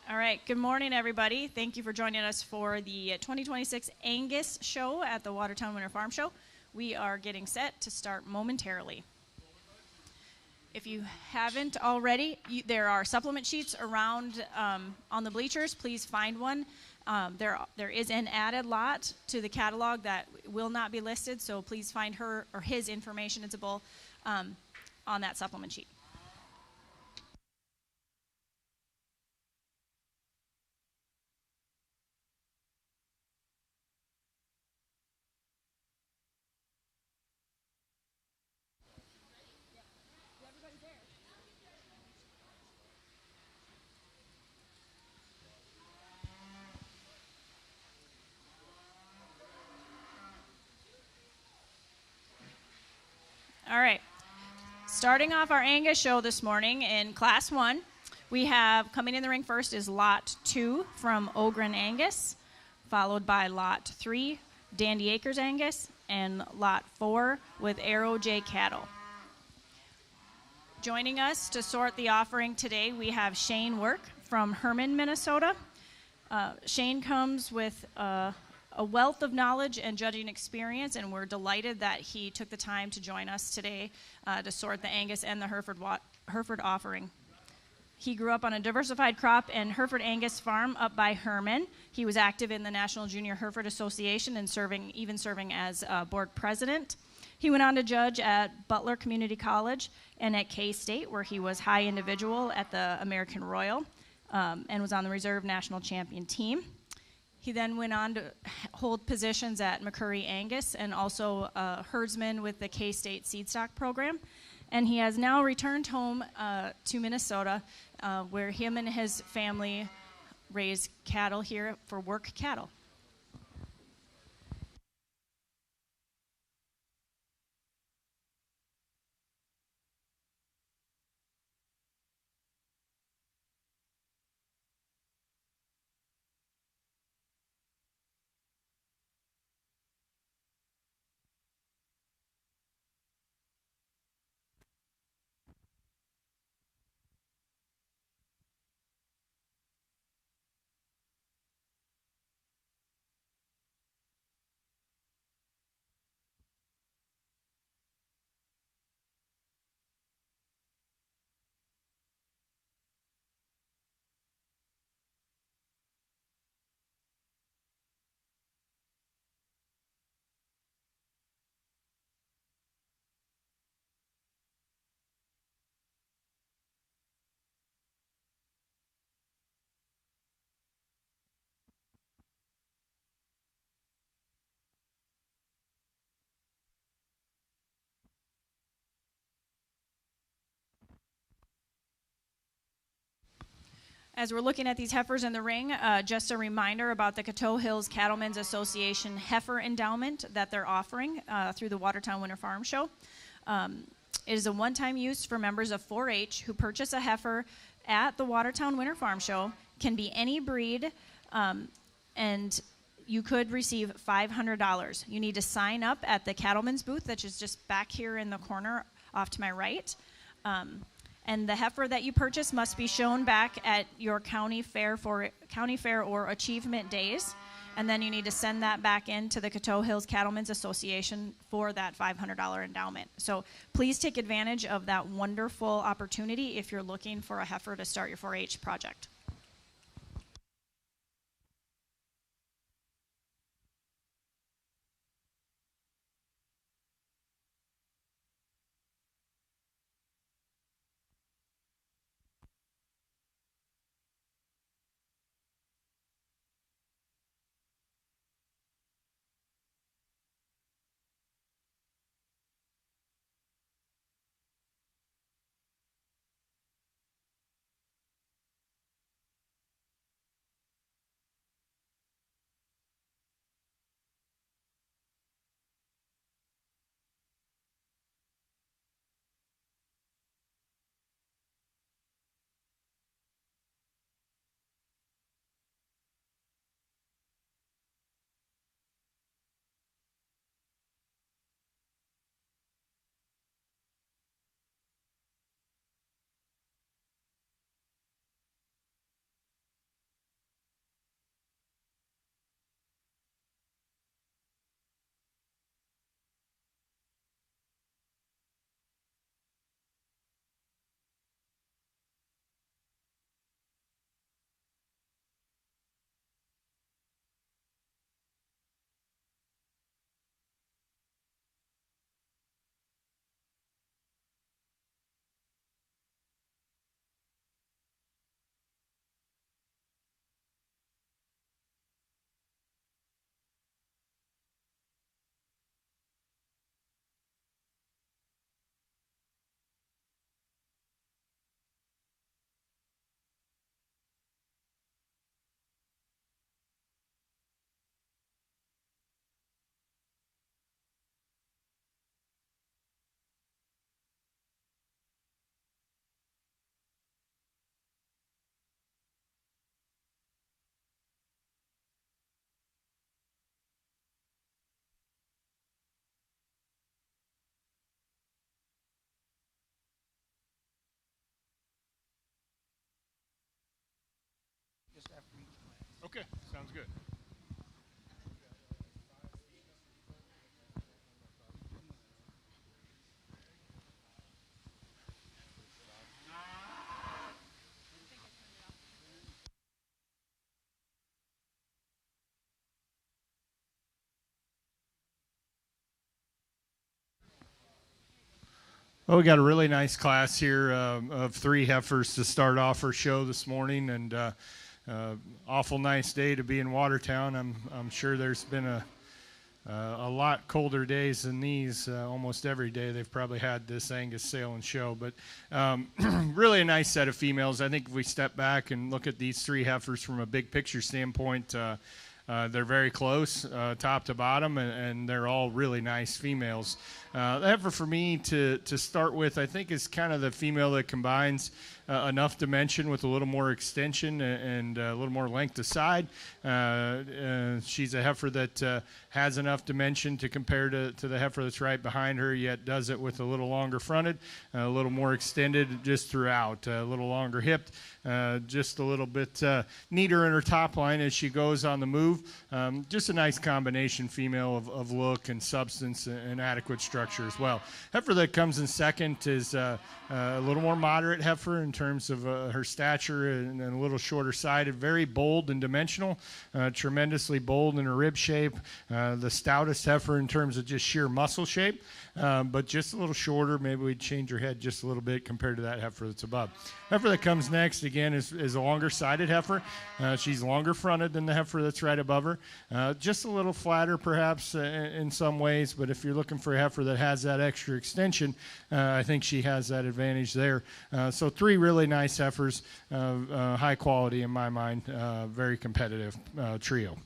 All right, good morning, everybody. Thank you for joining us for the 2026 Angus show at the Watertown Winter Farm Show. We are getting set to start momentarily. If you haven't already, there are supplement sheets around on the bleachers. Please find one. There is an added lot to the catalog that will not be listed, so please find her or his information, it's a bull, on that supplement sheet. All right, starting off our Angus show this morning in Class 1, we have coming in the ring first is Lot 2 from Ogren Angus, followed by Lot 3, Dandy Acres Angus, and Lot 4 with Arrow J Cattle. Joining us to sort the offering today, we have Shane Work from Herman, Minnesota. Shane comes with a wealth of knowledge and judging experience, and we're delighted that he took the time to join us today to sort the Angus and the Hereford offering. He grew up on a diversified crop and Hereford Angus farm up by Herman. He was active in the National Junior Hereford Association and serving as board president. He went on to judge at Butler Community College and at K-State, where he was high individual at the American Royal and was on the reserve national champion team. He then went on to hold positions at McCurry Angus and also herdsman with the K-State seed stock program. And he has now returned home to Minnesota, where him and his family raise cattle here for work cattle. As we're looking at these heifers in the ring, just a reminder about the Coteau Hills Cattlemen's Association heifer endowment that they're offering through the Watertown Winter Farm Show. It is a one-time use for members of 4-H who purchase a heifer at the Watertown Winter Farm Show. Can be any breed, and you could receive $500. You need to sign up at the cattleman's booth, which is just back here in the corner off to my right. And the heifer that you purchase must be shown back at your county fair or achievement days. And then you need to send that back into the Coteau Hills Cattlemen's Association for that $500 endowment. So please take advantage of that wonderful opportunity if you're looking for a heifer to start your 4-H project. Okay, sounds good. Well, we got a really nice class here of three heifers to start off our show this morning, and awful nice day to be in Watertown. I'm sure there's been a lot colder days than these. Almost every day they've probably had this Angus sale and show, but really a nice set of females. I think if we step back and look at these three heifers from a big picture standpoint, they're very close, top to bottom, and they're all really nice females. The heifer for me to start with, I think, is kind of the female that combines enough dimension with a little more extension and a little more length to side. She's a heifer that has enough dimension to compare to the heifer that's right behind her, yet does it with a little longer fronted, a little more extended just throughout, a little longer hipped, just a little bit neater in her top line as she goes on the move. Just a nice combination female of look and substance and adequate structure as well. Heifer that comes in second is a little more moderate heifer in terms of her stature and a little shorter sided, very bold and dimensional, tremendously bold in her rib shape, the stoutest heifer in terms of just sheer muscle shape, but just a little shorter. Maybe we'd change her head just a little bit compared to that heifer that's above. Heifer that comes next, again, is a longer sided heifer. She's longer fronted than the heifer that's right above her. Just a little flatter perhaps in some ways, but if you're looking for a heifer that has that extra extension, I think she has that advantage there. So three really nice heifers, high quality in my mind, very competitive trio.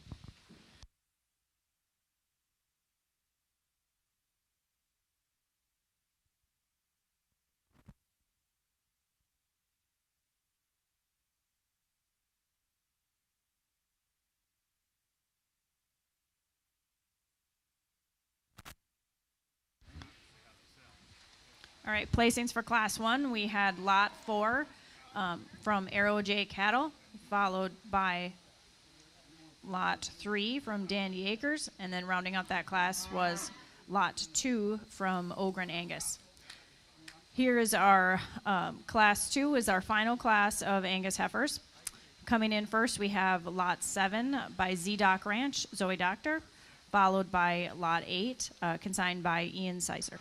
All right, placings for Class 1, we had Lot 4 from Arrow J Cattle, followed by Lot 3 from Dandy Acres, and then rounding out that class was Lot 2 from Ogren Angus. Here is our Class 2 is our final class of Angus heifers. Coming in first, we have Lot 7 by Z-Doc Ranch, Zoe Doctor, followed by Lot 8, consigned by Ian Sizer.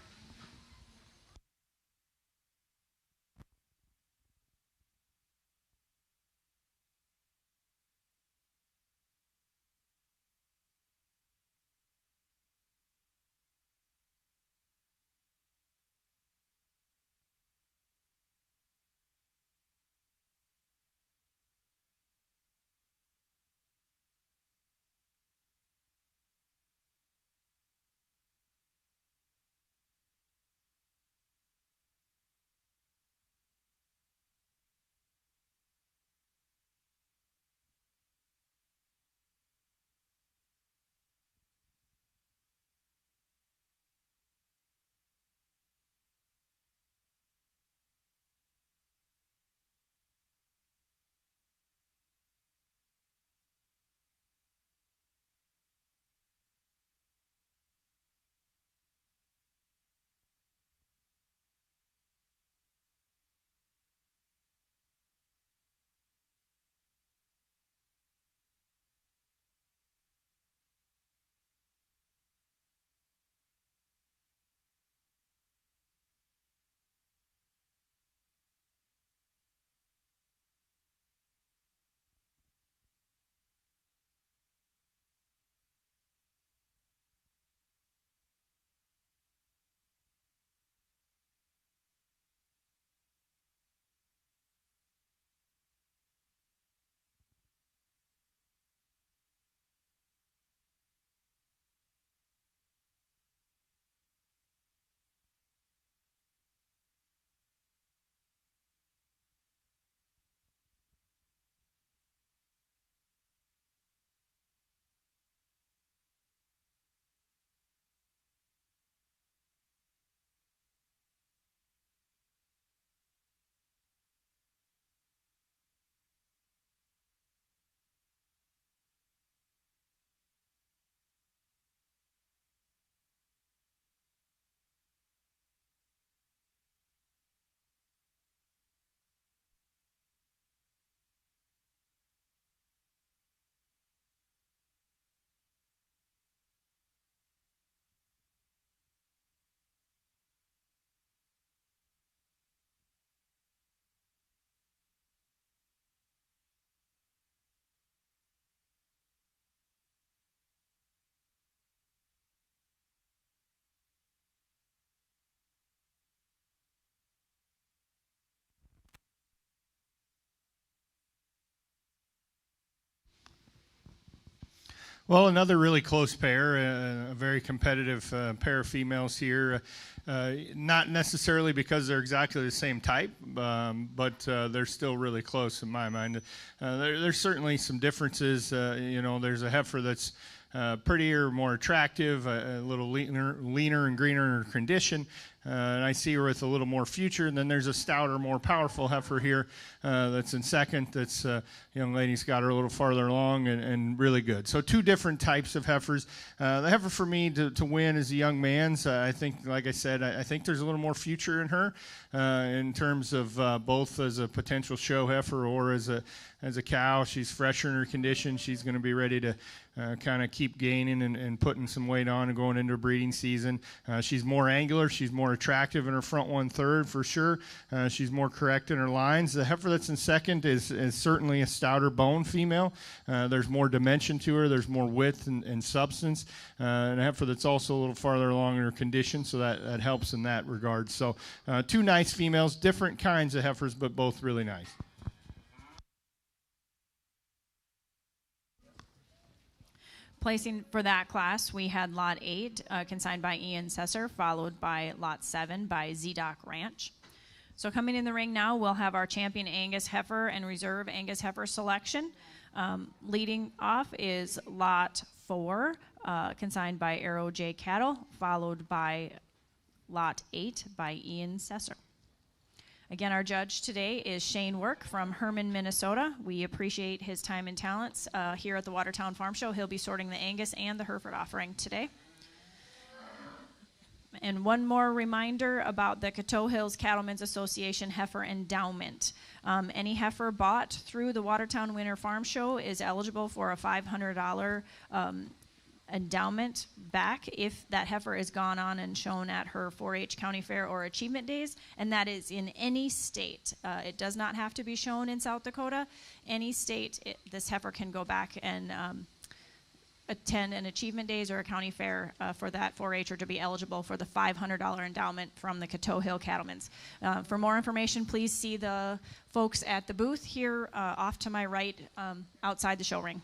Well, another really close pair, a very competitive pair of females here. Not necessarily because they're exactly the same type, but they're still really close in my mind. There's certainly some differences. There's a heifer that's prettier, more attractive, a little leaner and greener in her condition. And I see her with a little more future. And then there's a stouter, more powerful heifer here that's in second. That's young lady's got her a little farther along and really good. So two different types of heifers. The heifer for me to win is a young man's. I think, like I said, I think there's a little more future in her in terms of both as a potential show heifer or as a cow. She's fresher in her condition. She's going to be ready to kind of keep gaining and putting some weight on and going into breeding season. She's more angular. She's more attractive in her front 1/3 for sure. She's more correct in her lines. The heifer that's in second is certainly a stouter bone female. There's more dimension to her. There's more width and substance. And a heifer that's also a little farther along in her condition, so that helps in that regard. So two nice females, different kinds of heifers, but both really nice. Placing for that class, we had Lot 8, consigned by Ian Sesser, followed by Lot 7 by Z-Doc Ranch. So coming in the ring now, we'll have our champion Angus heifer and reserve Angus heifer selection. Leading off is Lot 4, consigned by Arrow J Cattle, followed by Lot 8 by Ian Sesser. Again, our judge today is Shane Work from Herman, Minnesota. We appreciate his time and talents here at the Watertown Farm Show. He'll be sorting the Angus and the Hereford offering today. And one more reminder about the Coteau Hills Cattlemen's Association Heifer Endowment. Any heifer bought through the Watertown Winter Farm Show is eligible for a $500 endowment back if that heifer is gone on and shown at her 4-H county fair or achievement days, and that is in any state. It does not have to be shown in South Dakota. Any state, this heifer can go back and attend an achievement days or a county fair for that 4-H or to be eligible for the $500 endowment from the Coteau Hill Cattlemen's. For more information, please see the folks at the booth here off to my right outside the show ring.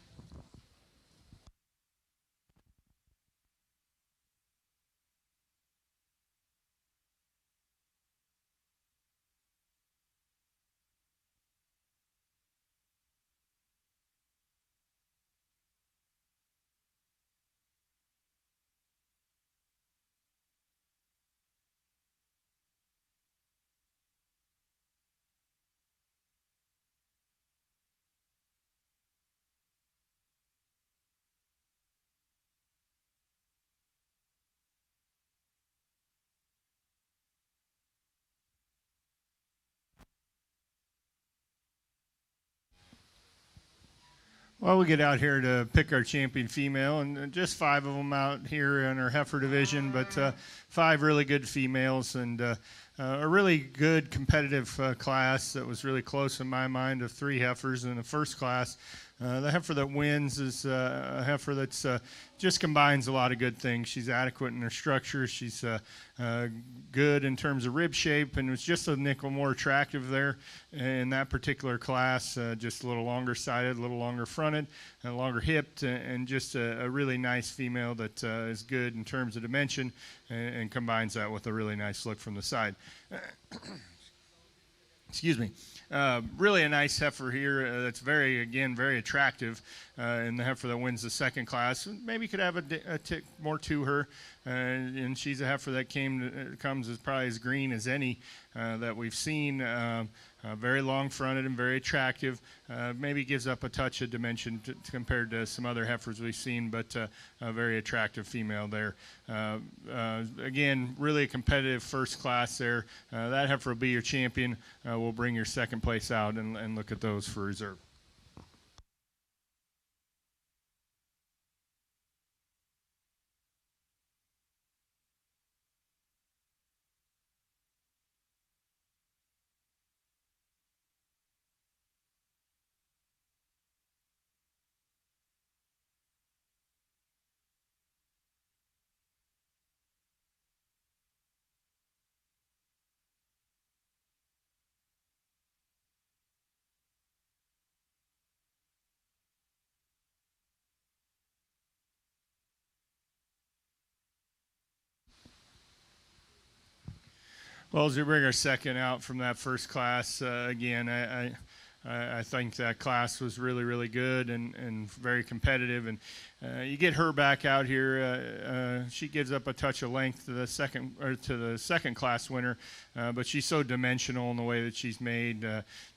Well, we get out here to pick our champion female, and just 5 of them out here in our heifer division, but 5 really good females, and a really good competitive class that was really close in my mind of 3 heifers in the first class. The heifer that wins is a heifer that's just combines a lot of good things. She's adequate in her structure. She's good in terms of rib shape, and was just a nickel more attractive there in that particular class. Just a little longer sided, a little longer fronted, and longer hipped, and just a really nice female that is good in terms of dimension and combines that with a really nice look from the side. Excuse me. Really a nice heifer here that's very attractive, and the heifer that wins the second class. Maybe could have a tick more to her, and she's a heifer that comes as probably as green as any that we've seen. Very long fronted and very attractive. Maybe gives up a touch of dimension compared to some other heifers we've seen, but a very attractive female there. Again, really a competitive first class there. That heifer will be your champion. We'll bring your second place out and look at those for reserve. Well, as we bring our second out from that first class, again, I think that class was really, really good and very competitive. And you get her back out here. She gives up a touch of length to the second class winner, but she's so dimensional in the way that she's made.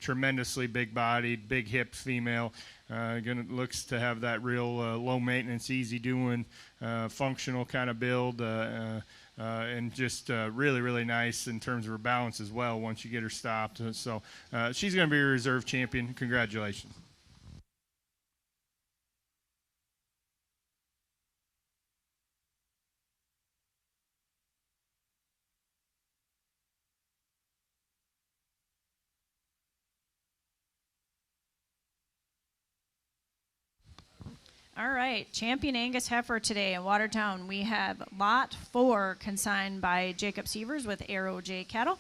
Tremendously big-bodied, big-hipped female. Looks to have that real low-maintenance, easy-doing, functional kind of build. And just really, really nice in terms of her balance as well once you get her stopped. So she's going to be a reserve champion. Congratulations. All right, champion Angus heifer today in Watertown. We have lot 4 consigned by Jacob Sievers with Arrow J Cattle.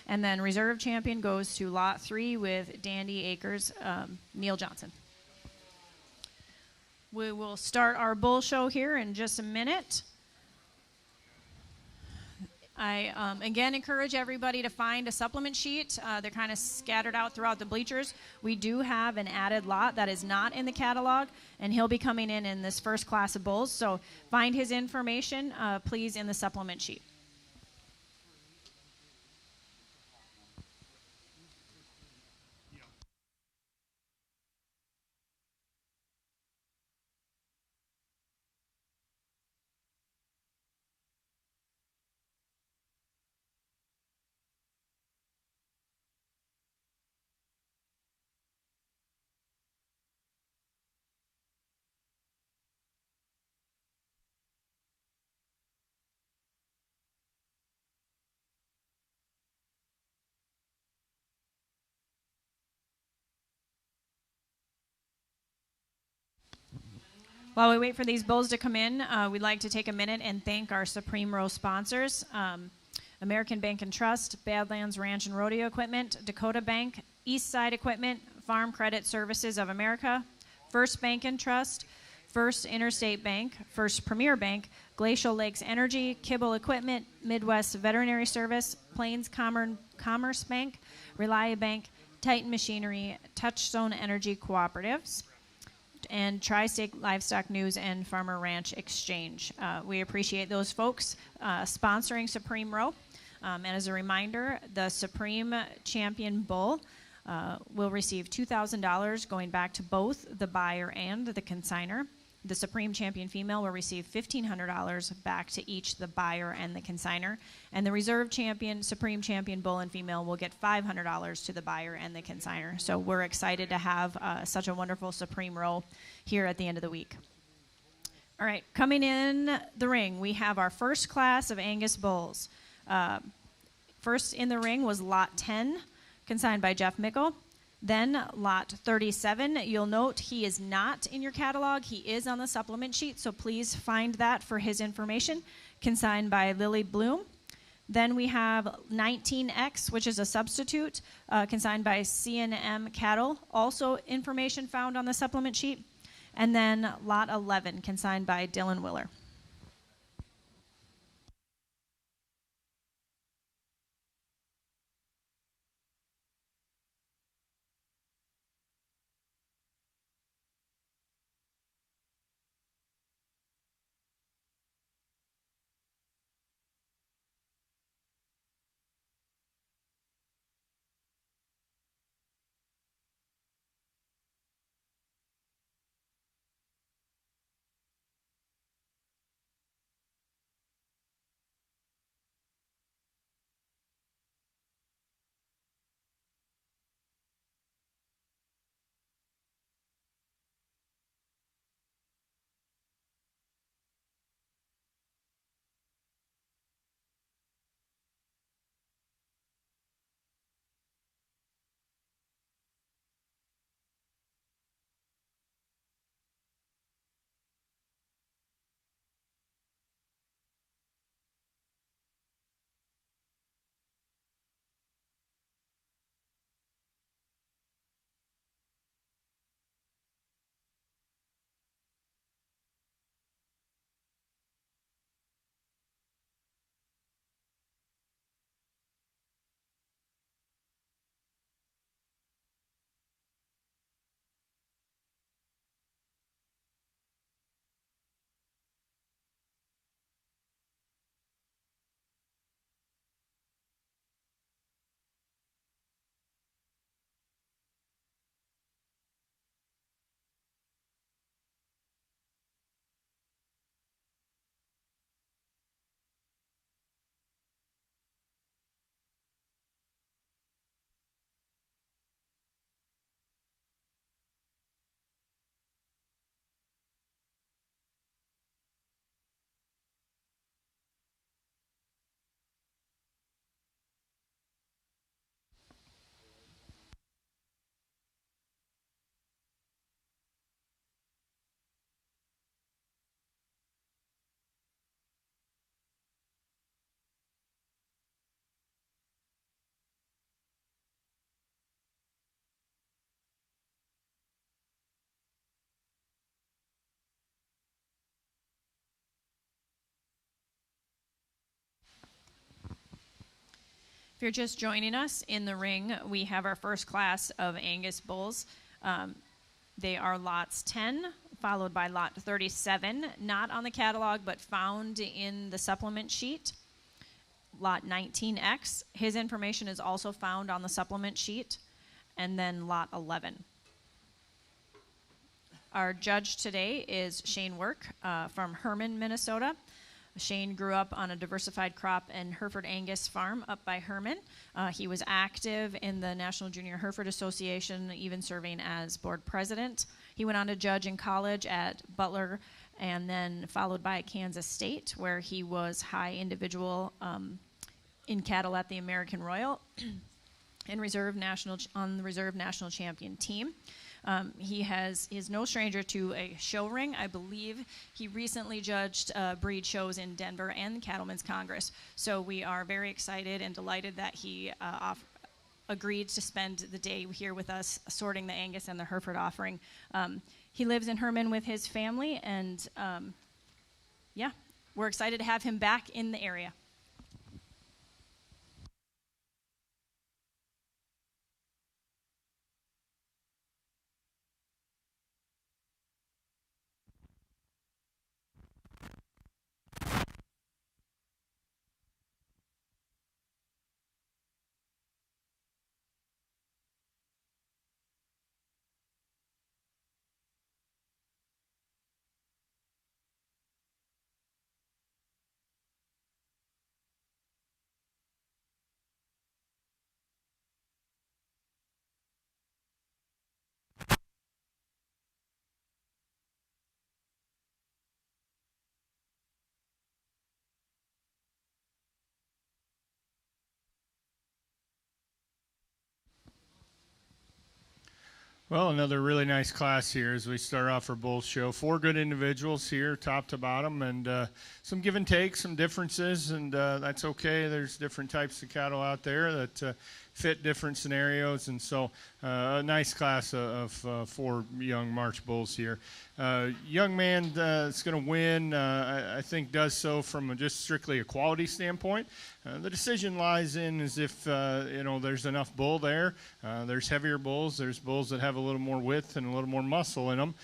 And then reserve champion goes to lot 3 with Dandy Acres, Neil Johnson. We will start our bull show here in just a minute. I again encourage everybody to find a supplement sheet. They're kind of scattered out throughout the bleachers. We do have an added lot that is not in the catalog, and he'll be coming in this first class of bulls. So find his information, please, in the supplement sheet. While we wait for these bulls to come in, we'd like to take a minute and thank our Supreme Row sponsors, American Bank and Trust, Badlands Ranch and Rodeo Equipment, Dakota Bank, Eastside Equipment, Farm Credit Services of America, First Bank and Trust, First Interstate Bank, First Premier Bank, Glacial Lakes Energy, Kibble Equipment, Midwest Veterinary Service, Plains Commerce Bank, Relia Bank, Titan Machinery, Touchstone Energy Cooperatives, and Tri-State Livestock News and Farmer Ranch Exchange. We appreciate those folks sponsoring Supreme Row. And as a reminder, the Supreme Champion Bull will receive $2,000 going back to both the buyer and the consigner. The Supreme Champion Female will receive $1,500 back to each the buyer and the consigner. And the Reserve Champion, Supreme Champion Bull and Female will get $500 to the buyer and the consigner. So we're excited to have such a wonderful Supreme Row here at the end of the week. All right, coming in the ring, we have our first class of Angus bulls. First in the ring was Lot 10, consigned by Jeff Mickle. Then Lot 37, you'll note he is not in your catalog. He is on the supplement sheet, so please find that for his information, consigned by Lily Bloom. Then we have 19X, which is a substitute, consigned by C&M Cattle, also information found on the supplement sheet. And then Lot 11, consigned by Dylan Willer. If you're just joining us in the ring, we have our first class of Angus bulls. They are lots 10, followed by lot 37, not on the catalog, but found in the supplement sheet. Lot 19X, his information is also found on the supplement sheet. And then lot 11. Our judge today is Shane Work from Herman, Minnesota. Shane grew up on a diversified crop and Hereford Angus farm up by Herman. He was active in the National Junior Hereford Association, even serving as board president. He went on to judge in college at Butler and then followed by Kansas State, where he was high individual in cattle at the American Royal and on the reserve national champion team. He is no stranger to a show ring. I believe he recently judged breed shows in Denver and the Cattlemen's Congress. So we are very excited and delighted that he agreed to spend the day here with us sorting the Angus and the Hereford offering. He lives in Herman with his family, and yeah, we're excited to have him back in the area. Well, another really nice class here as we start off our bull show. 4 good individuals here, top to bottom, and some give and take, some differences, and that's okay. There's different types of cattle out there that fit different scenarios, and so a nice class of 4 young March bulls here. Young man that's going to win, I think, does so from just strictly a quality standpoint. The decision lies in as if there's enough bull there. There's heavier bulls. There's bulls that have a little more width and a little more muscle in them.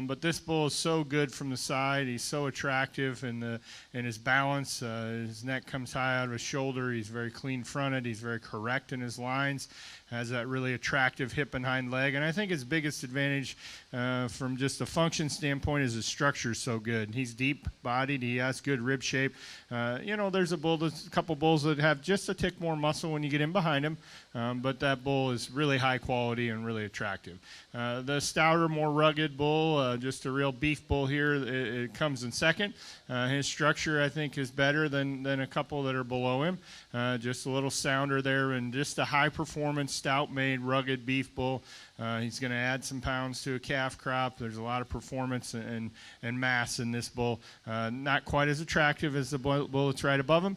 But this bull is so good from the side. He's so attractive in his balance. His neck comes high out of his shoulder. He's very clean fronted. He's very correct in his lines. Has that really attractive hip and hind leg. And I think his biggest advantage from just a function standpoint is his structure is so good. He's deep bodied. He has good rib shape. There's a couple bulls that have just a tick more muscle when you get in behind him. But that bull is really high quality and really attractive. The stouter, more rugged bull, just a real beef bull here, it comes in second. His structure, I think, is better than a couple that are below him. Just a little sounder there, and just a high-performance, stout-made, rugged beef bull. He's going to add some pounds to a calf crop. There's a lot of performance and mass in this bull. Not quite as attractive as the bull that's right above him,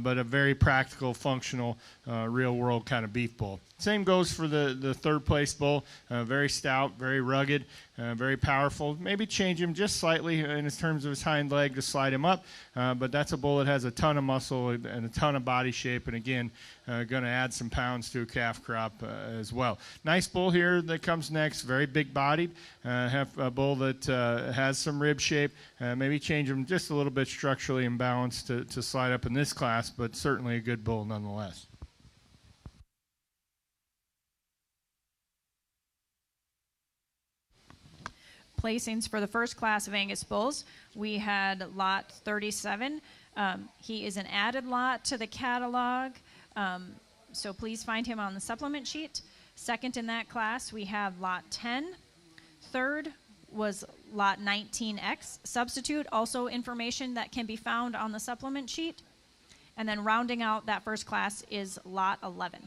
but a very practical, functional, real-world kind of beef bull. Same goes for the third place bull. Very stout, very rugged, very powerful. Maybe change him just slightly in terms of his hind leg to slide him up, but that's a bull that has a ton of muscle and a ton of body shape, and again, going to add some pounds to a calf crop as well. Nice bull here that comes next, very big-bodied. Have a bull that has some rib shape. Maybe change him just a little bit structurally and balanced to slide up in this class, but certainly a good bull nonetheless. Placings for the first class of Angus bulls, we had lot 37. He is an added lot to the catalog, so please find him on the supplement sheet. Second in that class, we have lot 10. Third was lot 19X. Substitute, also information that can be found on the supplement sheet. And then rounding out that first class is lot 11.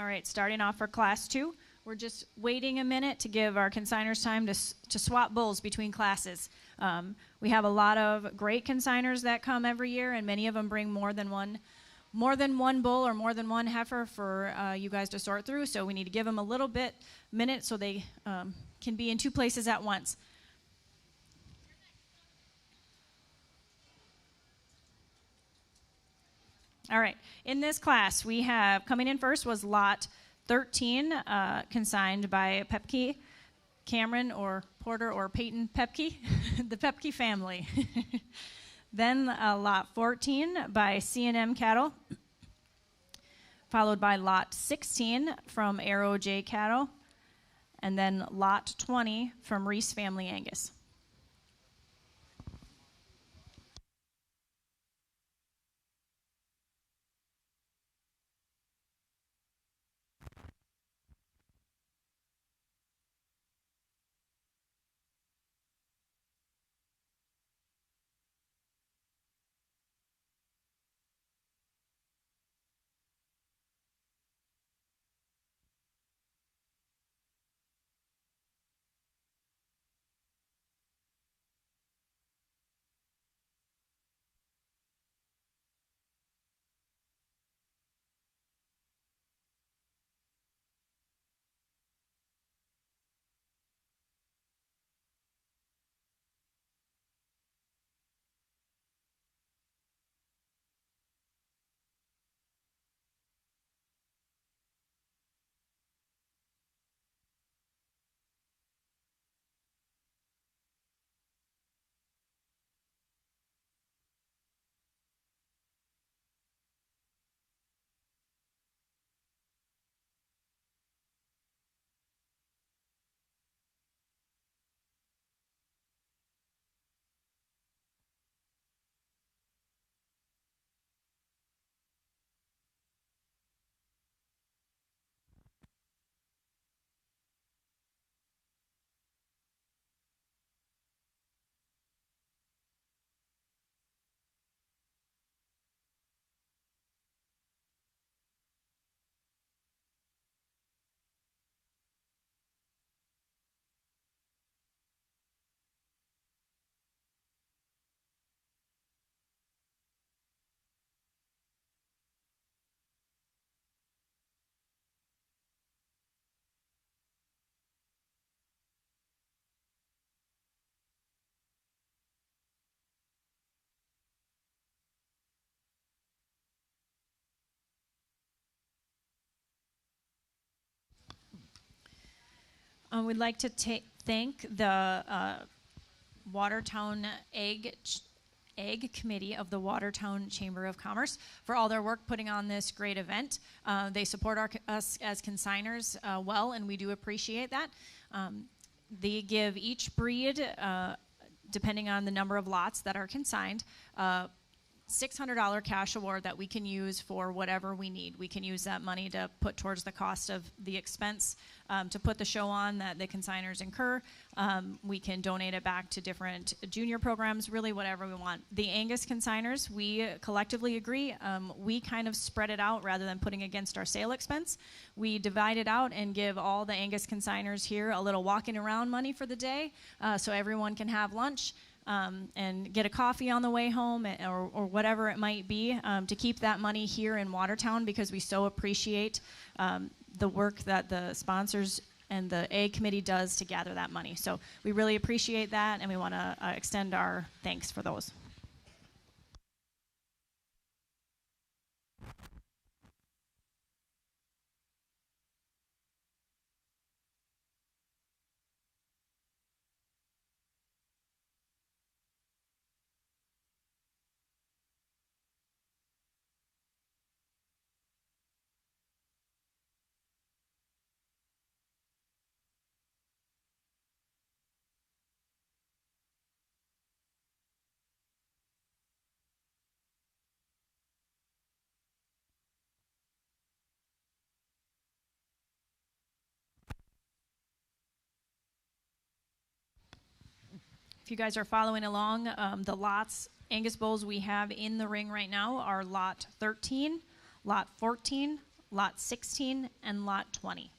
All right, starting off for Class 2, we're just waiting a minute to give our consigners time to swap bulls between classes. We have a lot of great consigners that come every year, and many of them bring more than one bull or more than one heifer for you guys to sort through. So we need to give them a little minute so they can be in two places at once. All right, in this class, we have, coming in first was lot 13, consigned by Pepke, Cameron or Porter or Peyton Pepke, the Pepke family. Then lot 14 by C&M Cattle, followed by lot 16 from Arrow J Cattle, and then lot 20 from Reese Family Angus. We'd like to thank the Watertown Egg Committee of the Watertown Chamber of Commerce for all their work putting on this great event. They support us as consigners well, and we do appreciate that. They give each breed, depending on the number of lots that are consigned, $600 cash award that we can use for whatever we need. We can use that money to put towards the cost of the expense to put the show on that the consigners incur. We can donate it back to different junior programs, really whatever we want. The Angus consigners, we collectively agree, we kind of spread it out rather than putting against our sale expense. We divide it out and give all the Angus consigners here a little walking around money for the day so everyone can have lunch. And get a coffee on the way home or whatever it might be to keep that money here in Watertown because we so appreciate the work that the sponsors and the Egg Committee does to gather that money. So we really appreciate that, and we want to extend our thanks for those. If you guys are following along, the lots, Angus bulls we have in the ring right now are lot 13, lot 14, lot 16 and lot 20.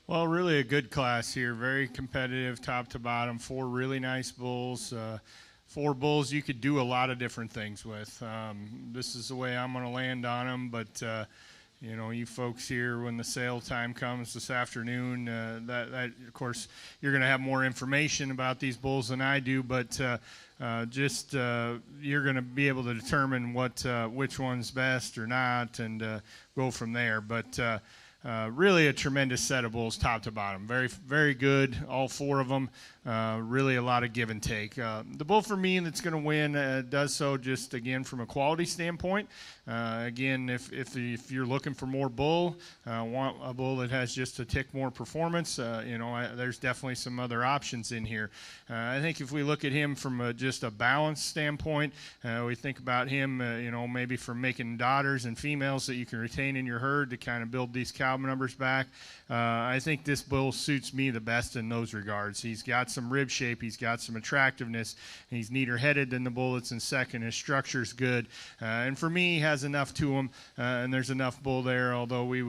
Well, really a good class here. Very competitive, top to bottom. 4 really nice bulls. 4 bulls you could do a lot of different things with. This is the way I'm going to land on them, but you know, you folks here, when the sale time comes this afternoon, that of course you're going to have more information about these bulls than I do, but you're going to be able to determine which one's best or not, and go from there. But really a tremendous set of bulls top to bottom. Very, very good, all 4 of them. Really a lot of give and take. The bull for me that's going to win does so just, again, from a quality standpoint. Again, if you're looking for more bull, want a bull that has just a tick more performance, you know, there's definitely some other options in here. I think if we look at him from just a balance standpoint, we think about him, you know, maybe from making daughters and females that you can retain in your herd to kind of build these cow numbers back. I think this bull suits me the best in those regards. He's got some rib shape, he's got some attractiveness, he's neater headed than the bull that's in second. His structure's good, and for me, he has enough to him, and there's enough bull there. Although we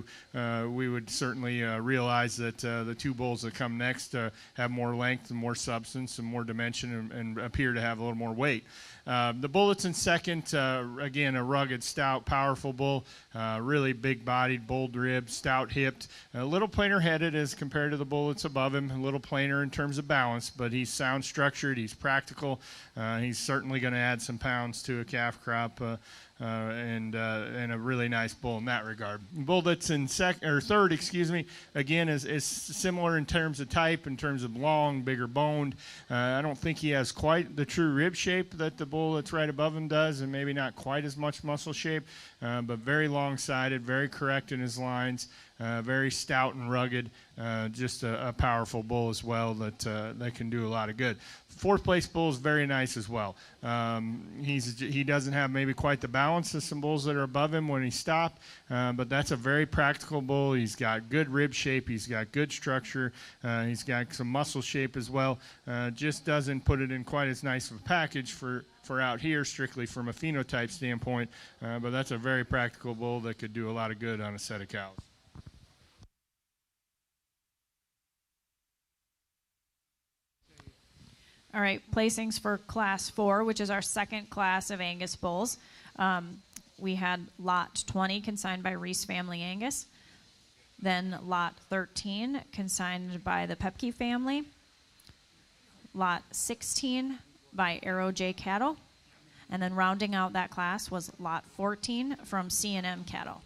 would certainly realize that the 2 bulls that come next have more length and more substance and more dimension, and appear to have a little more weight. The bull that's in second, again, a rugged, stout, powerful bull, really big-bodied, bold ribbed, stout-hipped, a little plainer headed as compared to the bull that's above him, a little plainer in terms of balance, but he's sound structured, he's practical, he's certainly going to add some pounds to a calf crop, and a really nice bull in that regard. The bull that's in third, again is similar in terms of type, in terms of long, bigger boned. I don't think he has quite the true rib shape that the bull that's right above him does, and maybe not quite as much muscle shape, but very long-sided, very correct in his lines, very stout and rugged, just a powerful bull as well that can do a lot of good. 4th place bull is very nice as well. He doesn't have maybe quite the balance of some bulls that are above him when he stopped, but that's a very practical bull. He's got good rib shape, he's got good structure, he's got some muscle shape as well. Just doesn't put it in quite as nice of a package for out here, strictly from a phenotype standpoint, but that's a very practical bull that could do a lot of good on a set of cows. All right, placings for Class 4, which is our second class of Angus bulls. we had lot 20 consigned by Reese Family Angus. Then lot 13 consigned by the Pepke family. Lot 16 by Arrow J Cattle. And then rounding out that class was lot 14 from C&M Cattle.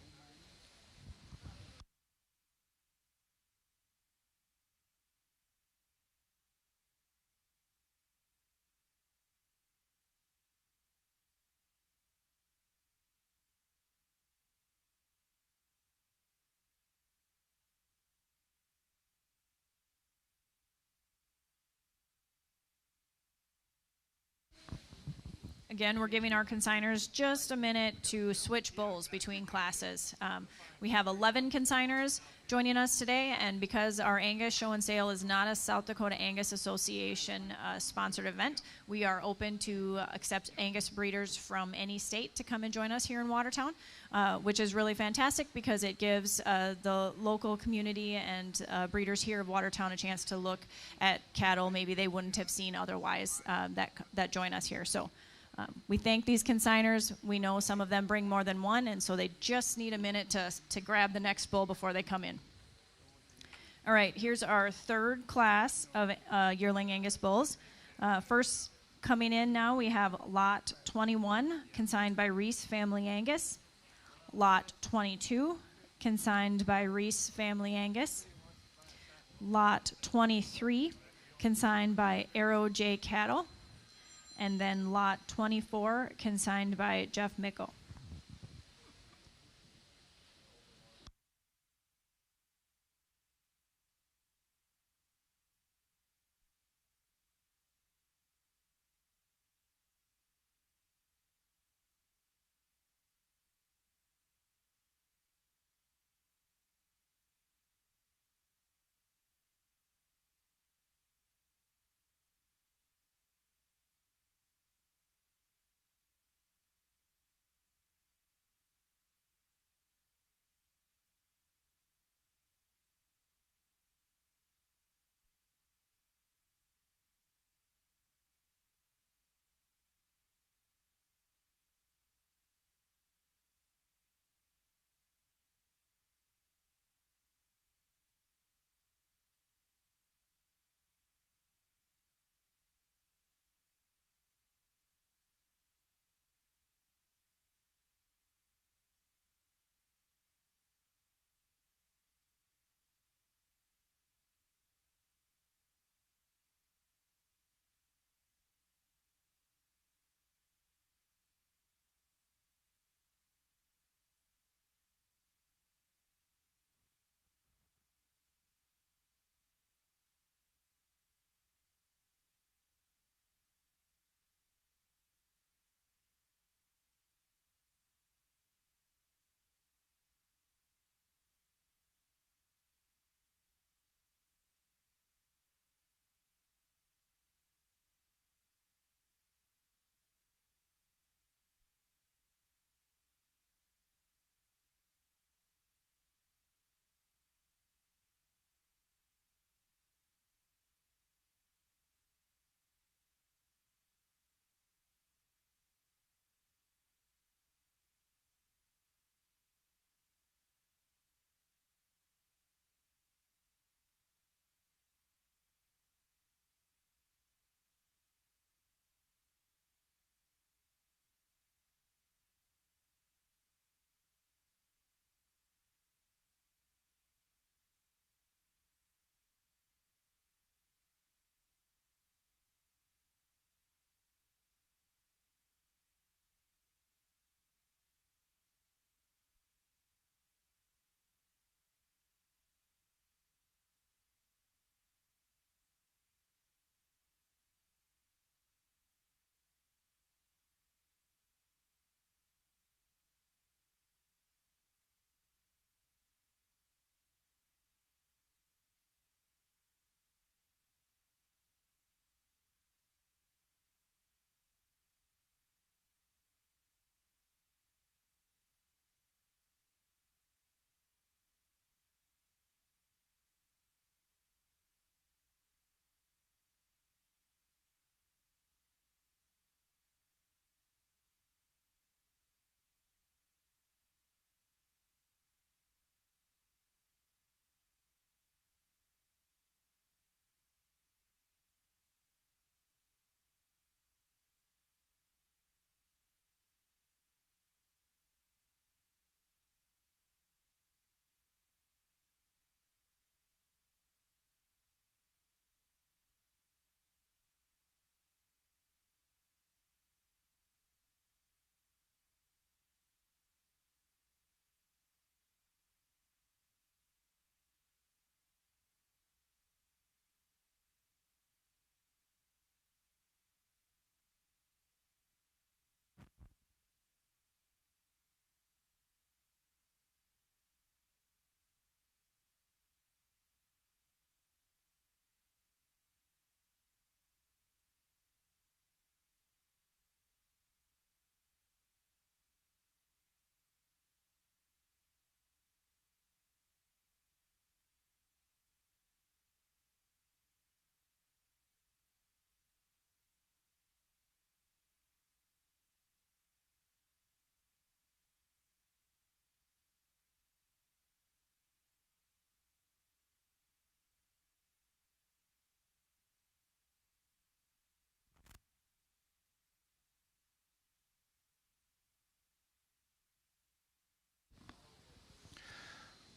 Again, we're giving our consigners just a minute to switch bulls between classes. We have 11 consigners joining us today, and because our Angus Show and Sale is not a South Dakota Angus Association sponsored event, we are open to accept Angus breeders from any state to come and join us here in Watertown, which is really fantastic because it gives the local community and breeders here of Watertown a chance to look at cattle maybe they wouldn't have seen otherwise that join us here. So. We thank these consigners. We know some of them bring more than one, and so they just need a minute to grab the next bull before they come in. All right, here's our third class of yearling Angus bulls. First coming in now, we have lot 21, consigned by Reese Family Angus. Lot 22, consigned by Reese Family Angus. Lot 23, consigned by Arrow J Cattle. And then lot 24, consigned by Jeff Mickle.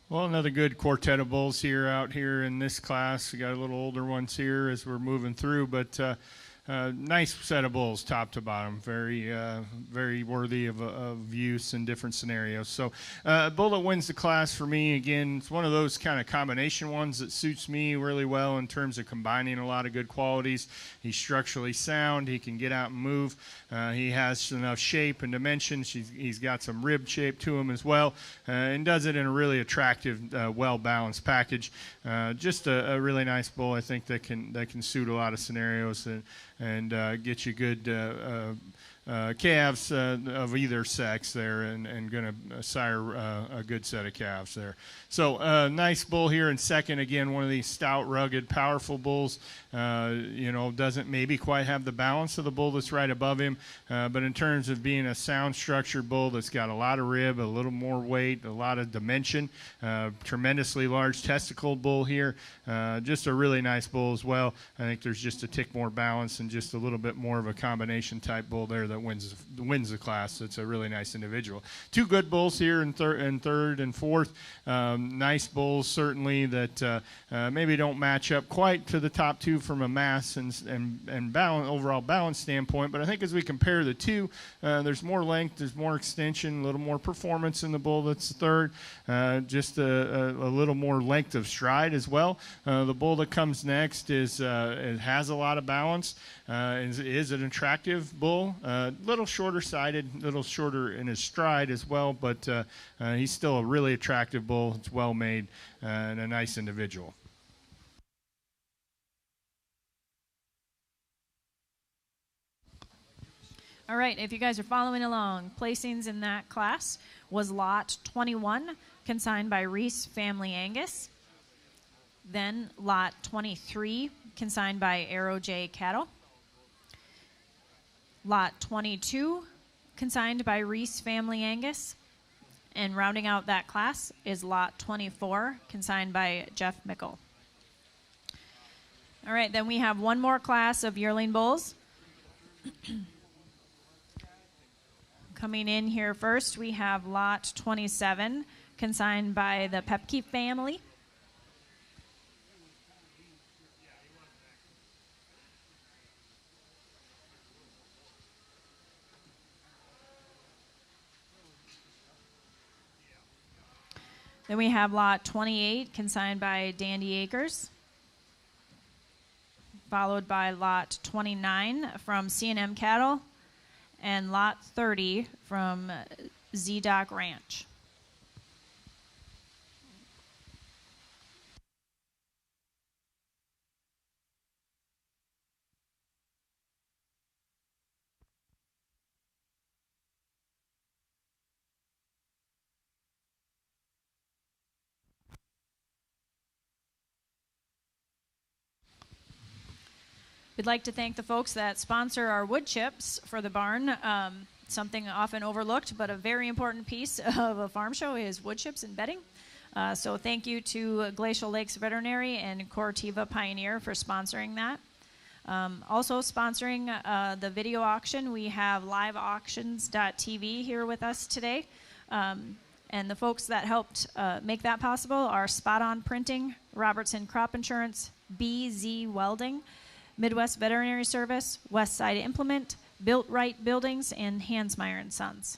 Well, another good quartet of bulls here out here in this class. We got a little older ones here as we're moving through, but nice set of bulls, top to bottom. Very worthy of use in different scenarios. So, bull that wins the class for me, again, it's one of those kind of combination ones that suits me really well in terms of combining a lot of good qualities. He's structurally sound. He can get out and move. He has enough shape and dimension. He's got some rib shape to him as well, and does it in a really attractive, well-balanced package. Just a really nice bull, I think, that can suit a lot of scenarios and get you good calves of either sex there, and going to sire a good set of calves there. So nice bull here in second. Again, one of these stout, rugged, powerful bulls. Doesn't maybe quite have the balance of the bull that's right above him, but in terms of being a sound structured bull that's got a lot of rib, a little more weight, a lot of dimension, tremendously large testicled bull here. Just a really nice bull as well. I think there's just a tick more balance and just a little bit more of a combination type bull there that wins the class. It's a really nice individual. Two good bulls here in third and fourth. Nice bulls certainly that maybe don't match up quite to the top two from a mass and balance, overall balance standpoint, but I think as we compare the two, there's more length, there's more extension, a little more performance in the bull that's third, just a little more length of stride as well. The bull that comes next it has a lot of balance, is an attractive bull, little shorter sided, little shorter in his stride as well, but he's still a really attractive bull. It's well made and a nice individual. All right, if you guys are following along, placings in that class was lot 21, consigned by Reese Family Angus. Then lot 23, consigned by Arrow J Cattle. Lot 22, consigned by Reese Family Angus. And rounding out that class is lot 24, consigned by Jeff Mickle. All right, then we have one more class of yearling bulls. Coming in here first, we have lot 27, consigned by the Pepke family. Then we have lot 28, consigned by Dandy Acres, followed by lot 29 from C&M Cattle, and lot 30 from Z-Doc Ranch. We'd like to thank the folks that sponsor our wood chips for the barn. Something often overlooked, but a very important piece of a farm show is wood chips and bedding. So thank you to Glacial Lakes Veterinary and Cortiva Pioneer for sponsoring that. Also sponsoring the video auction, we have liveauctions.tv here with us today. And the folks that helped make that possible are Spot On Printing, Robertson Crop Insurance, BZ Welding, Midwest Veterinary Service, West Side Implement, Built Right Buildings, and Hansmeyer and Sons.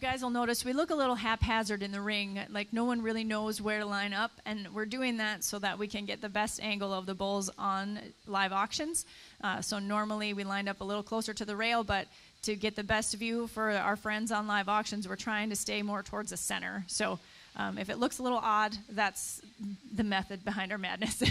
guys will notice we look a little haphazard in the ring, like no one really knows where to line up, and we're doing that so that we can get the best angle of the bulls on live auctions. So normally we lined up a little closer to the rail, but to get the best view for our friends on live auctions, we're trying to stay more towards the center. So if it looks a little odd, that's the method behind our madness.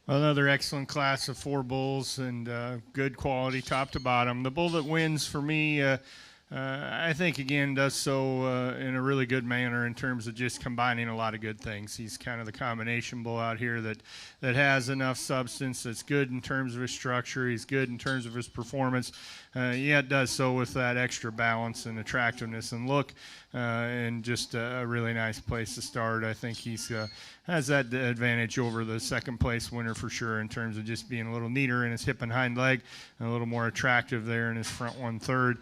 Another excellent class of 4 bulls and good quality top to bottom. The bull that wins for me, I think, again, does so in a really good manner in terms of just combining a lot of good things. He's kind of the combination bull out here that has enough substance, that's good in terms of his structure, he's good in terms of his performance, yet does so with that extra balance and attractiveness and look, and just a really nice place to start. I think he's has that advantage over the second place winner for sure in terms of just being a little neater in his hip and hind leg, and a little more attractive there in his front 1/3.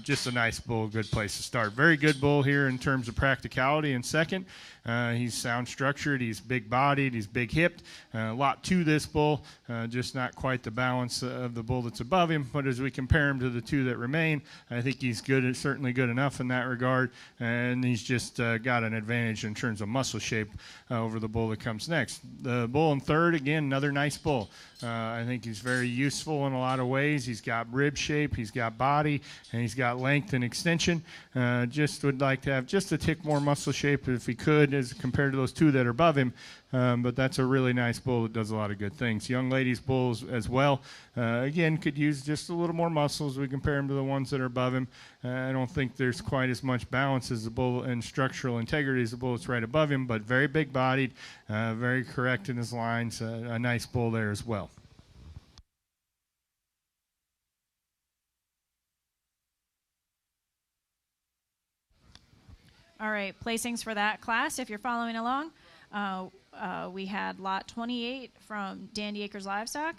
Just a nice bull, good place to start. Very good bull here in terms of practicality in second. He's sound structured, he's big bodied, he's big hipped. A lot to this bull, just not quite the balance of the bull that's above him. But as we compare him to the 2 that remain, I think he's good, certainly good enough in that regard. And he's just got an advantage in terms of muscle shape over the bull that comes next. The bull in third, again, another nice bull. I think he's very useful in a lot of ways. He's got rib shape, he's got body, and he's got length and extension. Just would like to have just a tick more muscle shape if he could, as compared to those 2 that are above him. But that's a really nice bull that does a lot of good things. Young ladies' bulls as well, again, could use just a little more muscle as we compare him to the ones that are above him. I don't think there's quite as much balance as the bull and structural integrity as the bull that's right above him, but very big bodied, very correct in his lines, a nice bull there as well. All right, placings for that class, if you're following along. We had lot 28 from Dandy Acres Livestock,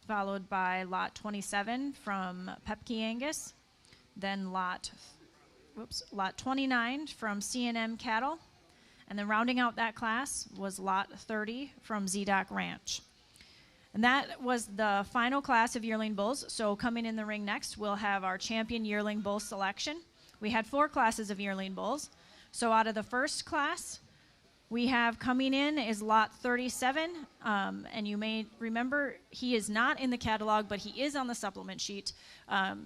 followed by lot 27 from Pepke Angus, then lot 29 from C&M Cattle, and then rounding out that class was lot 30 from ZDoc Ranch. And that was the final class of yearling bulls. So coming in the ring next, we'll have our champion yearling bull selection. We had 4 classes of yearling bulls. So out of the first class, We have coming in is lot 37, and you may remember he is not in the catalog, but he is on the supplement sheet.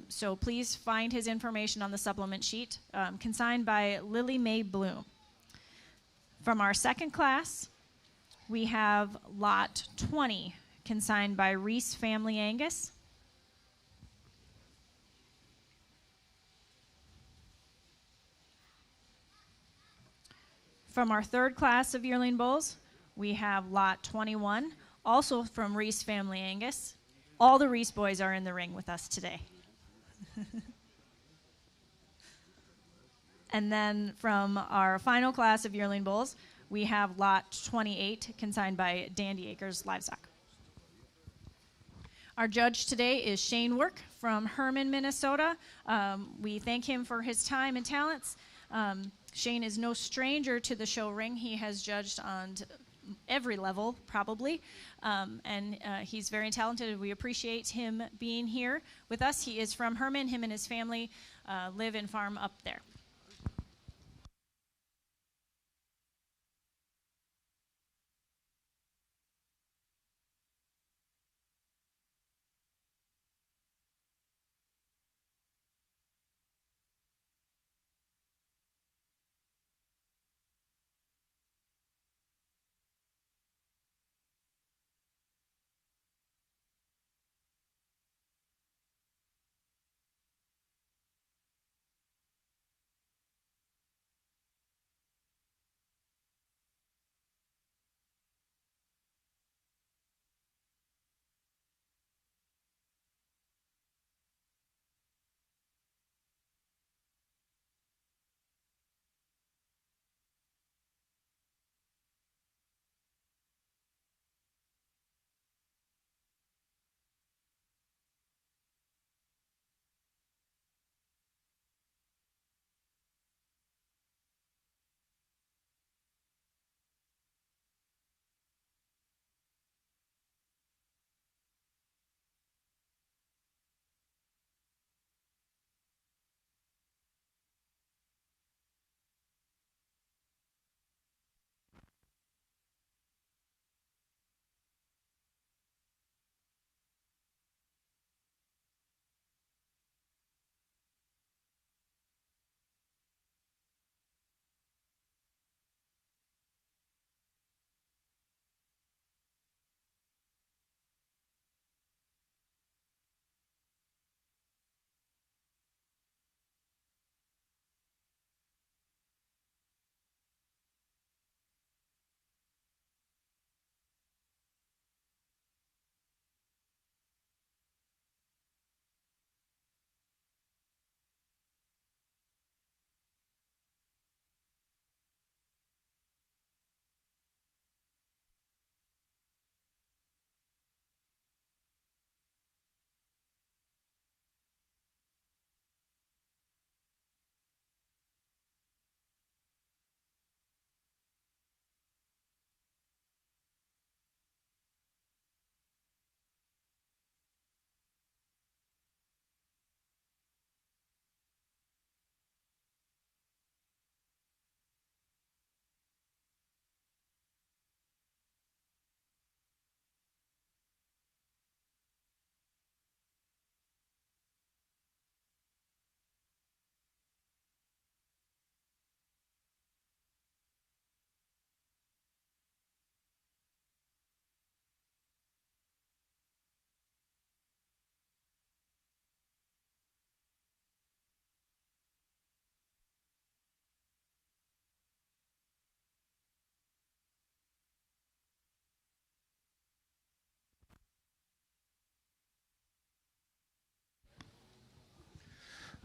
So please find his information on the supplement sheet, consigned by Lily Mae Bloom. From our second class, we have lot 20, consigned by Reese Family Angus. From our third class of yearling bulls, we have lot 21, also from Reese Family Angus. All the Reese boys are in the ring with us today. And then from our final class of yearling bulls, we have lot 28, consigned by Dandy Acres Livestock. Our judge today is Shane Work from Herman, Minnesota. We thank him for his time and talents. Shane is no stranger to the show ring. He has judged on every level, probably, and he's very talented. We appreciate him being here with us. He is from Herman. Him and his family live and farm up there.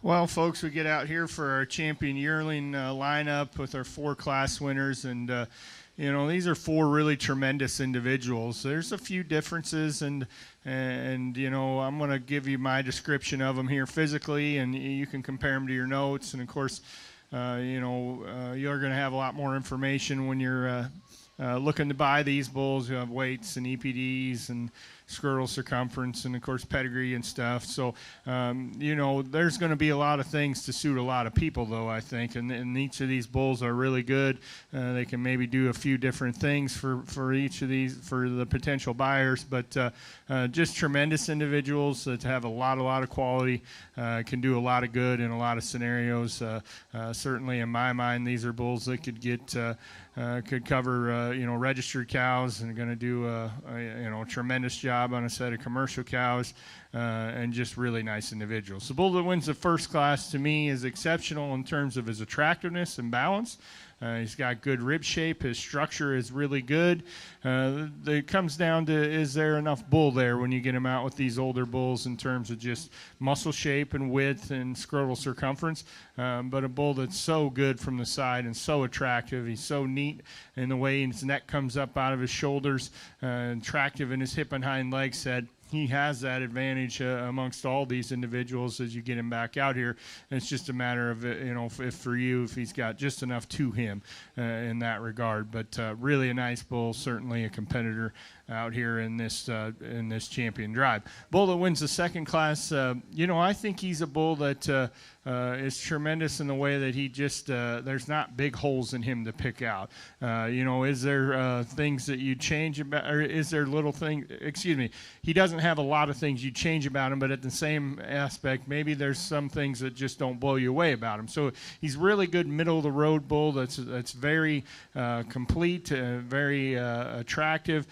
Well, folks, we get out here for our champion yearling lineup with our 4 class winners, and these are 4 really tremendous individuals. There's a few differences, and I'm going to give you my description of them here physically, and you can compare them to your notes. And of course, you're going to have a lot more information when you're looking to buy these bulls, you have weights and EPDs and scrotal circumference and, of course, pedigree and stuff. So, there's going to be a lot of things to suit a lot of people, though, I think. And each of these bulls are really good. They can maybe do a few different things for each of these, for the potential buyers. But just tremendous individuals that have a lot of quality, can do a lot of good in a lot of scenarios. Certainly, in my mind, these are bulls that could cover, registered cows and are going to do a tremendous job on a set of commercial cows, and just really nice individuals. The bull that wins the first class, to me, is exceptional in terms of his attractiveness and balance. He's got good rib shape. His structure is really good. It comes down to, is there enough bull there when you get him out with these older bulls in terms of just muscle shape and width and scrotal circumference. But a bull that's so good from the side and so attractive. He's so neat in the way his neck comes up out of his shoulders, attractive in his hip and hind leg set. He has that advantage amongst all these individuals as you get him back out here. And it's just a matter of, if he's got just enough to him in that regard. But really a nice bull, certainly a competitor out here in this champion drive. Bull that wins the second class, I think he's a bull that is tremendous in the way that he just, there's not big holes in him to pick out. Is there things that you change about, or is there little things, he doesn't have a lot of things you change about him, but at the same aspect, maybe there's some things that just don't blow you away about him. So he's really good middle of the road bull that's very complete, very attractive.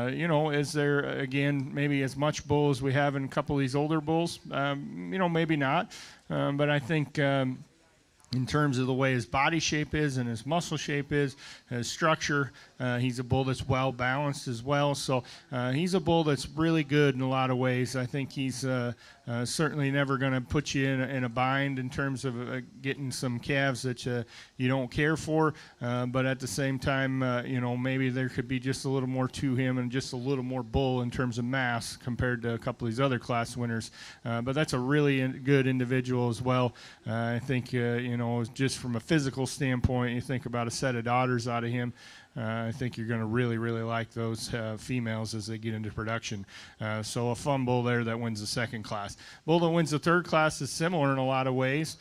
Is there, again, maybe as much bull as we have in a couple of these older bulls? Maybe not. But I think in terms of the way his body shape is and his muscle shape is, his structure, he's a bull that's well balanced as well. So he's a bull that's really good in a lot of ways. I think he's certainly never going to put you in a bind in terms of getting some calves that you don't care for. But at the same time, maybe there could be just a little more to him and just a little more bull in terms of mass compared to a couple of these other class winners. But that's a really good individual as well. I think, just from a physical standpoint, you think about a set of daughters out of him. I think you're going to really, really like those females as they get into production. So a fun bull there that wins the second class. Bull that wins the third class is similar in a lot of ways.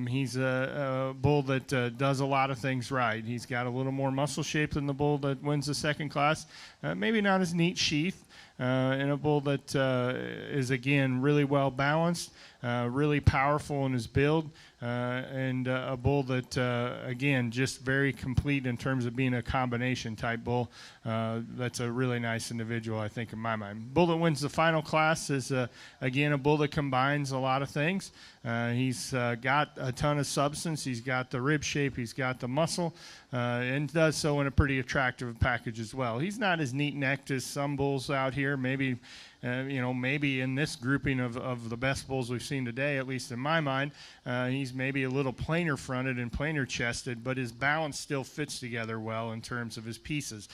He's a bull that does a lot of things right. He's got a little more muscle shape than the bull that wins the second class. Maybe not as neat sheath. And a bull that is, again, really well balanced, really powerful in his build, and a bull that, again, just very complete in terms of being a combination type bull. That's a really nice individual, I think, in my mind. Bull that wins the final class is, again, a bull that combines a lot of things. He's got a ton of substance. He's got the rib shape. He's got the muscle, and does so in a pretty attractive package as well. He's not as neat-necked as some bulls out here. Maybe in this grouping of the best bulls we've seen today, at least in my mind, he's maybe a little plainer fronted and plainer chested, but his balance still fits together well in terms of his pieces.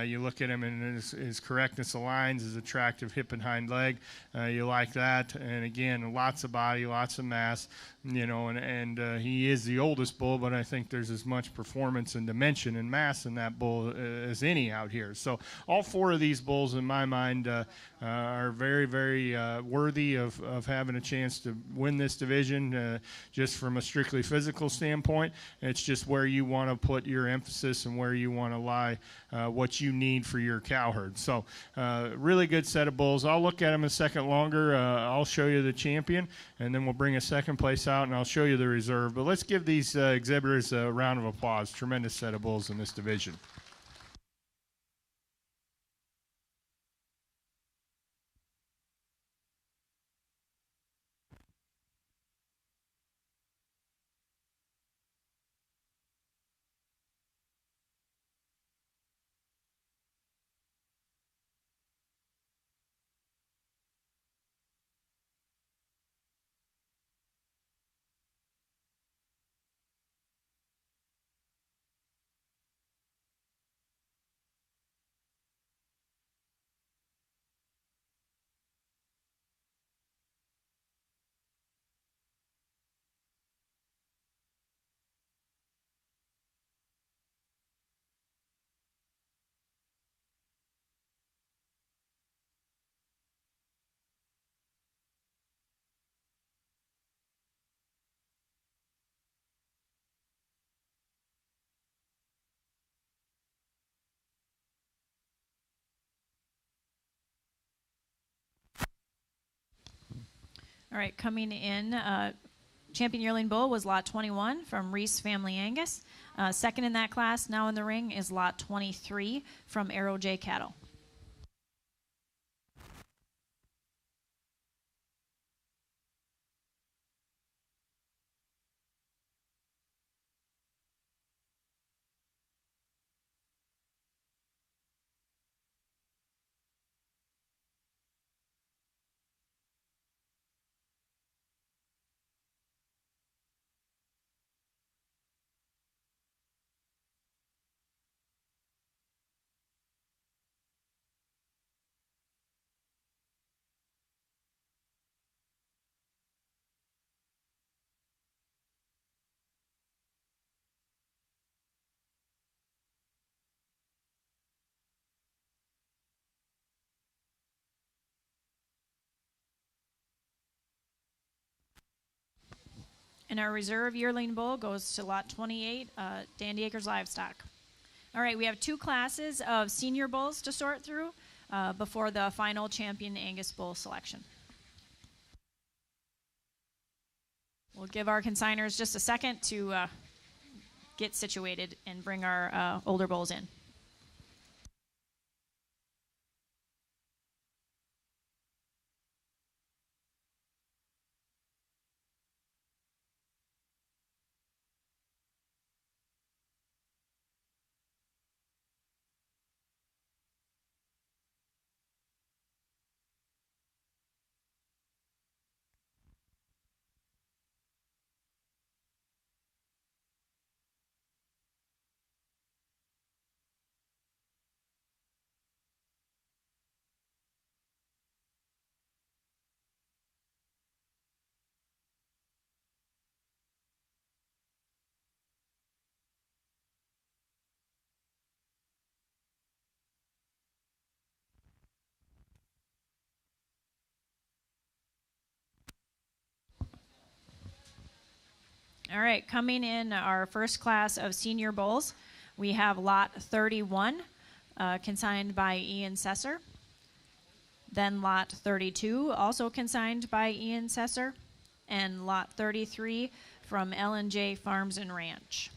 You look at him and his correctness aligns, his attractive hip and hind leg. You like that. And again, lots of body, lots of mass, and he is the oldest bull, but I think there's as much performance and dimension and mass in that bull as any out here. So all four of these bulls, in my mind, are very, very worthy of having a chance to win this division, just from a strictly physical standpoint. It's just where you want to put your emphasis and where you want to lie what you need for your cow herd. So really good set of bulls. I'll look at them a second longer. I'll show you the champion, and then we'll bring a second place out, and I'll show you the reserve. But let's give these exhibitors a round of applause. Tremendous set of bulls in this division. All right, coming in, champion yearling bull was lot 21 from Reese Family Angus. Second in that class, now in the ring, is lot 23 from Arrow J Cattle. And our reserve yearling bull goes to lot 28, Dandy Acres Livestock. All right, we have two classes of senior bulls to sort through before the final champion Angus bull selection. We'll give our consigners just a second to get situated and bring our older bulls in. All right, coming in our first class of senior bulls, we have lot 31, consigned by Ian Sesser. Then lot 32, also consigned by Ian Sesser. And lot 33 from L&J Farms and Ranch.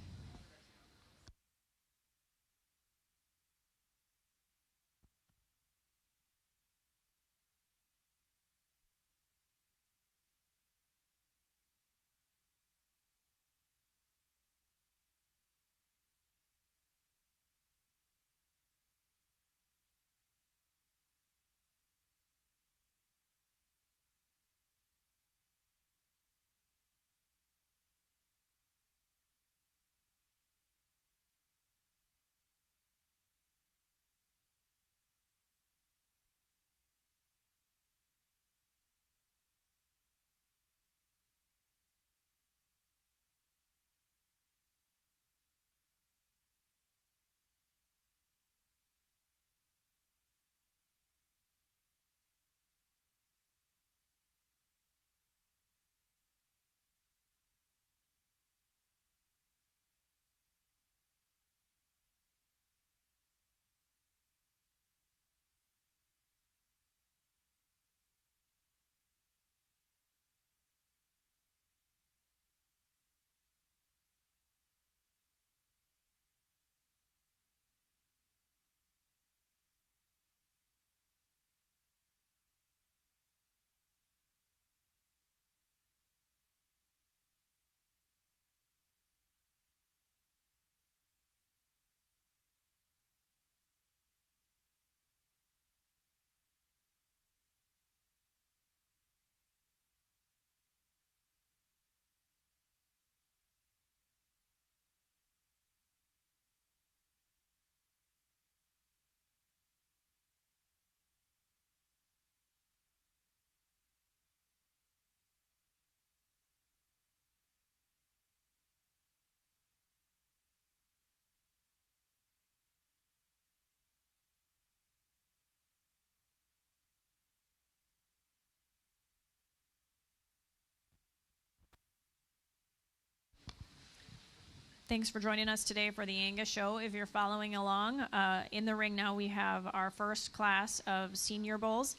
Thanks for joining us today for the Angus Show. If you're following along, in the ring now we have our first class of senior bulls.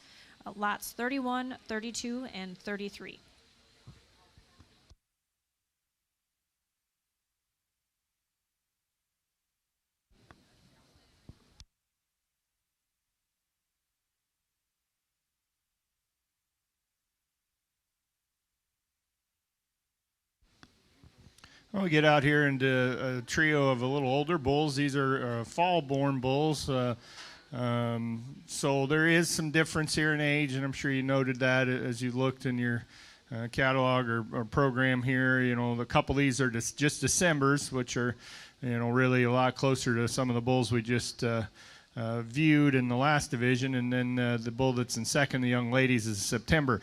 lots 31, 32, and 33. Well, we get out here into a trio of a little older bulls. These are fall-born bulls. So there is some difference here in age, and I'm sure you noted that as you looked in your catalog or program here. You know, a couple of these are just Decembers, which are, you know, really a lot closer to some of the bulls we just viewed in the last division, and then the bull that's in second, the young ladies, is September.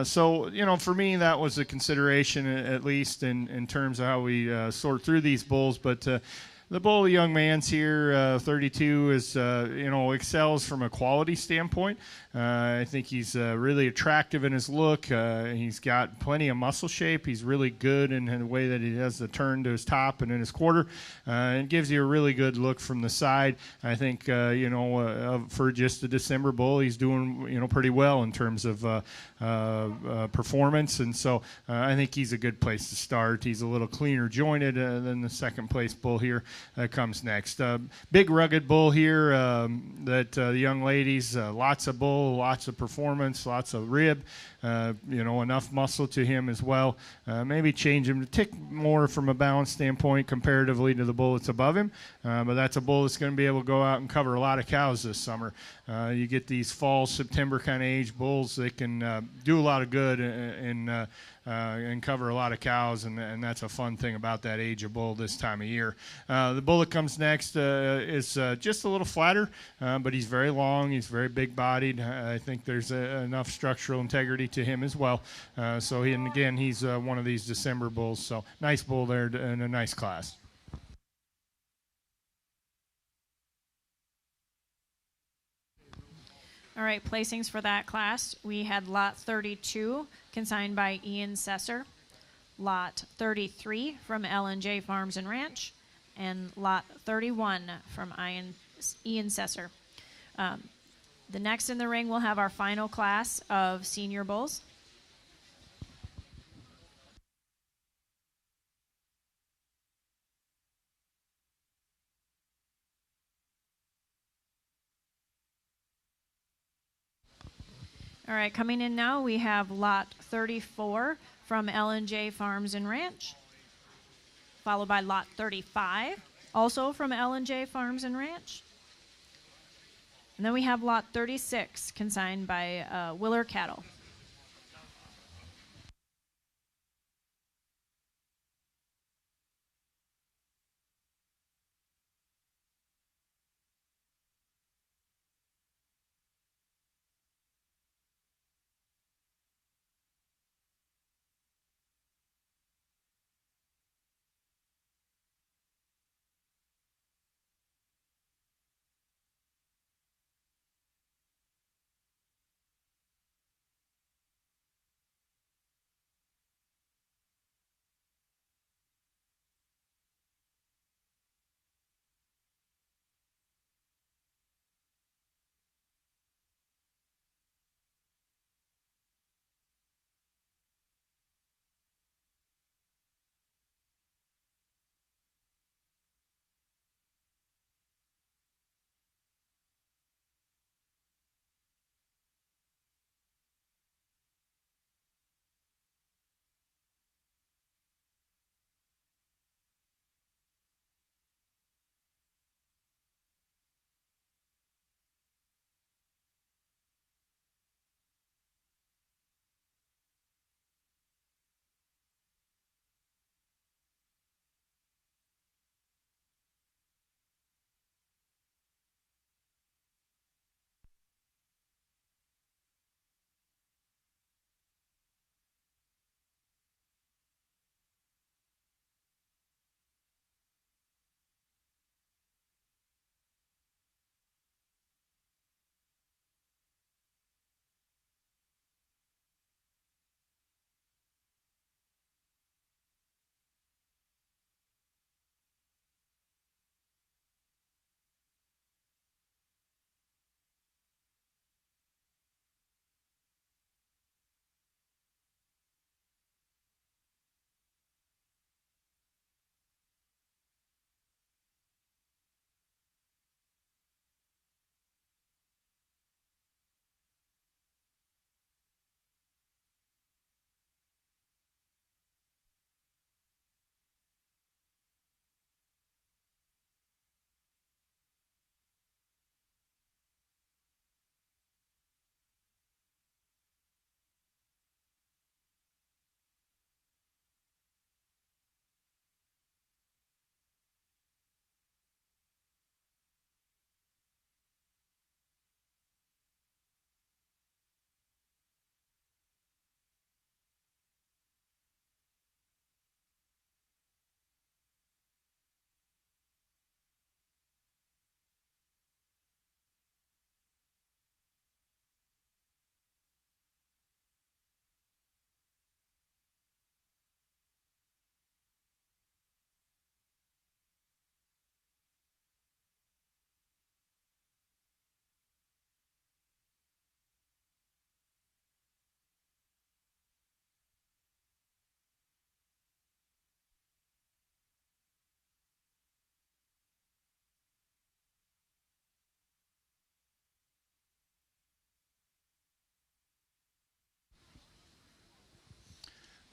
So, you know, for me, that was a consideration, at least in terms of how we sort through these bulls. But the bull, the young man's here, 32, is, you know, excels from a quality standpoint. I think he's really attractive in his look. He's got plenty of muscle shape. He's really good in the way that he has the turn to his top and in his quarter. It gives you a really good look from the side. I think, you know, for just a December bull, he's doing, you know, pretty well in terms of performance. And so I think he's a good place to start. He's a little cleaner jointed than the second place bull here that comes next. Big rugged bull here that the young ladies, lots of bull, lots of performance, lots of rib, you know, enough muscle to him as well. Maybe change him to tick more from a balance standpoint comparatively to the bull that's above him. But that's a bull that's going to be able to go out and cover a lot of cows this summer. You get these fall, September kind of age bulls, they can do a lot of good and cover a lot of cows, and that's a fun thing about that age of bull this time of year. The bull that comes next is just a little flatter, but he's very long, he's very big-bodied. I think there's enough structural integrity to him as well. So he's one of these December bulls. So nice bull there and a nice class. All right, placings for that class. We had lot 32, consigned by Ian Sesser, lot 33 from L&J Farms and Ranch, and lot 31 from Ian Sesser. The next in the ring, we'll have our final class of senior bulls. All right, coming in now, we have lot 34 from L&J Farms and Ranch, followed by lot 35, also from L&J Farms and Ranch. And then we have lot 36, consigned by Willer Cattle.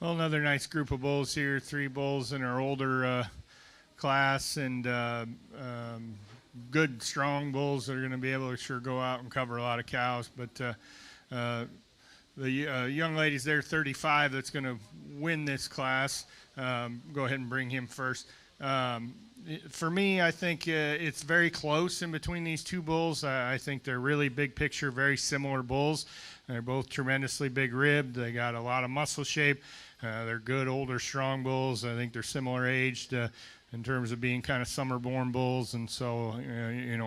Well, another nice group of bulls here. 3 bulls in our older class, and good, strong bulls that are going to be able to sure go out and cover a lot of cows. But the young lady's there, 35, that's going to win this class. Go ahead and bring him first. For me, I think it's very close in between these 2 bulls. I think they're really big picture, very similar bulls. They're both tremendously big ribbed. They got a lot of muscle shape. They're good, older, strong bulls. I think they're similar aged in terms of being kind of summer-born bulls, and so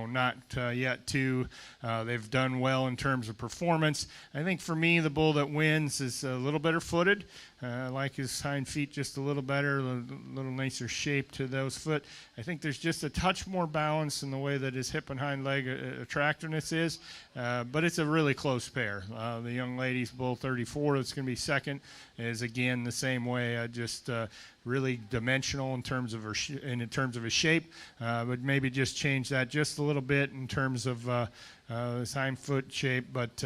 not yet too. They've done well in terms of performance. I think for me, the bull that wins is a little better footed. I like his hind feet just a little better, a little nicer shape to those foot. I think there's just a touch more balance in the way that his hip and hind leg attractiveness is, but it's a really close pair. The young lady's bull 34 that's going to be second is again the same way, just really dimensional in terms of his shape, but maybe just change that just a little bit in terms of his hind foot shape, but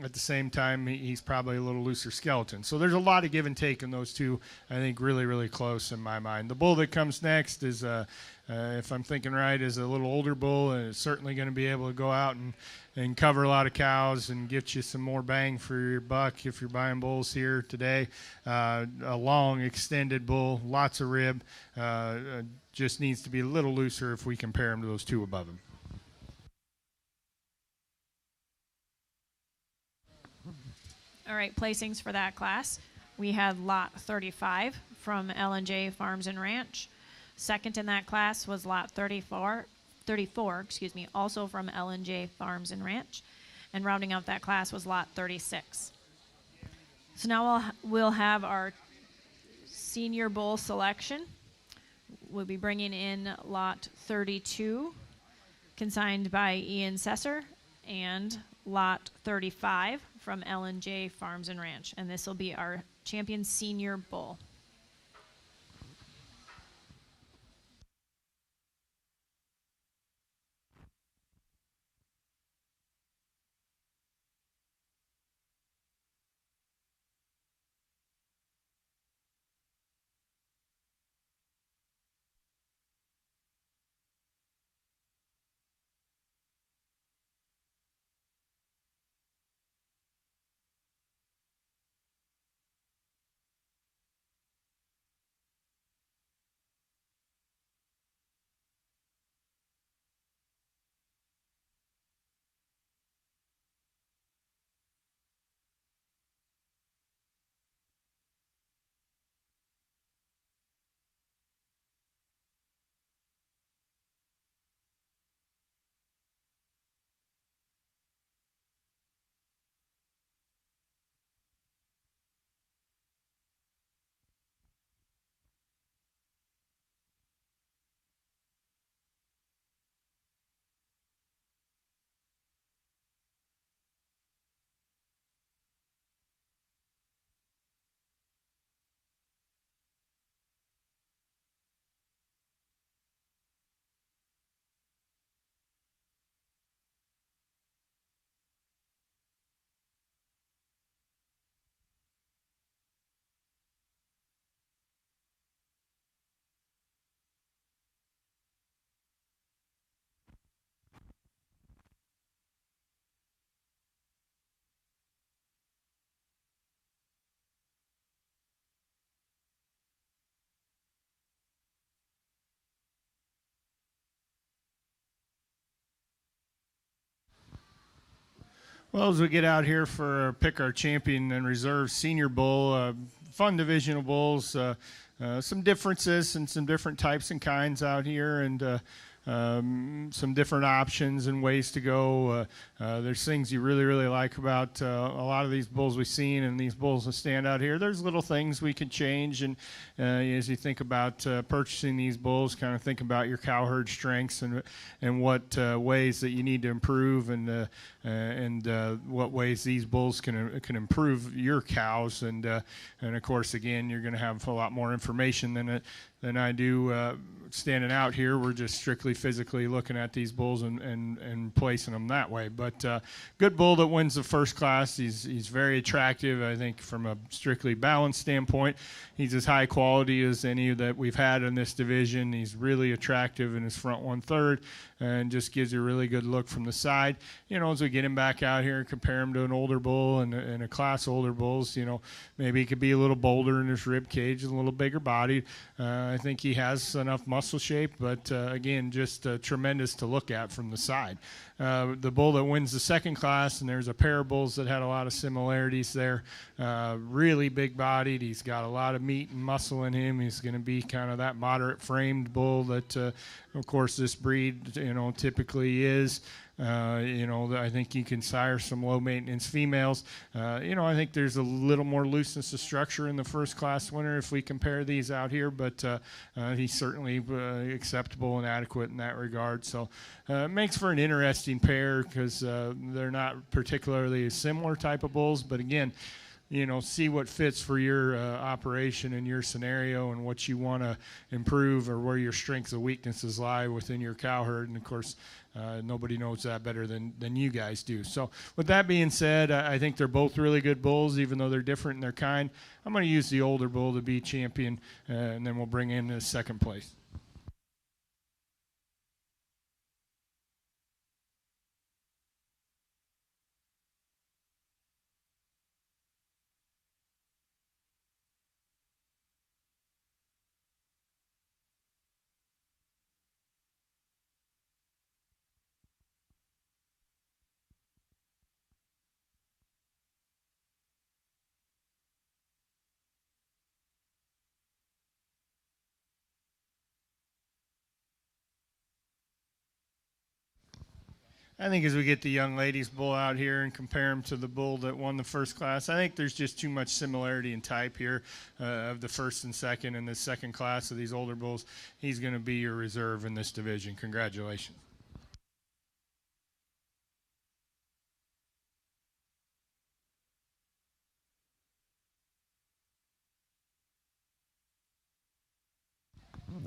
at the same time, he's probably a little looser skeleton. So there's a lot of give and take in those 2, I think, really, really close in my mind. The bull that comes next is, if I'm thinking right, is a little older bull, and is certainly going to be able to go out and cover a lot of cows and get you some more bang for your buck if you're buying bulls here today. A long, extended bull, lots of rib, just needs to be a little looser if we compare him to those 2 above him. All right, placings for that class. We had lot 35 from L&J Farms and Ranch. Second in that class was lot 34, also from L&J Farms and Ranch. And rounding out that class was lot 36. So now we'll have our senior bull selection. We'll be bringing in lot 32, consigned by Ian Sesser, and lot 35 from L&J Farms and Ranch, and this will be our champion senior bull. Well, as we get out here for pick our champion and reserve senior bull, fun divisional bulls, some differences and some different types and kinds out here, and some different options and ways to go. There's things you really, really like about a lot of these bulls we've seen and these bulls that stand out here. There's little things we can change, and as you think about purchasing these bulls, kind of think about your cow herd strengths and what ways that you need to improve, and what ways these bulls can improve your cows, and of course, again, you're going to have a lot more information than I do standing out here. We're just strictly physically looking at these bulls and placing them that way. But good bull that wins the first class. He's very attractive. I think from a strictly balance standpoint, he's as high quality as any that we've had in this division. He's really attractive in his front 1/3 and just gives you a really good look from the side. You know, as we get him back out here and compare him to an older bull and a class older bulls, you know, maybe he could be a little bolder in his rib cage, a little bigger body. I think he has enough muscle shape, but again, just tremendous to look at from the side. The bull that wins the second class, and there's a pair of bulls that had a lot of similarities there. Really big bodied. He's got a lot of meat and muscle in him. He's going to be kind of that moderate framed bull that, of course, this breed, you know, typically is. You know, I think you can sire some low maintenance females. You know, I think there's a little more looseness of structure in the first class winner if we compare these out here, but he's certainly acceptable and adequate in that regard. So it makes for an interesting pair because they're not particularly a similar type of bulls, but again, you know, see what fits for your operation and your scenario and what you want to improve or where your strengths and weaknesses lie within your cow herd. And of course, nobody knows that better than you guys do. So with that being said, I think they're both really good bulls, even though they're different in their kind. I'm going to use the older bull to be champion, and then we'll bring in the second place. I think as we get the young ladies bull out here and compare him to the bull that won the first class, I think there's just too much similarity in type here of the first and second and the second class of these older bulls. He's going to be your reserve in this division. Congratulations.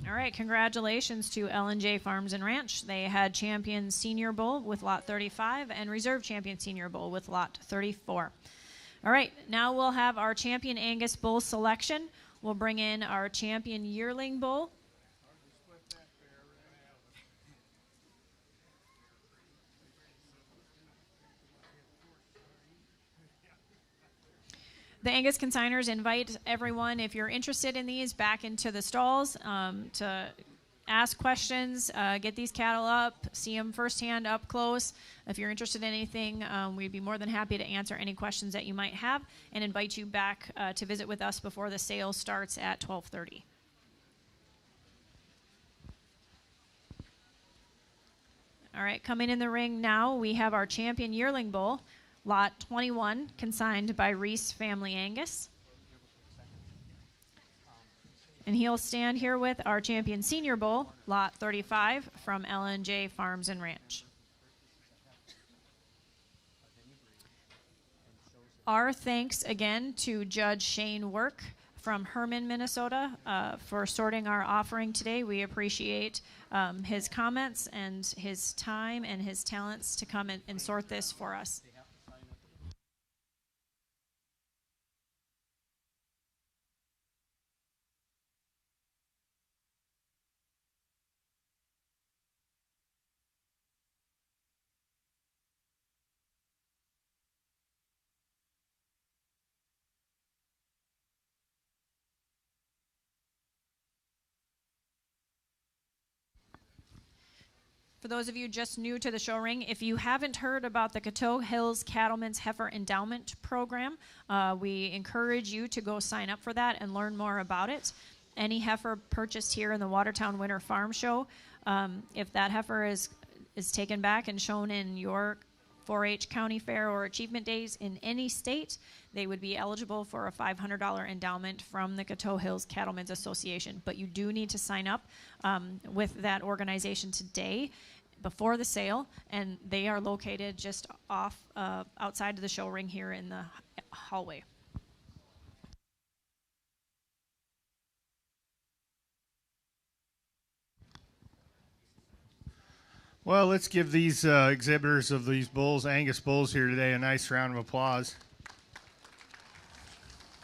All right, congratulations to L&J Farms and Ranch. They had champion senior bull with lot 35 and reserve champion senior bull with lot 34. All right, now we'll have our champion Angus bull selection. We'll bring in our champion yearling bull. The Angus consigners invite everyone, if you're interested in these, back into the stalls to ask questions, get these cattle up, see them firsthand up close. If you're interested in anything, we'd be more than happy to answer any questions that you might have and invite you back to visit with us before the sale starts at 12:30. All right, coming in the ring now, we have our champion yearling bull. Lot 21, consigned by Reese Family Angus. And he'll stand here with our champion senior bull, lot 35, from L&J Farms and Ranch. Our thanks again to Judge Shane Work from Herman, Minnesota, for sorting our offering today. We appreciate his comments and his time and his talents to come and sort this for us. For those of you just new to the show ring, if you haven't heard about the Coteau Hills Cattlemen's Heifer Endowment Program, we encourage you to go sign up for that and learn more about it. Any heifer purchased here in the Watertown Winter Farm Show, if that heifer is taken back and shown in your 4-H county fair or achievement days in any state, they would be eligible for a $500 endowment from the Coteau Hills Cattlemen's Association. But you do need to sign up with that organization today before the sale, and they are located just off outside of the show ring here in the hallway. Well, let's give these exhibitors of these bulls, Angus bulls here today, a nice round of applause.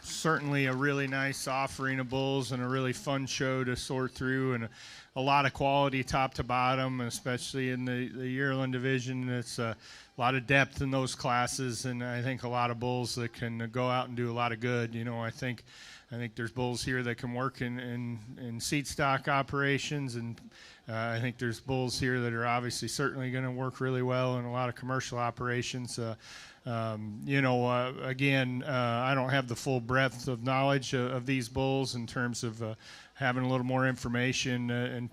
Certainly a really nice offering of bulls and a really fun show to sort through, and a lot of quality top to bottom, especially in the yearling division. It's a lot of depth in those classes, and I think a lot of bulls that can go out and do a lot of good. You know, I think there's bulls here that can work in seed stock operations, and I think there's bulls here that are obviously certainly going to work really well in a lot of commercial operations. Again, I don't have the full breadth of knowledge of these bulls in terms of having a little more information and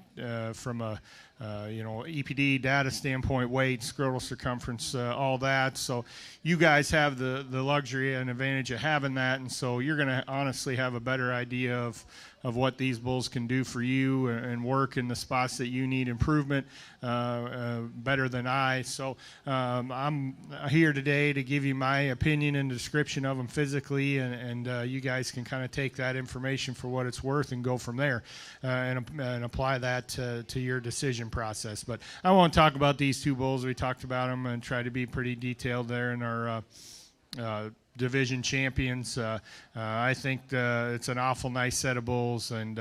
from a EPD data standpoint, weight, scrotal circumference, all that. So you guys have the luxury and advantage of having that, and so you're going to honestly have a better idea of what these bulls can do for you and work in the spots that you need improvement better than I. So I'm here today to give you my opinion and description of them physically, and you guys can kind of take that information for what it's worth and go from there and apply that to your decision process. But I won't talk about these two bulls. We talked about them and tried to be pretty detailed there in our division champions. I think it's an awful nice set of bulls, and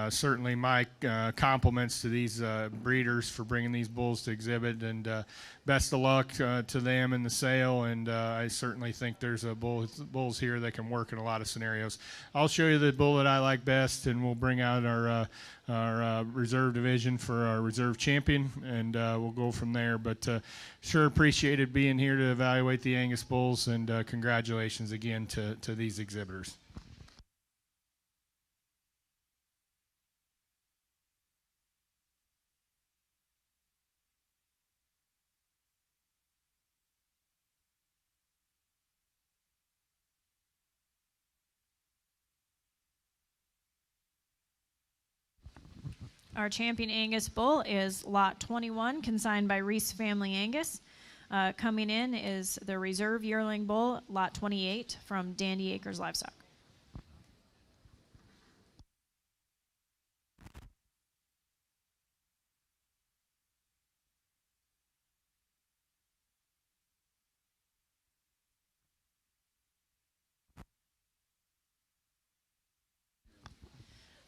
certainly my compliments to these breeders for bringing these bulls to exhibit, and best of luck to them in the sale, and I certainly think there's bulls here that can work in a lot of scenarios. I'll show you the bull that I like best, and we'll bring out our reserve division for our reserve champion, and we'll go from there. But sure appreciated being here to evaluate the Angus bulls, and congratulations again to these exhibitors. Our champion Angus bull is lot 21, consigned by Reese Family Angus. Coming in is the reserve yearling bull, lot 28, from Dandy Acres Livestock.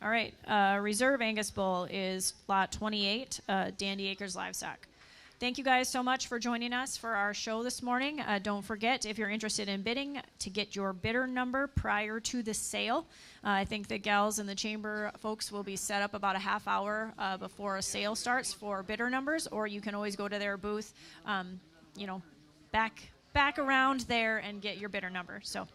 All right, reserve Angus bull is lot 28, Dandy Acres Livestock. Thank you guys so much for joining us for our show this morning. Don't forget, if you're interested in bidding, to get your bidder number prior to the sale. I think the gals and the chamber folks will be set up about a half hour before a sale starts for bidder numbers, or you can always go to their booth, back around there and get your bidder number. So.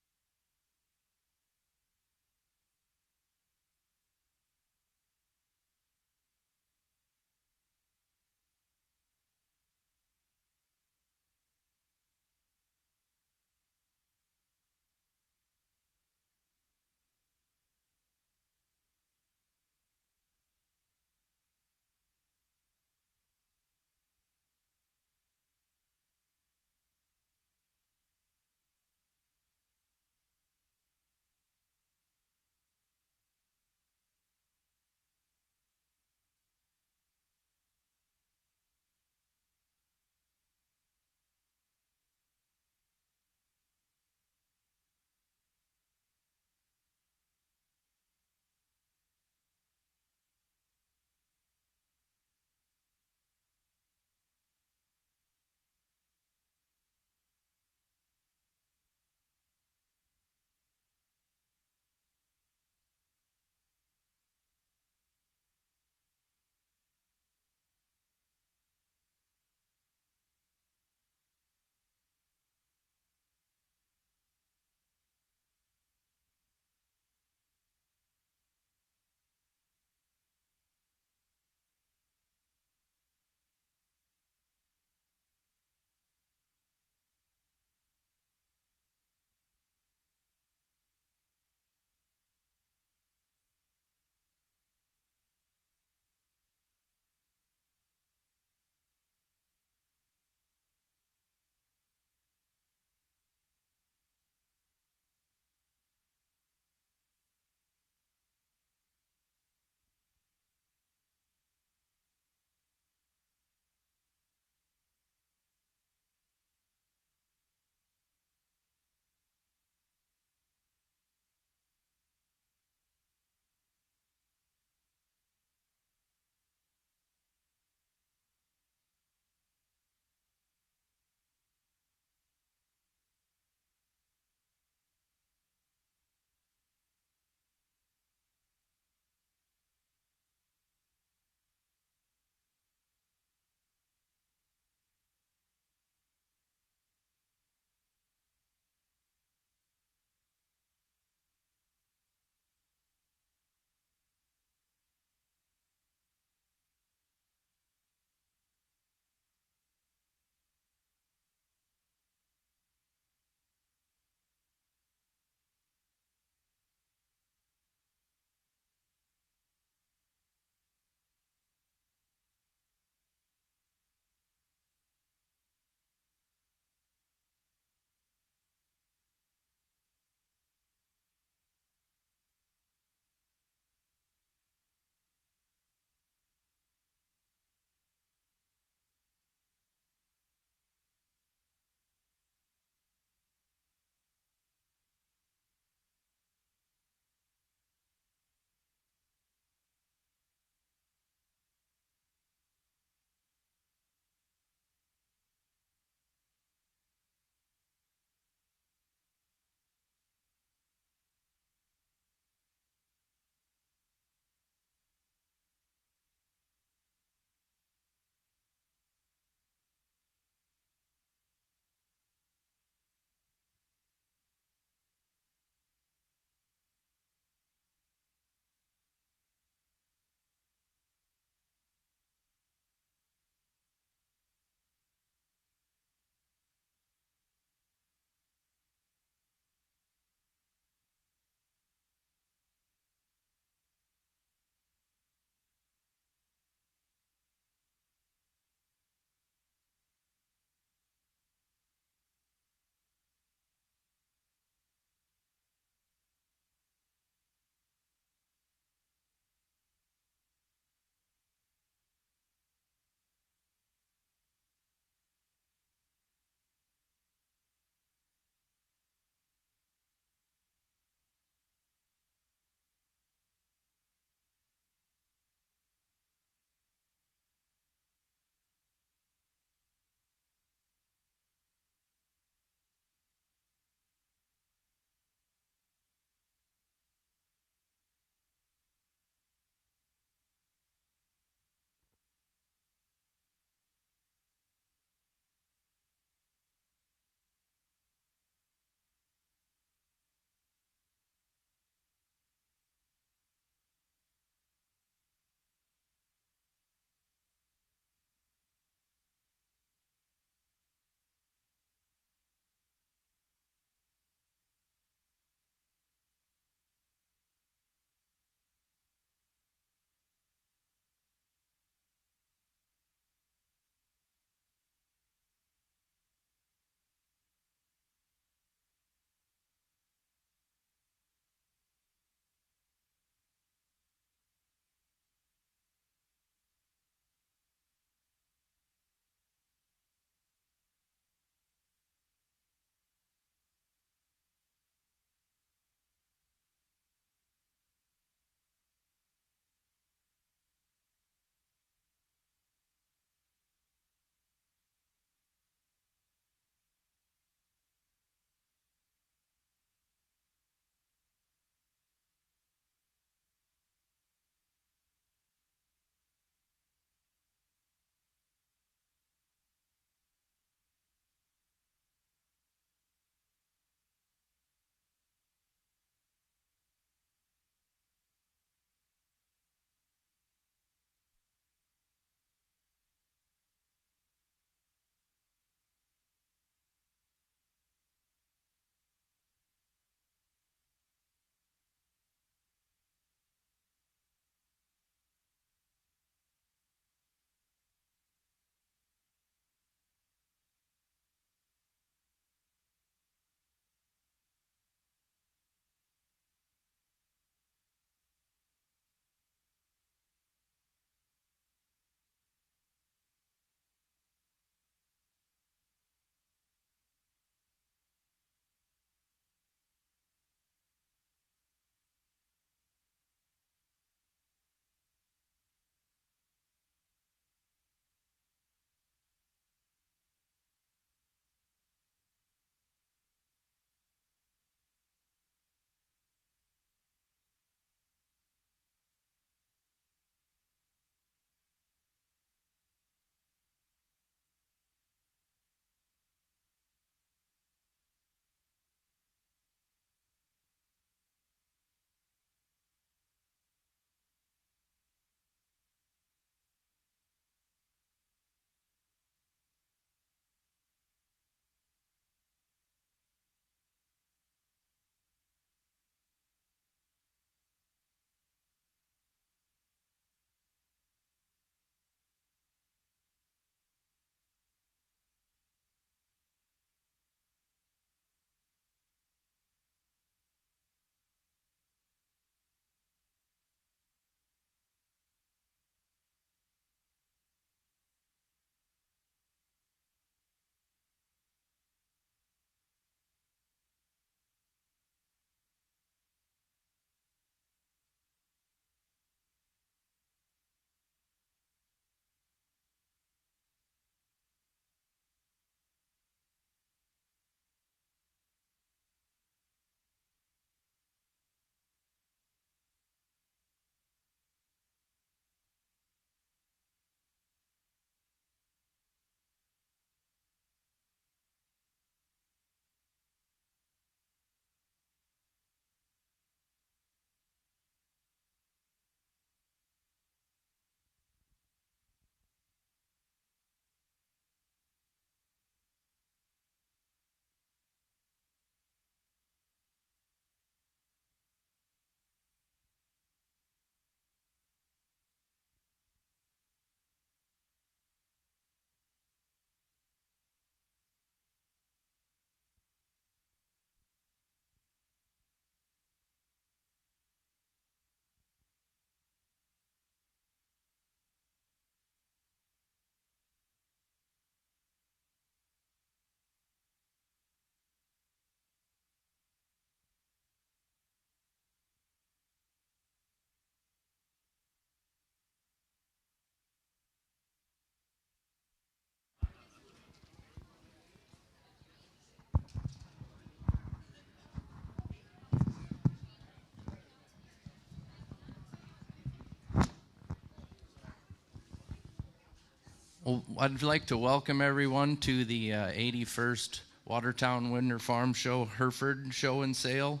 Well, I'd like to welcome everyone to the 81st Watertown Winter Farm Show, Hereford Show and Sale.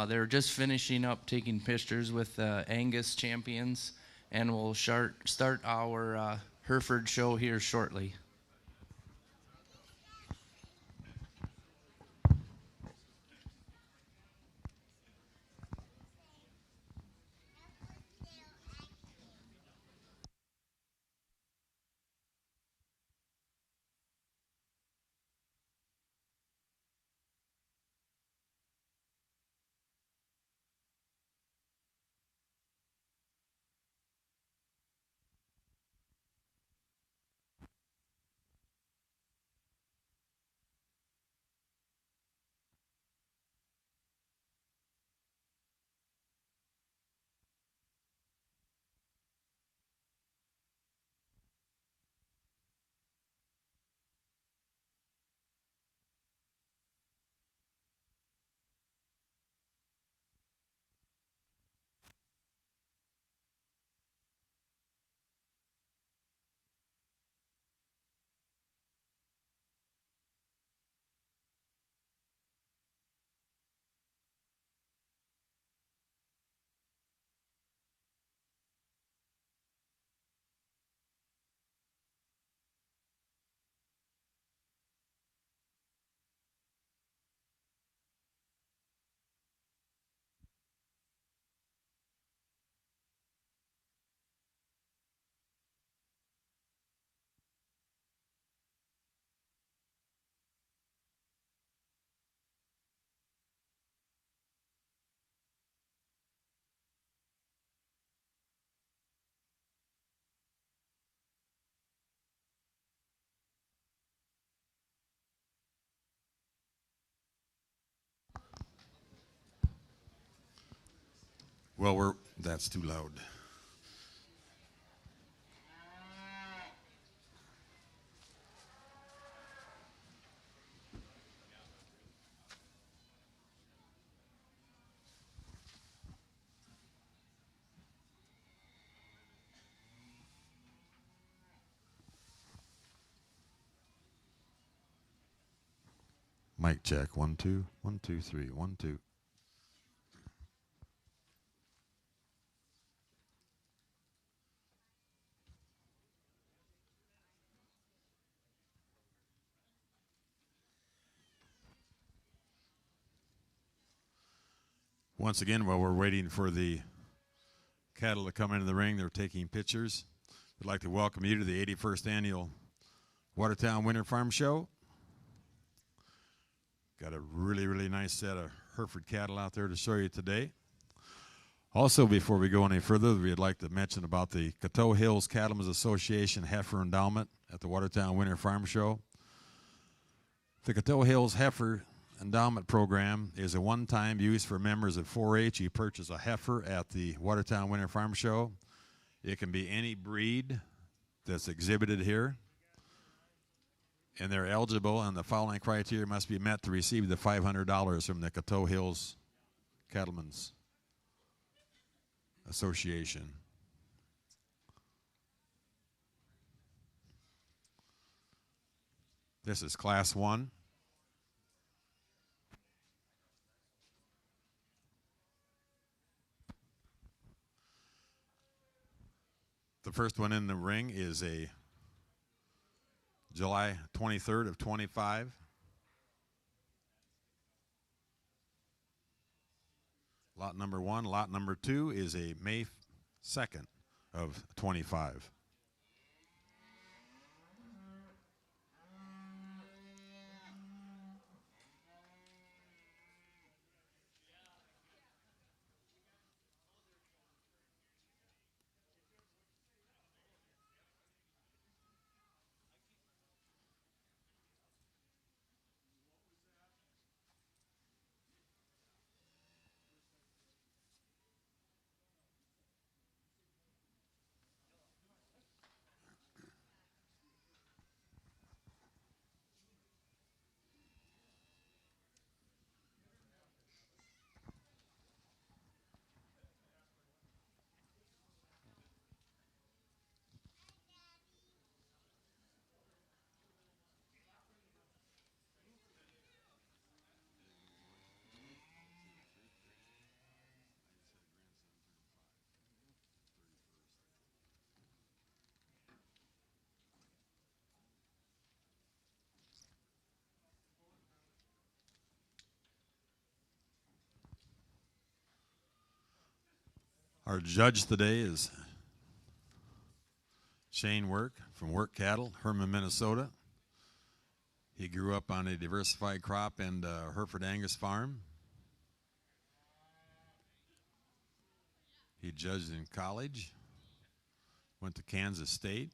They're just finishing up taking pictures with Angus champions, and we'll start our Hereford show here shortly. Well, that's too loud. Mic check. 1, 2, 1, 2, 3, 1, 2. Once again, while we're waiting for the cattle to come into the ring, they're taking pictures. We'd like to welcome you to the 81st Annual Watertown Winter Farm Show. Got a really, really nice set of Hereford cattle out there to show you today. Also, before we go any further, we'd like to mention about the Coteau Hills Cattlemen's Association Heifer Endowment at the Watertown Winter Farm Show. The Coteau Hills Heifer Endowment Program is a one-time use for members of 4-H. You purchase a heifer at the Watertown Winter Farm Show. It can be any breed that's exhibited here. And they're eligible, and the following criteria must be met to receive the $500 from the Coteau Hills Cattlemen's Association. This is Class 1. The first one in the ring is a July 23rd of 25. Lot number 1. Lot number 2 is a May 2nd of 25. Our judge today is Shane Work from Work Cattle, Herman, Minnesota. He grew up on a diversified crop and Hereford Angus farm. He judged in college, went to Kansas State.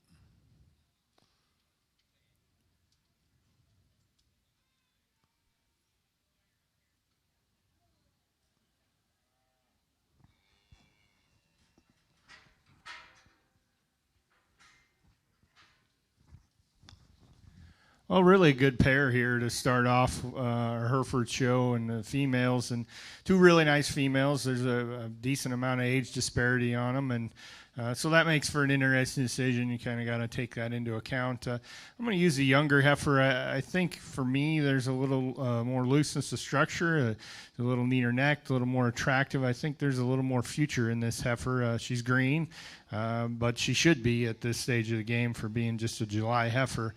Well, really a good pair here to start off our Hereford show, and the females, and two really nice females. There's a decent amount of age disparity on them, and so that makes for an interesting decision. You kind of got to take that into account. I'm going to use a younger heifer. I think for me, there's a little more looseness of structure, a little neater neck, a little more attractive. I think there's a little more future in this heifer. She's green, but she should be at this stage of the game for being just a July heifer.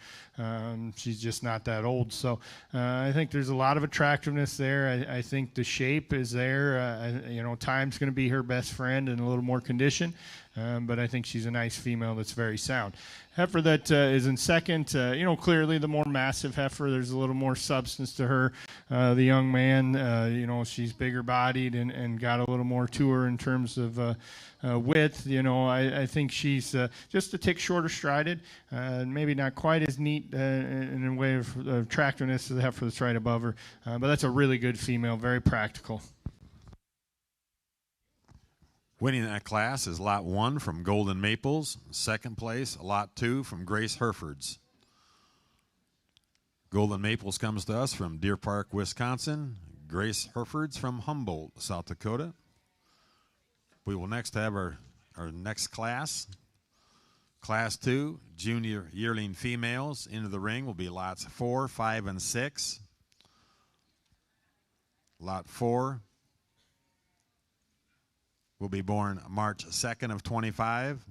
She's just not that old. So I think there's a lot of attractiveness there. I think the shape is there. Time's going to be her best friend and a little more condition. But I think she's a nice female that's very sound. Heifer that is in second, clearly the more massive heifer. There's a little more substance to her. The young man, she's bigger bodied and got a little more to her in terms of width. I think she's just a tick shorter strided, maybe not quite as neat in a way of attractiveness as the heifer that's right above her. But that's a really good female, very practical. Winning that class is Lot 1 from Golden Maples. Second place, Lot 2 from Grace Herefords. Golden Maples comes to us from Deer Park, Wisconsin. Grace Herefords from Humboldt, South Dakota. We will next have our next class. Class 2, junior yearling females. Into the ring will be lots 4, 5, and 6. Lot 4 will be born March 2nd of 25.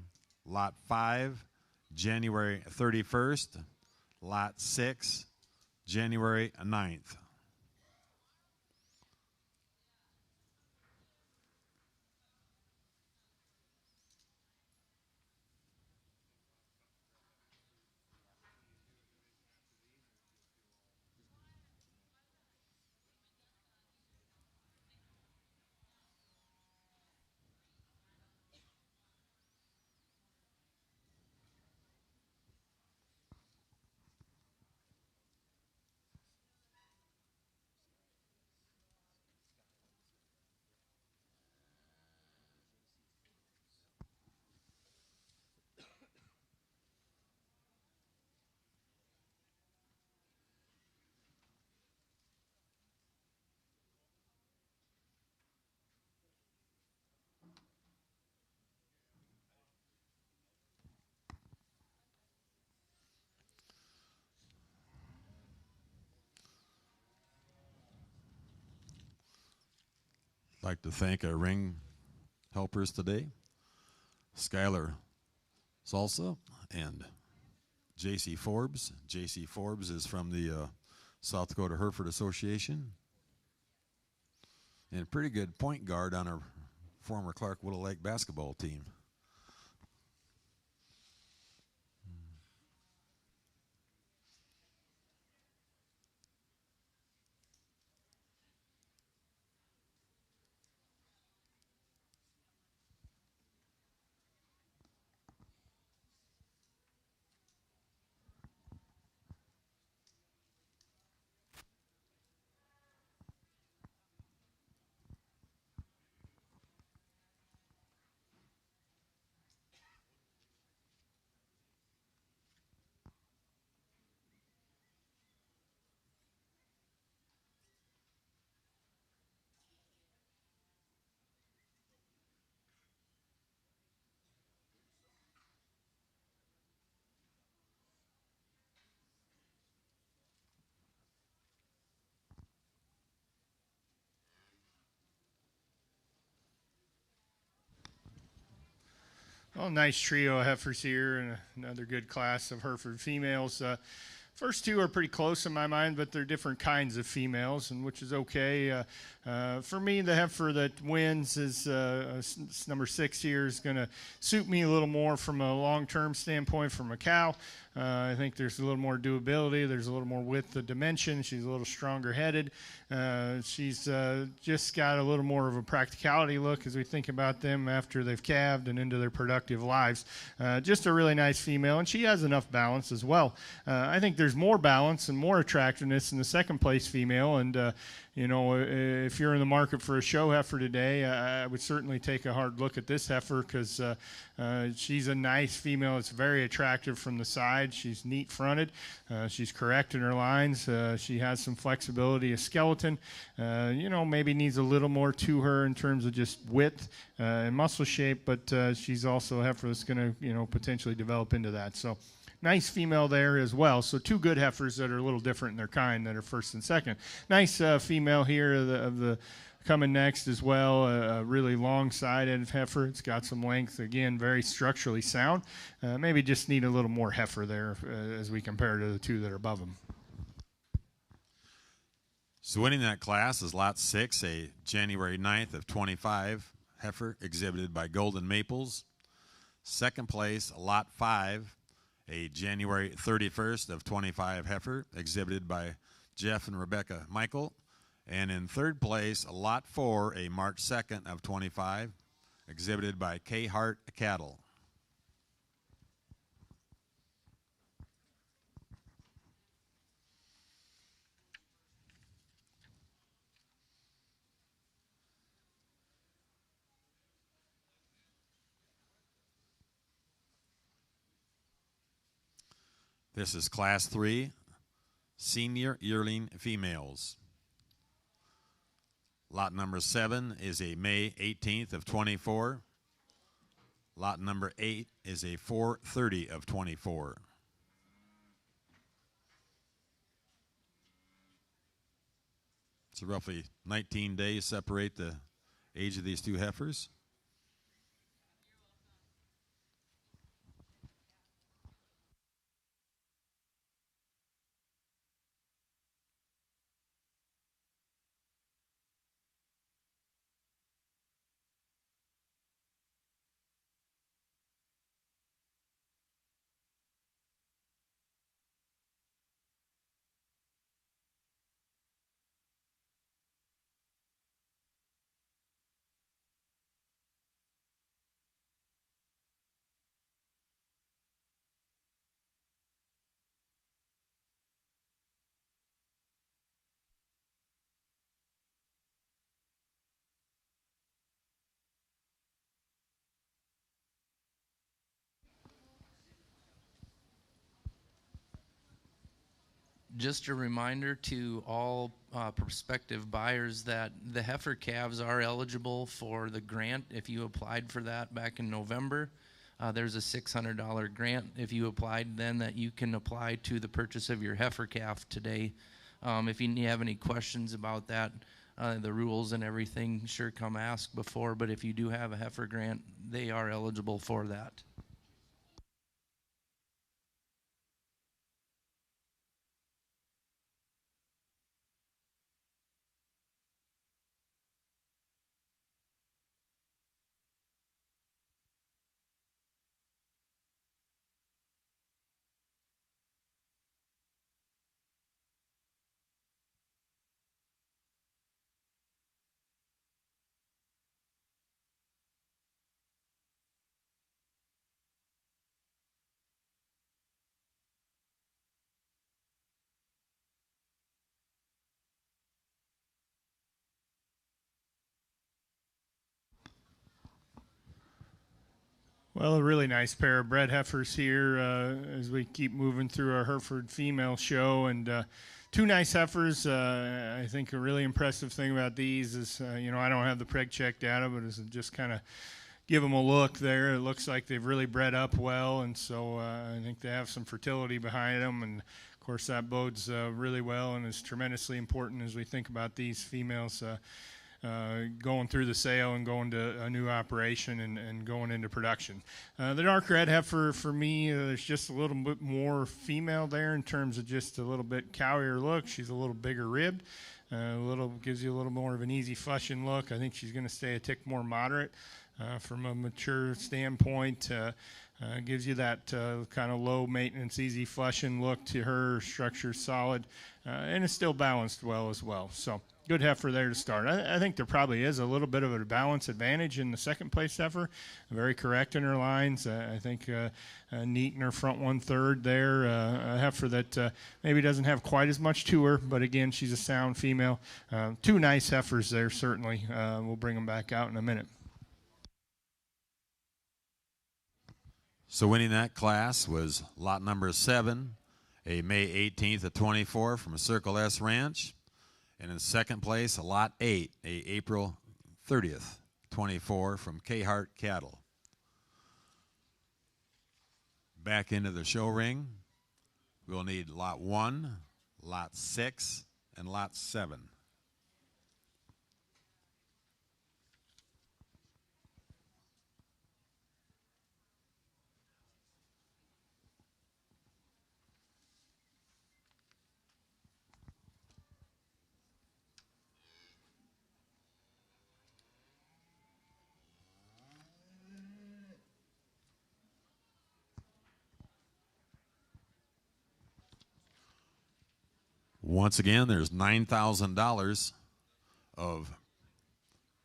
Lot 5, January 31st. Lot 6, January 9th. I'd like to thank our ring helpers today, Skylar Salsa and J.C. Forbes. J.C. Forbes is from the South Dakota Hereford Association, and a pretty good point guard on our former Clark Willow Lake basketball team. Well, nice trio of heifers here and another good class of Hereford females. First two are pretty close in my mind, but they're different kinds of females, and which is okay. For me, the heifer that wins is number 6 here is going to suit me a little more from a long-term standpoint from a cow. I think there's a little more doability. There's a little more width of dimension. She's a little stronger headed. She's just got a little more of a practicality look as we think about them after they've calved and into their productive lives. Just a really nice female, and she has enough balance as well. I think there's more balance and more attractiveness in the second place female, and you know, if you're in the market for a show heifer today, I would certainly take a hard look at this heifer because she's a nice female. It's very attractive from the side. She's neat fronted. She's correct in her lines. She has some flexibility of skeleton. You know, maybe needs a little more to her in terms of just width and muscle shape, but she's also a heifer that's going to, you know, potentially develop into that. So nice female there as well. So two good heifers that are a little different in their kind that are first and second. Nice female here of the coming next as well. A really long-sided heifer. It's got some length. Again, very structurally sound. Maybe just need a little more heifer there as we compare to the two that are above them. So winning that class is Lot 6, a January 9th of 25 heifer exhibited by Golden Maples. Second place, Lot 5, a January 31st of 25 heifer exhibited by Jeff and Rebecca Michael. And in third place, Lot 4, a March 2nd of 25 exhibited by K. Hart Cattle. This is Class 3, Senior Yearling Females. Lot number 7 is a May 18th of 24. Lot number 8 is a 4/30 of 24. So roughly 19 days separate the age of these two heifers. Just a reminder to all prospective buyers that the heifer calves are eligible for the grant if you applied for that back in November. There's a $600 grant if you applied then that you can apply to the purchase of your heifer calf today. If you have any questions about that, the rules and everything, sure come ask before, but if you do have a heifer grant, they are eligible for that. Well, a really nice pair of bred heifers here as we keep moving through our Hereford female show. And two nice heifers. I think a really impressive thing about these is, you know, I don't have the preg check data, but it's just kind of give them a look there. It looks like they've really bred up well, and so I think they have some fertility behind them. And, of course, that bodes really well and is tremendously important as we think about these females. going through the sale and going to a new operation and going into production. The dark red heifer for me, there's just a little bit more female there in terms of just a little bit cowier look. She's a little bigger ribbed. Gives you a little more of an easy flushing look. I think she's going to stay a tick more moderate from a mature standpoint. Gives you that kind of low maintenance, easy flushing look to her. Structure's solid, and it's still balanced well as well. So good heifer there to start. I think there probably is a little bit of a balance advantage in the second place heifer. Very correct in her lines. I think neat in her front 1/3 there. A heifer that maybe doesn't have quite as much to her, but again, she's a sound female. Two nice heifers there, certainly. We'll bring them back out in a minute. So winning that class was lot number 7, a May 18th of 24 from Circle S Ranch. And in second place, lot 8, a April 30th, 24 from K-Hart Cattle. Back into the show ring, we'll need lot 1, lot 6, and lot 7. Once again, there's $9,000 of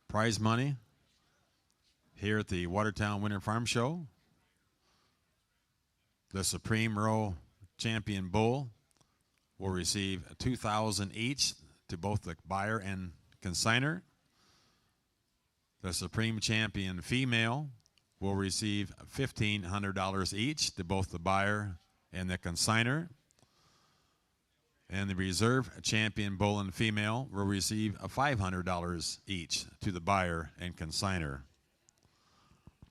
prize money here at the Watertown Winter Farm Show. The Supreme Row Champion Bull will receive $2,000 each to both the buyer and consignor. The Supreme Champion Female will receive $1,500 each to both the buyer and the consignor. And the Reserve Champion Bull and Female will receive $500 each to the buyer and consignor.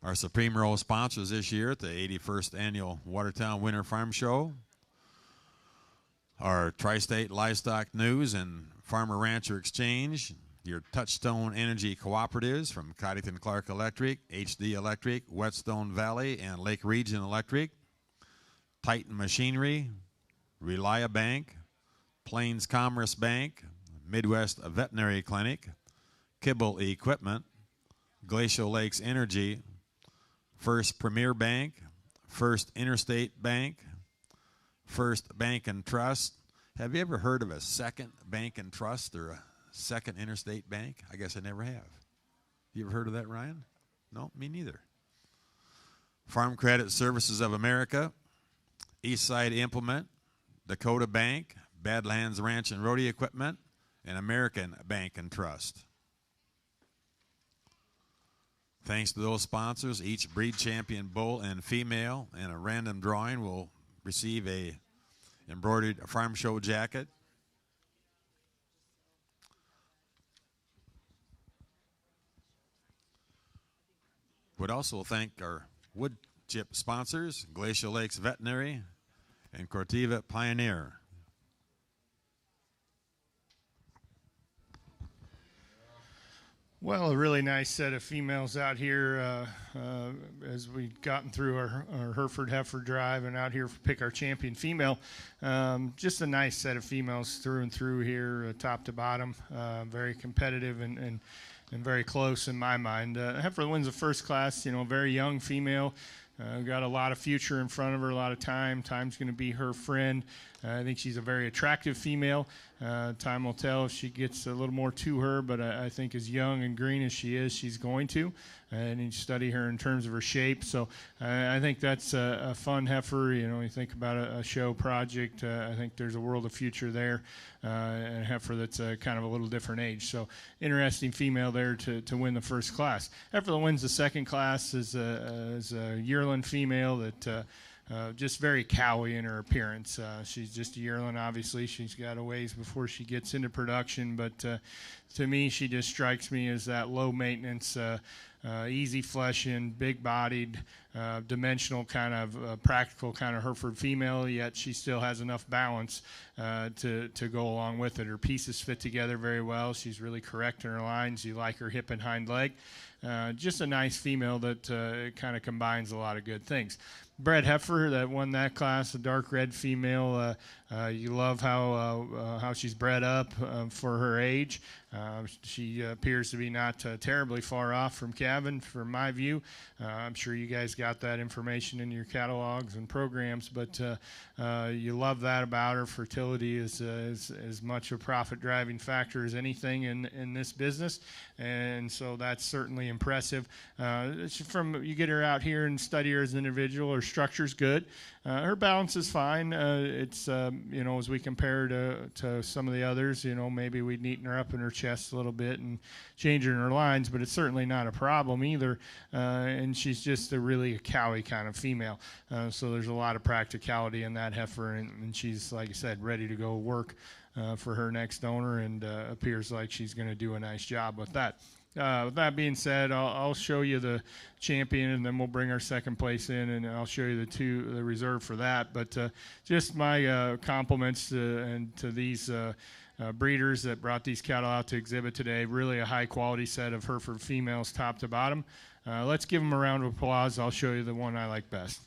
Our Supreme Row sponsors this year at the 81st Annual Watertown Winter Farm Show are Tri-State Livestock News and Farmer Rancher Exchange, your Touchstone Energy Cooperatives from Coddington Clark Electric, HD Electric, Whetstone Valley, and Lake Region Electric, Titan Machinery, Relia Bank, Plains Commerce Bank, Midwest Veterinary Clinic, Kibble Equipment, Glacial Lakes Energy, First Premier Bank, First Interstate Bank, First Bank and Trust. Have you ever heard of a Second Bank and Trust or a Second Interstate Bank? I guess I never have. You ever heard of that, Ryan? No, me neither. Farm Credit Services of America, Eastside Implement, Dakota Bank, Badlands Ranch and Rodeo Equipment, and American Bank and Trust. Thanks to those sponsors, each breed champion bull and female and a random drawing will receive a embroidered farm show jacket. Would also thank our wood chip sponsors, Glacial Lakes Veterinary and Corteva Pioneer. Well, a really nice set of females out here as we've gotten through our Hereford heifer drive and out here to pick our champion female. Just a nice set of females through and through here, top to bottom. Very competitive and very close in my mind. Heifer wins the first class, very young female. Got a lot of future in front of her, a lot of time. Time's going to be her friend. I think she's a very attractive female. Time will tell if she gets a little more to her, but I think as young and green as she is, she's going to. And you study her in terms of her shape. So I think that's a fun heifer. You think about a show project. I think there's a world of future there. And a heifer that's kind of a little different age. So interesting female there to win the first class. Heifer that wins the second class is a yearling female that just very cowy in her appearance. She's just a yearling, obviously. She's got a ways before she gets into production, but to me, she just strikes me as that low maintenance, easy fleshing, big-bodied, dimensional kind of practical kind of Hereford female, yet she still has enough balance to go along with it. Her pieces fit together very well. She's really correct in her lines. You like her hip and hind leg. Just a nice female that kind of combines a lot of good things. Bred heifer that won that class, a dark red female. You love how she's bred up for her age. She appears to be not terribly far off from calving, from my view. I'm sure you guys got that information in your catalogs and programs, but you love that about her. Fertility is as much a profit-driving factor as anything in this business, and so that's certainly impressive. You get her out here and study her as an individual. Her structure's good. Her balance is fine. It's as we compare to some of the others, maybe we'd neaten her up in her chest a little bit and change her in her lines, but it's certainly not a problem either. And she's just really a cowy kind of female. So there's a lot of practicality in that heifer, and she's, like I said, ready to go work for her next owner, and appears like she's going to do a nice job with that. With that being said, I'll show you the champion, and then we'll bring our second place in, and I'll show you the reserve for that. But just my compliments to these breeders that brought these cattle out to exhibit today. Really a high-quality set of Hereford females, top to bottom. Let's give them a round of applause. I'll show you the one I like best.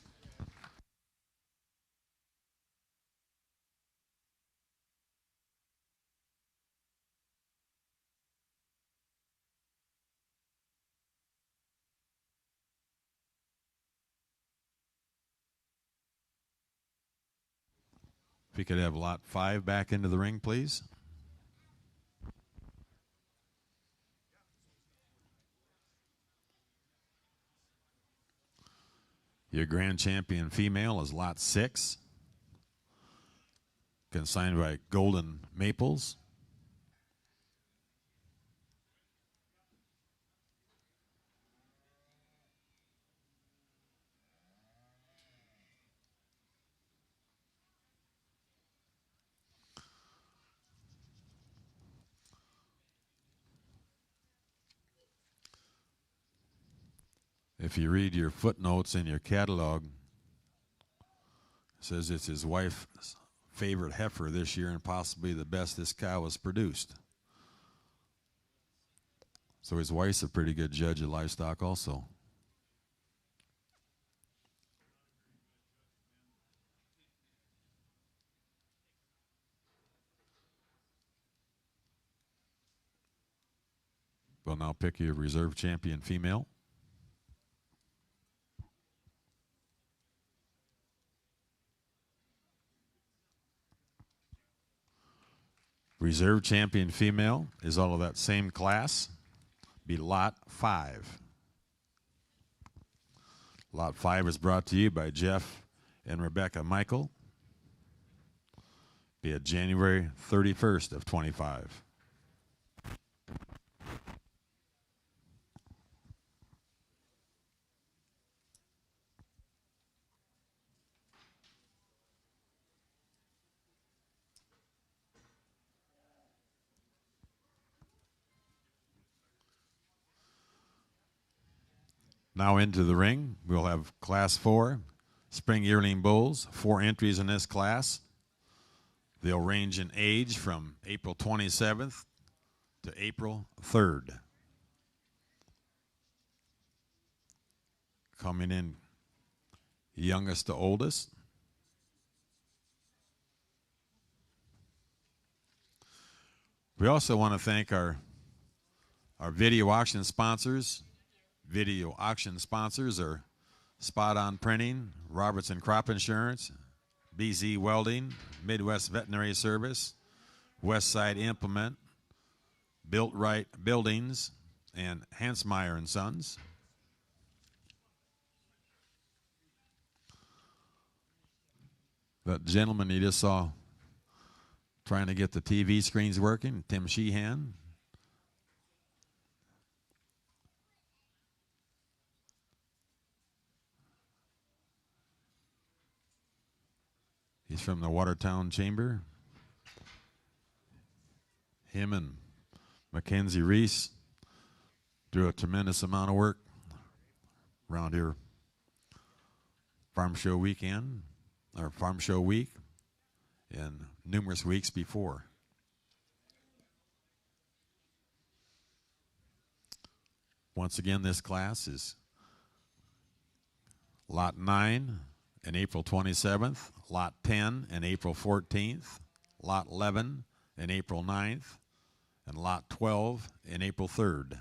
If we could have lot 5 back into the ring, please. Your grand champion female is lot 6, consigned by Golden Maples. If you read your footnotes in your catalog, it says it's his wife's favorite heifer this year and possibly the best this cow has produced. So his wife's a pretty good judge of livestock also. We'll now pick your reserve champion female. Reserve champion female is all of that same class. Be lot 5. Lot 5 is brought to you by Jeff and Rebecca Michael. Be at January 31st of 25. Now into the ring, we'll have Class 4, Spring Yearling Bulls, 4 entries in this class. They'll range in age from April 27th to April 3rd. Coming in youngest to oldest. We also want to thank our video auction sponsors. Video auction sponsors are Spot On Printing, Robertson Crop Insurance, BZ Welding, Midwest Veterinary Service, Westside Implement, Built Right Buildings, and Hansmeyer and Sons. That gentleman you just saw trying to get the TV screens working, Tim Sheehan. He's from the Watertown Chamber. Him and Mackenzie Reese do a tremendous amount of work around here farm show weekend, or farm show week, and numerous weeks before. Once again, this class is Lot 9 and April 27th, Lot 10 and April 14th, Lot 11 and April 9th, and Lot 12 and April 3rd.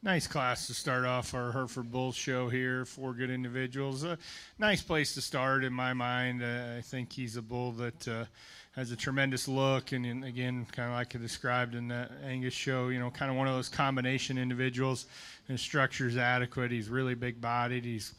Nice class to start off our Hereford Bull show here. 4 good individuals. Nice place to start in my mind. I think he's a bull that has a tremendous look, and again, kind of like I described in that Angus show, you know, kind of one of those combination individuals. His structure's adequate. He's really big-bodied. He's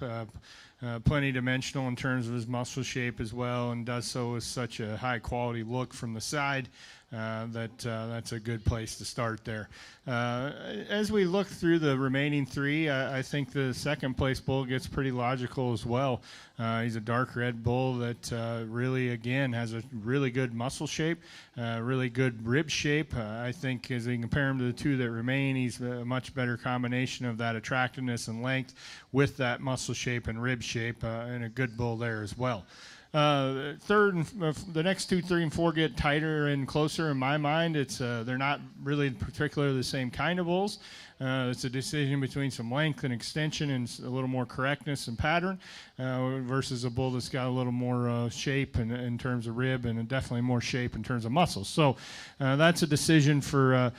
plenty dimensional in terms of his muscle shape as well, and does so with such a high-quality look from the side. That's a good place to start there. As we look through the remaining 3, I think the second place bull gets pretty logical as well. He's a dark red bull that really, again, has a really good muscle shape, really good rib shape. I think as you compare him to the 2 that remain, he's a much better combination of that attractiveness and length with that muscle shape and rib shape, and a good bull there as well. Third and the next 2, 3, and 4 get tighter and closer in my mind. It's they're not really particularly the same kind of bulls. It's a decision between some length and extension and a little more correctness and pattern versus a bull that's got a little more shape in terms of rib and definitely more shape in terms of muscle. So that's a decision for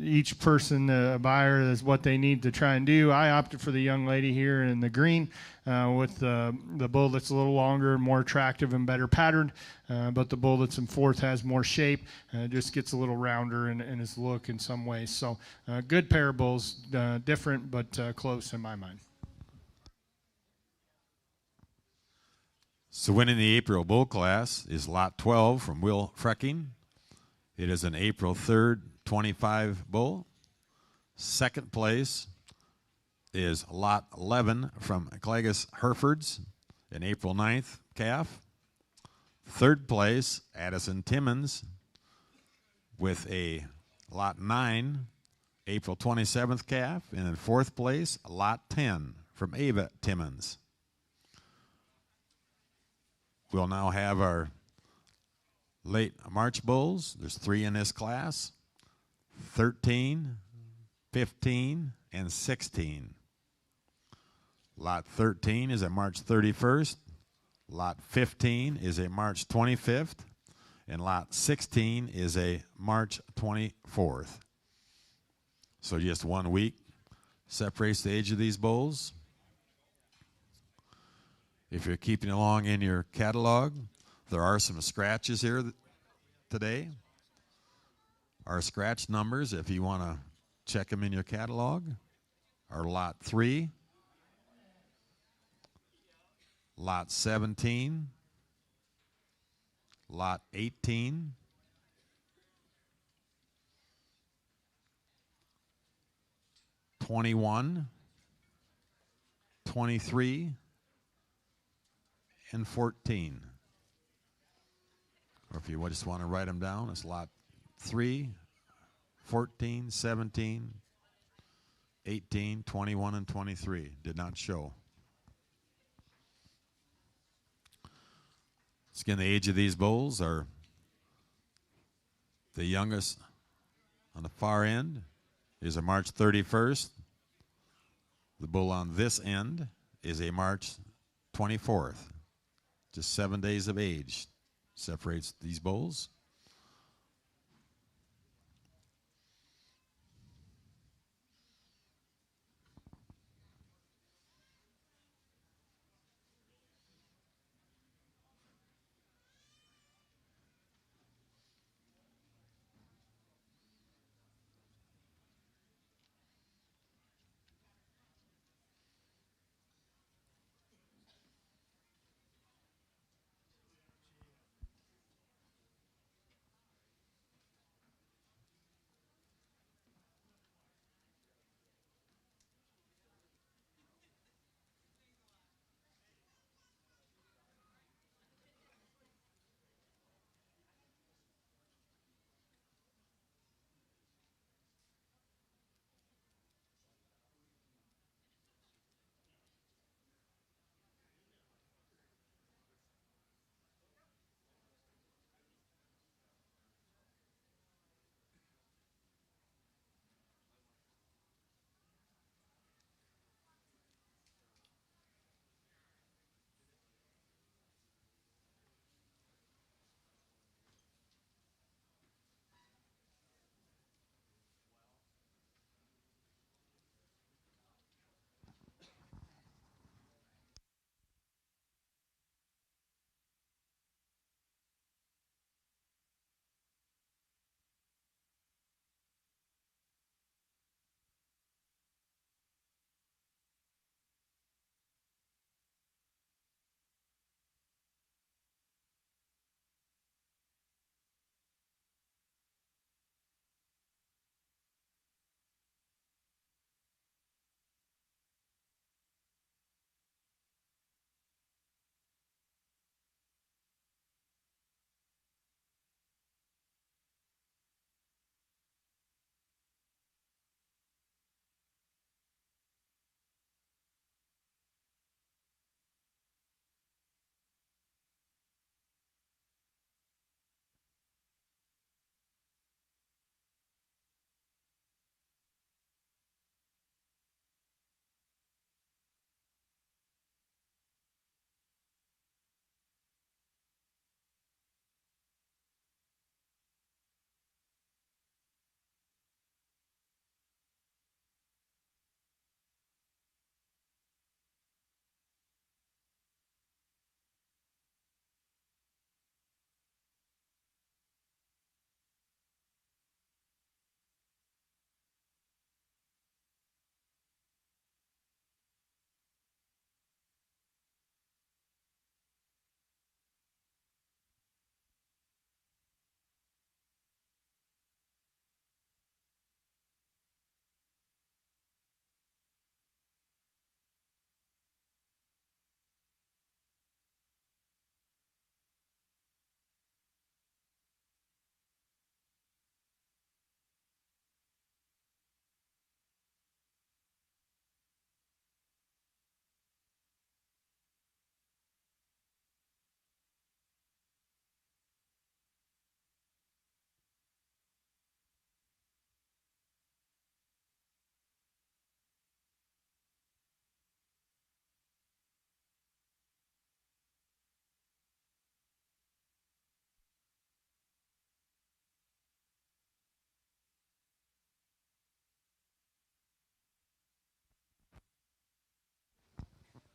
each person, buyer, is what they need to try and do. I opted for the young lady here in the green with the bull that's a little longer, more attractive and better patterned, but the bull that's in fourth has more shape, just gets a little rounder in his look in some ways. So good pair of bulls, different but close in my mind. So winning the April bull class is lot 12 from Will Frecking. It is an April 3rd, 25 bull. Second place is lot 11 from Clagus Herefords, an April 9th calf. Third place, Addison Timmons with a lot 9, April 27th calf. And in fourth place, lot 10 from Ava Timmons. We'll now have our late March bulls. There's 3 in this class, 13, 15, and 16. Lot 13 is a March 31st. Lot 15 is a March 25th. And lot 16 is a March 24th. So just 1 week separates the age of these bulls. If you're keeping along in your catalog, there are some scratches here today. Our scratch numbers, if you want to check them in your catalog, are lot 3, lot 17, lot 18, (21), 23, and 14. Or if you just want to write them down, it's lot 3, 14, 17, 18, 21, and 23. Did not show. Again, the age of these bulls are the youngest on the far end is a March 31st. The bull on this end is a March 24th. Just 7 days of age separates these bulls.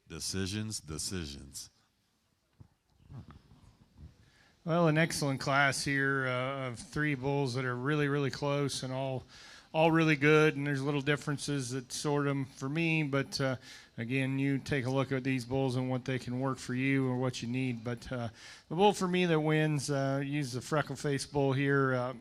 Decisions, decisions. Well, an excellent class here of three bulls that are really, really close and all really good. And there's little differences that sort them for me. But again, you take a look at these bulls and what they can work for you or what you need. But the bull for me that wins, use the freckle-faced bull here.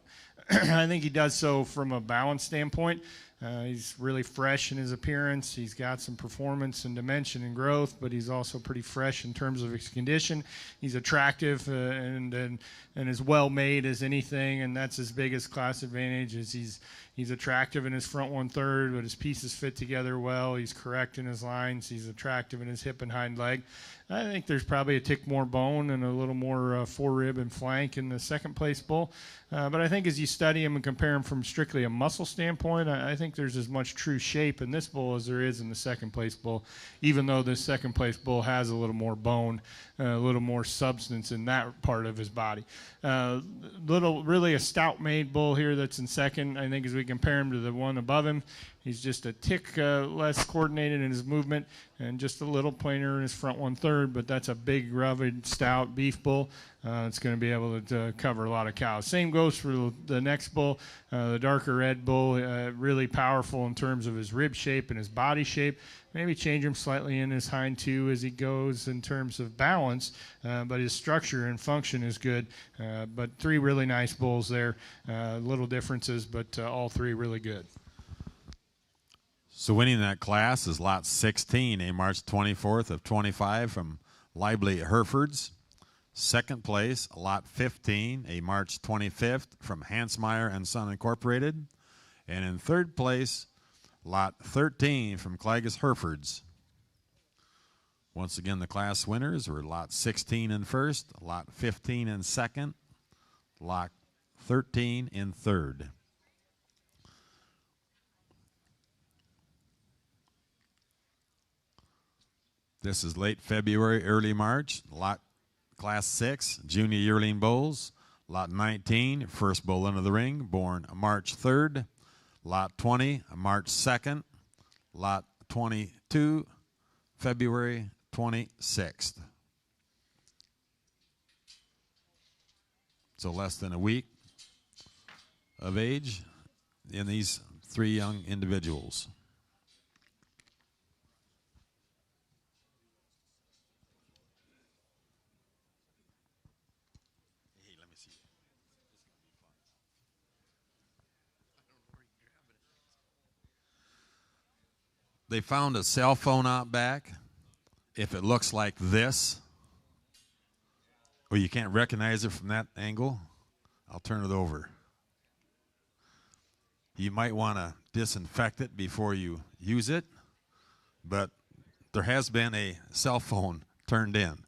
I think he does so from a balance standpoint. He's really fresh in his appearance. He's got some performance and dimension and growth, but he's also pretty fresh in terms of his condition. He's attractive and as well made as anything, and that's his biggest class advantage. Is he's attractive in his front 1/3, but his pieces fit together well. He's correct in his lines. He's attractive in his hip and hind leg. I think there's probably a tick more bone and a little more forerib and flank in the second place bull. But I think as you study him and compare him from strictly a muscle standpoint, I think there's as much true shape in this bull as there is in the second place bull, even though this second place bull has a little more bone, a little more substance in that part of his body. Really a stout made bull here that's in second. I think as we compare him to the one above him, he's just a tick less coordinated in his movement and just a little plainer in his front 1/3, but that's a big, rugged, stout beef bull. It's going to be able to cover a lot of cows. Same goes for the next bull, the darker red bull, really powerful in terms of his rib shape and his body shape. Maybe change him slightly in his hind two as he goes in terms of balance, but his structure and function is good. But three really nice bulls there, little differerences, but all three really good. So winning that class is lot 16, a March 24th of 25 from Lively Herefords. Second place, lot 15, a March 25th from Hansmeyer and Son Incorporated. And in third place, lot 13 from Clagus Herefords. Once again, the class winners were lot 16 in first, lot 15 in second, lot 13 in third. This is late February, early March. Lot Class 6, Junior Yearling Bulls. Lot 19, first bull into the ring, born March 3rd. Lot 20, March 2nd. Lot 22, February 26th. So less than a week of age in these three young individuals. They found a cell phone out back. If it looks like this, or you can't recognize it from that angle, I'll turn it over. You might want to disinfect it before you use it, but there has been a cell phone turned in.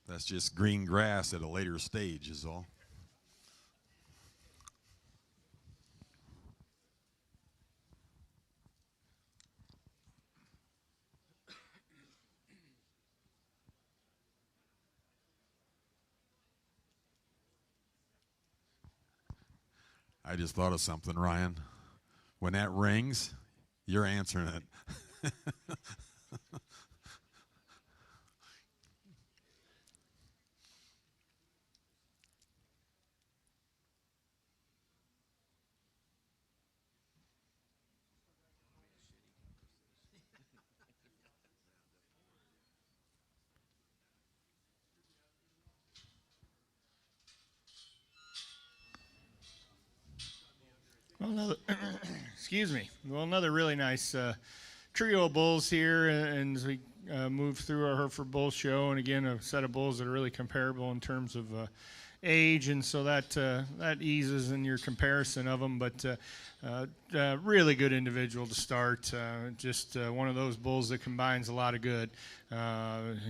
That's just green grass at a later stage is all. I just thought of something, Ryan. When that rings, you're answering it. Well, excuse me. Well, another really nice trio of bulls here, and as we move through our Hereford Bull Show, and again, a set of bulls that are really comparable in terms of age, and so that eases in your comparison of them. But really good individual to start. Just one of those bulls that combines a lot of good.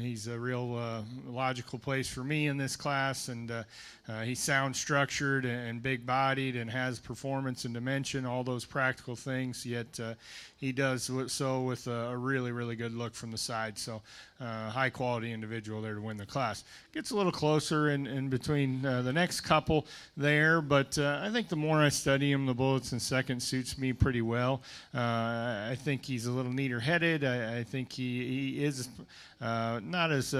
He's a real logical place for me in this class, and he's sound structured and big bodied and has performance and dimension, all those practical things, yet he does so with a really, really good look from the side. So high quality individual there to win the class. Gets a little closer in between the next couple there, but I think the more I study him, the bullets in second suits me pretty well. I think he's a little neater headed. I think he is not as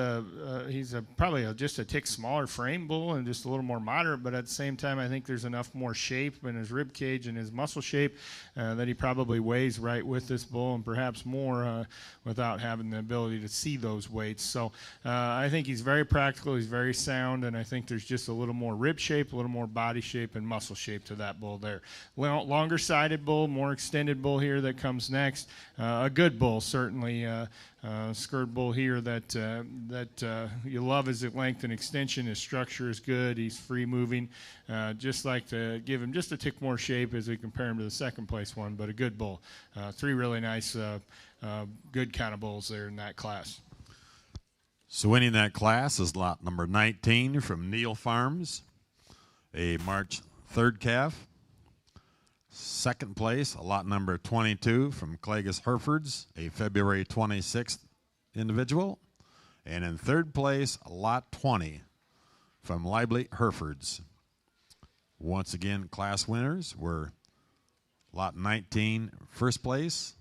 he's probably just a tick smaller frame bull and just a little more moderate, but at the same time I think there's enough more shape in his rib cage and his muscle shape that he probably weighs right with this bull, and perhaps more without having the ability to see those weights. So I think he's very practical, he's very sound, and I think there's just a little more rib shape, a little more body shape and muscle shape to that bull there. Longer sided bull, more extended bull here that comes next. A good bull, certainly. Skirt bull here that you love his length and extension. His structure is good. He's free moving. Just like to give him just a tick more shape as we compare him to the second place one, but a good bull. Three really nice, good kind of bulls there in that class. So winning that class is lot number 19 from Neal Farms, a March 3rd calf. Second place, lot number 22 from Clagus Herefords, a February 26th individual. And in third place, lot 20 from Lively Herefords. Once again, class winners were lot 19, first place,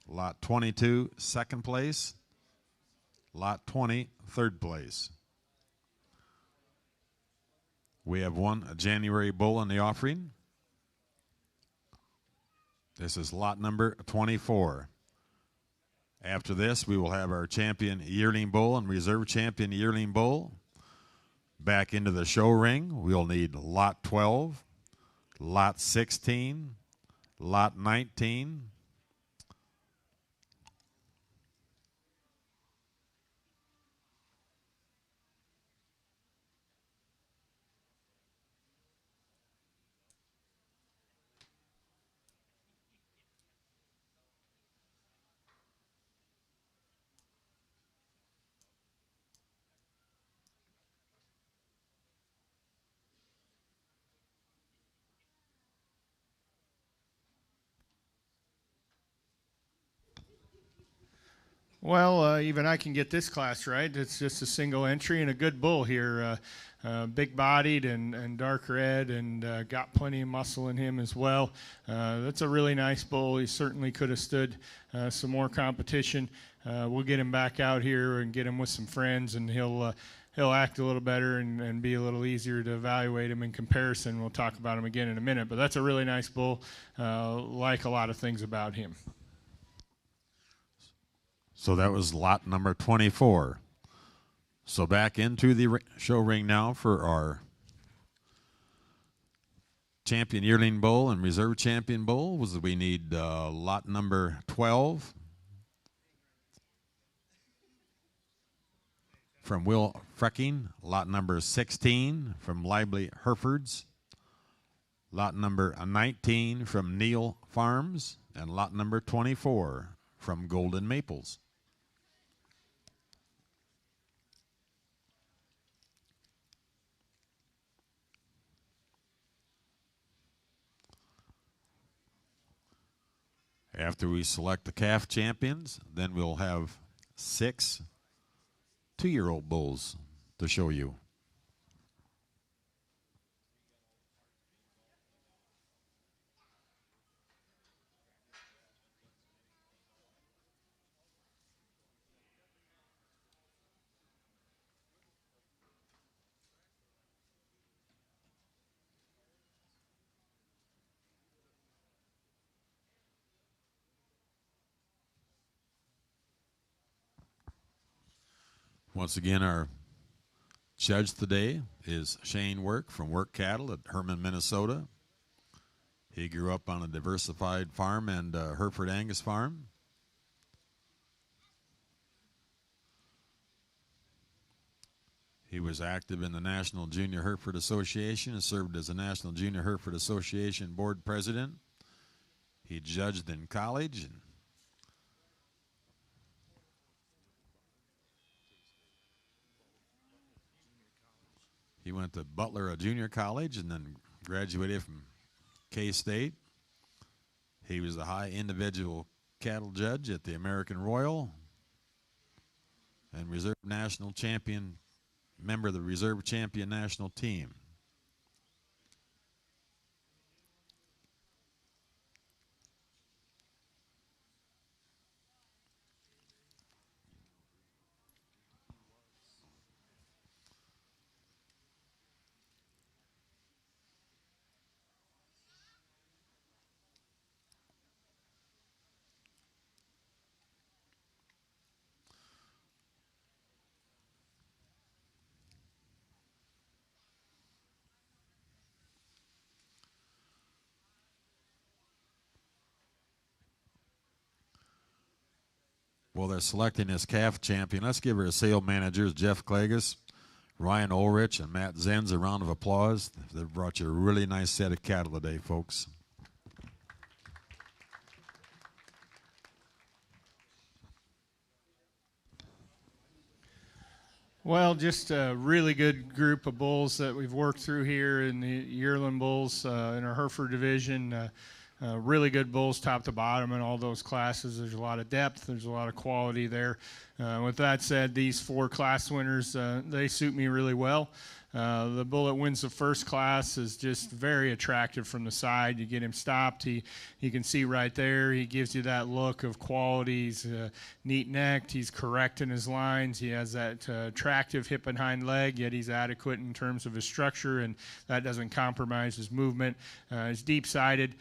lot 22, second place, lot 20, third place. We have a January bull in the offering. This is lot number 24. After this, we will have our champion yearling bull and reserve champion yearling bull. Back into the show ring, we'll need lot 12, lot 16, lot 19, Well, even I can get this class right. It's just a single entry and a good bull here. Big-bodied and dark red, and got plenty of muscle in him as well. That's a really nice bull. He certainly could have stood some more competition. We'll get him back out here and get him with some friends, and he'll act a little better and be a little easier to evaluate him in comparison. We'll talk about him again in a minute, but that's a really nice bull. Like a lot of things about him. So that was lot number 24. So back into the show ring now for our champion yearling bull and reserve champion bull. We need lot number 12 from Will Frecking, lot number 16 from Lively Herefords, lot number 19 from Neal Farms, and lot number 24 from Golden Maples. After we select the calf champions, then we'll have 6 two-year-old bulls to show you. Once again, our judge today is Shane Work from Work Cattle at Herman, Minnesota. He grew up on a diversified farm and Hereford Angus farm. He was active in the National Junior Hereford Association and served as the National Junior Hereford Association board president He judged in college, and he went to Butler Junior College and then graduated from K-State. He was the high individual cattle judge at the American Royal and reserve national champion, member of the reserve champion national team. Well, they're selecting this calf champion. Let's give her sale managers, Jeff Klages, Ryan Ulrich, and Matt Zenz a round of applause. They've brought you a really nice set of cattle today, folks. Well, just a really good group of bulls that we've worked through here in the yearling bulls in our Hereford division. Really good bulls top to bottom in all those classes. There's a lot of depth. There's a lot of quality there. With that said, these 4 class winners, they suit me really well. The bull that wins the first class is just very attractive from the side. You get him stopped, you can see right there. He gives you that look of quality. He's neat-necked. He's correct in his lines. He has that attractive hip and hind leg, yet he's adequate in terms of his structure, and that doesn't compromise his movement. He's deep-sided.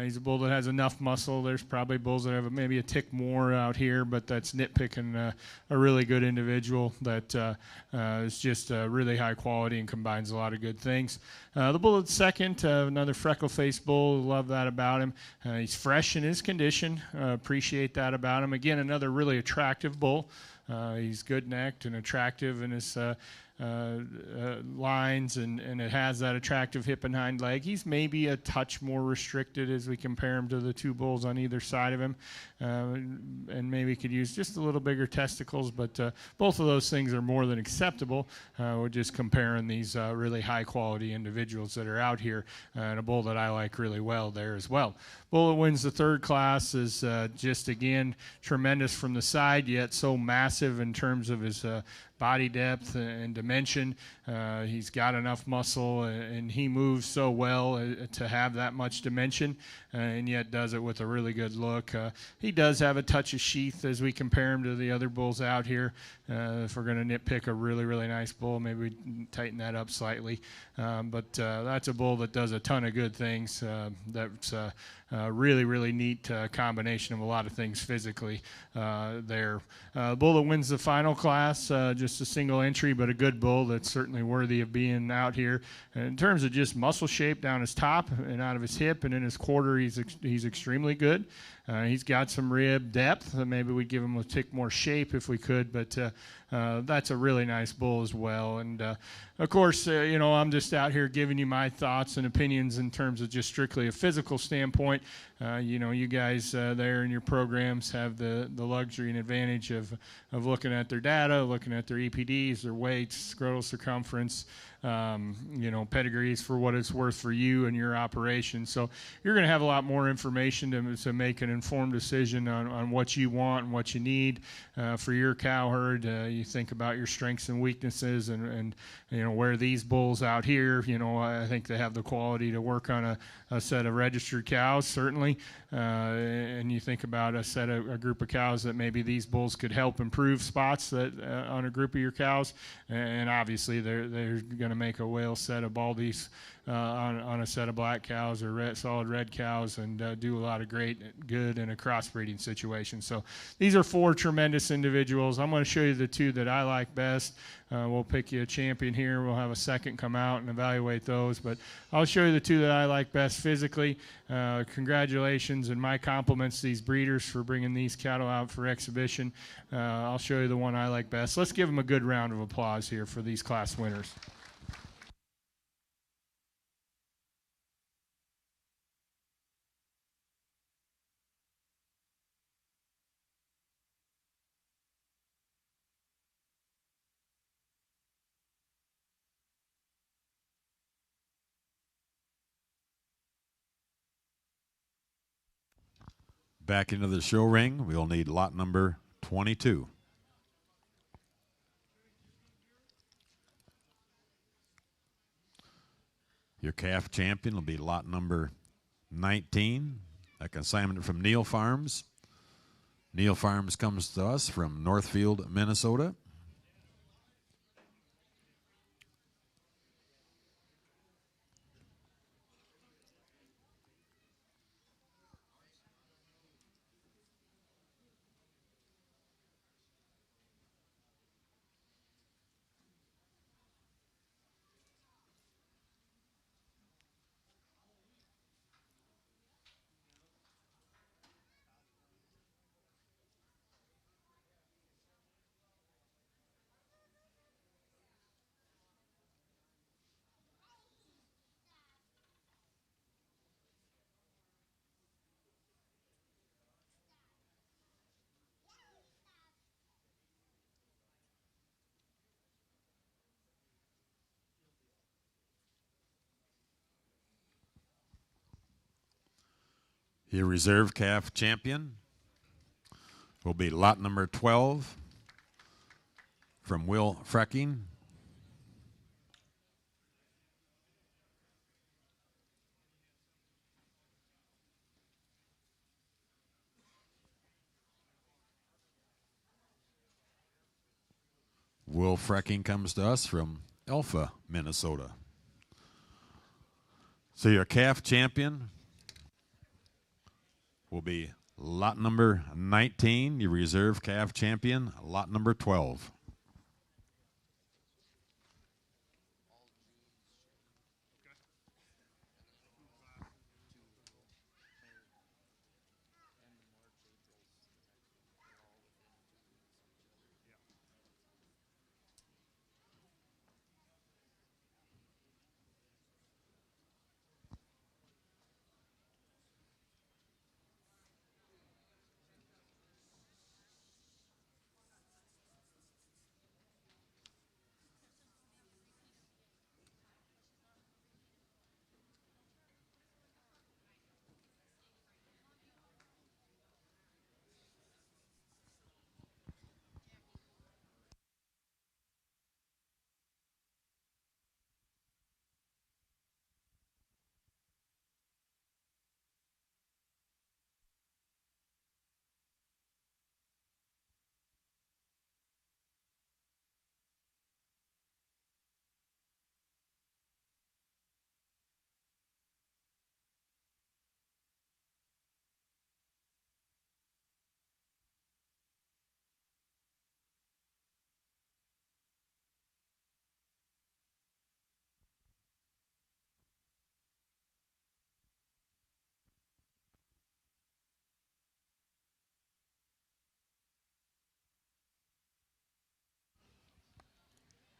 He's a bull that has enough muscle. There's probably bulls that have maybe a tick more out here, but that's nitpicking a really good individual that is just really high quality and combines a lot of good things. The bull at second, another freckle-faced bull. Love that about him. He's fresh in his condition. Appreciate that about him. Again, another really attractive bull. He's good-necked and attractive in his lines, and it has that attractive hip and hind leg. He's maybe a touch more restricted as we compare him to the 2 bulls on either side of him, and maybe could use just a little bigger testicles, but both of those things are more than acceptable. We're just comparing these really high-quality individuals that are out here, and a bull that I like really well there as well. Bull that wins the third class is just, again, tremendous from the side, yet so massive in terms of his body depth and dimension. He's got enough muscle, and he moves so well to have that much dimension, and yet does it with a really good look. He does have a touch of sheath as we compare him to the other bulls out here. If we're going to nitpick a really, really nice bull, maybe we tighten that up slightly. But that's a bull that does a ton of good things. That's a really, really neat combination of a lot of things physically there. Bull that wins the final class, just a single entry, but a good bull that's certainly worthy of being out here. And in terms of just muscle shape down his top and out of his hip and in his quarter, he's extremely good. He's got some rib depth. Maybe we'd give him a tick more shape if we could, but that's a really nice bull as well. And of course, I'm just out here giving you my thoughts and opinions in terms of just strictly a physical standpoint. You guys there in your programs have the luxury and advantage of looking at their data, looking at their EPDs, their weights, scrotal circumference, pedigrees for what it's worth for you and your operation. So you're going to have a lot more information to make an informed decision on what you want and what you need for your cow herd. You think about your strengths and weaknesses and where these bulls out here, I think they have the quality to work on a set of registered cows, certainly. And you think about a group of cows that maybe these bulls could help improve spots that on a group of your cows. And obviously they're going to make a whale set of baldies on a set of black cows or solid red cows and do a lot of good in a crossbreeding situation. So these are 4 tremendous individuals. I'm going to show you the 2 that I like best. We'll pick you a champion here. We'll have a second come out and evaluate those. But I'll show you the 2 that I like best physically. Congratulations and my compliments to these breeders for bringing these cattle out for exhibition. I'll show you the one I like best. Let's give them a good round of applause here for these class winners. back into the show ring, we'll need lot number 22. Your calf champion will be lot number 19, a consignment from Neal Farms. Neal Farms comes to us from Northfield, Minnesota. Your reserve calf champion will be lot number 12 from Will Frecking. Will Frecking comes to us from Alpha, Minnesota. So your calf champion will be lot number 19, your reserve calf champion, lot number 12.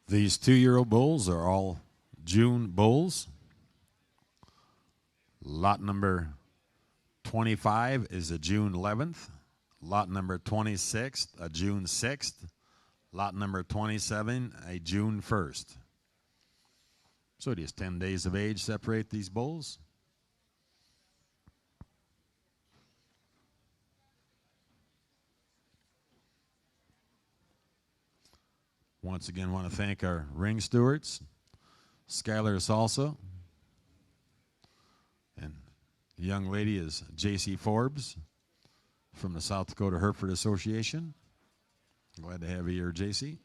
These 2-year-old bulls are all June bulls. Lot number 25 is a June 11th. Lot number 26, a June 6th. Lot number 27, a June 1st. So just 10 days of age separate these bulls. Once again, want to thank our ring stewards, Skylar Salsa, and the young lady is J.C. Forbes from the South Dakota Hereford Association. Glad to have you here, J.C.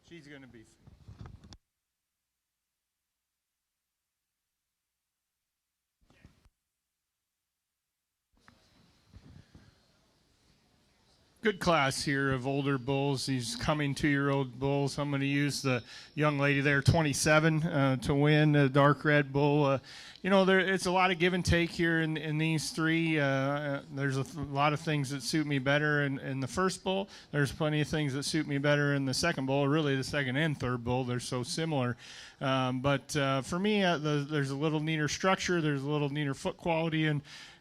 She's going to be. Good class here of older bulls. These coming 2-year-old bulls. I'm going to use the young lady there, 27, to win a dark red bull. It's a lot of give and take here in these three. There's a lot of things that suit me better in the first bull. There's plenty of things that suit me better in the second bull. Really, the second and third bull, they're so similar. But for me, there's a little neater structure. There's a little neater foot quality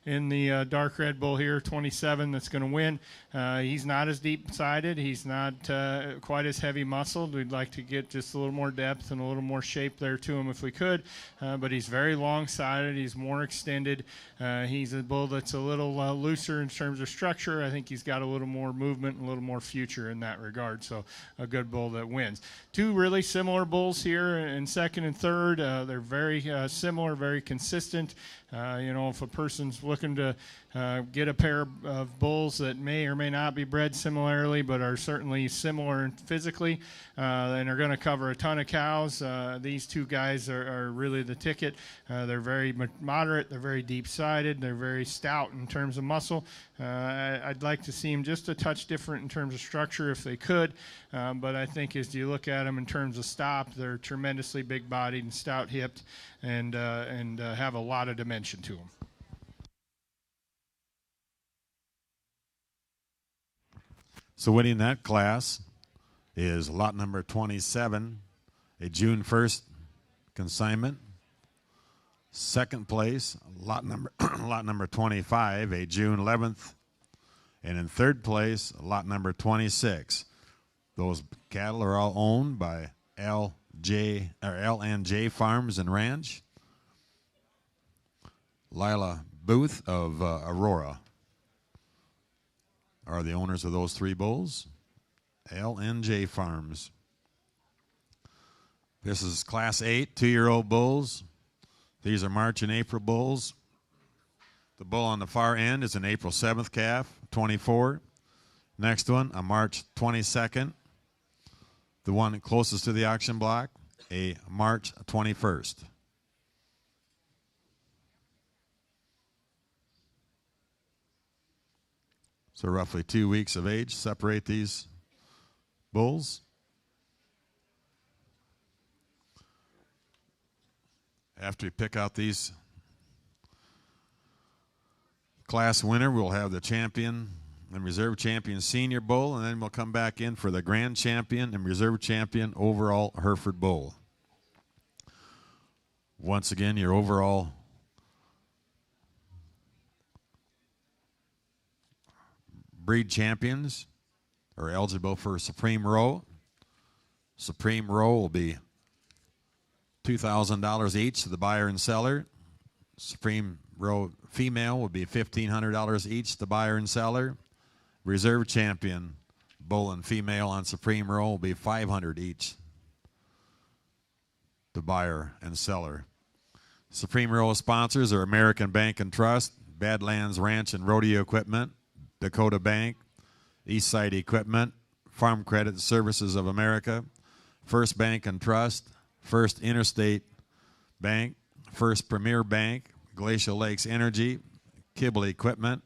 in the dark red bull here, 27, that's going to win. He's not as deep-sided. He's not quite as heavy muscled. We'd like to get just a little more depth and a little more shape there to him if we could. But he's very long-sided. He's more extended. He's a bull that's a little looser in terms of structure. I think he's got a little more movement and a little more future in that regard. So a good bull that wins. Two really similar bulls here in second and third. They're very similar, very consistent. If a person's looking to get a pair of bulls that may or may not be bred similarly but are certainly similar physically and are going to cover a ton of cows, these two guys are really the ticket. They're very moderate, they're very deep-sided, they're very stout in terms of muscle. I'd like to see them just a touch different in terms of structure if they could, but I think as you look at them in terms of stop, they're tremendously big-bodied and stout-hipped and have a lot of dimension to them. So winning that class is lot number 27, a June 1st consignment. Second place, lot number 25, a June 11th. And in third place, lot number 26. Those cattle are all owned by L&J Farms and Ranch. Lila Booth of Aurora are the owners of those three bulls. L&J Farms. This is Class 8, 2-year-old bulls. These are March and April bulls. The bull on the far end is an April 7th calf, 24. Next one, a March 22nd. The one closest to the auction block, a March 21st. So roughly 2 weeks of age separate these bulls. After we pick out these class winner, we'll have the champion and reserve champion senior bull, and then we'll come back in for the grand champion and reserve champion overall Hereford bull. Once again, your overall breed champions are eligible for Supreme Row. Supreme Row will be $2,000 each to the buyer and seller. Supreme Row female will be $1,500 each to the buyer and seller. Reserve champion bull and female on Supreme Row will be $500 each to buyer and seller. Supreme Row sponsors are American Bank and Trust, Badlands Ranch and Rodeo Equipment, Dakota Bank, Eastside Equipment, Farm Credit Services of America, First Bank and Trust, First Interstate Bank, First Premier Bank, Glacial Lakes Energy, Kibble Equipment,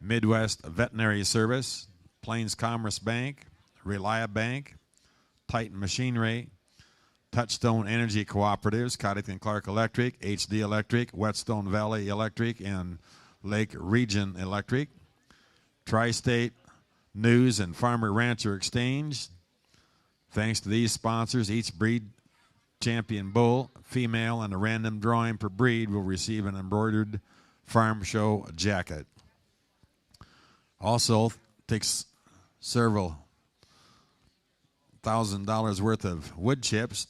Midwest Veterinary Service, Plains Commerce Bank, Relia Bank, Titan Machinery, Touchstone Energy Cooperatives, Coddington Clark Electric, HD Electric, Whetstone Valley Electric, and Lake Region Electric, Tri-State News and Farmer Rancher Exchange. Thanks to these sponsors, each breed champion bull, female, and a random drawing per breed will receive an embroidered farm show jacket. Also, takes several $1,000 worth of wood chips.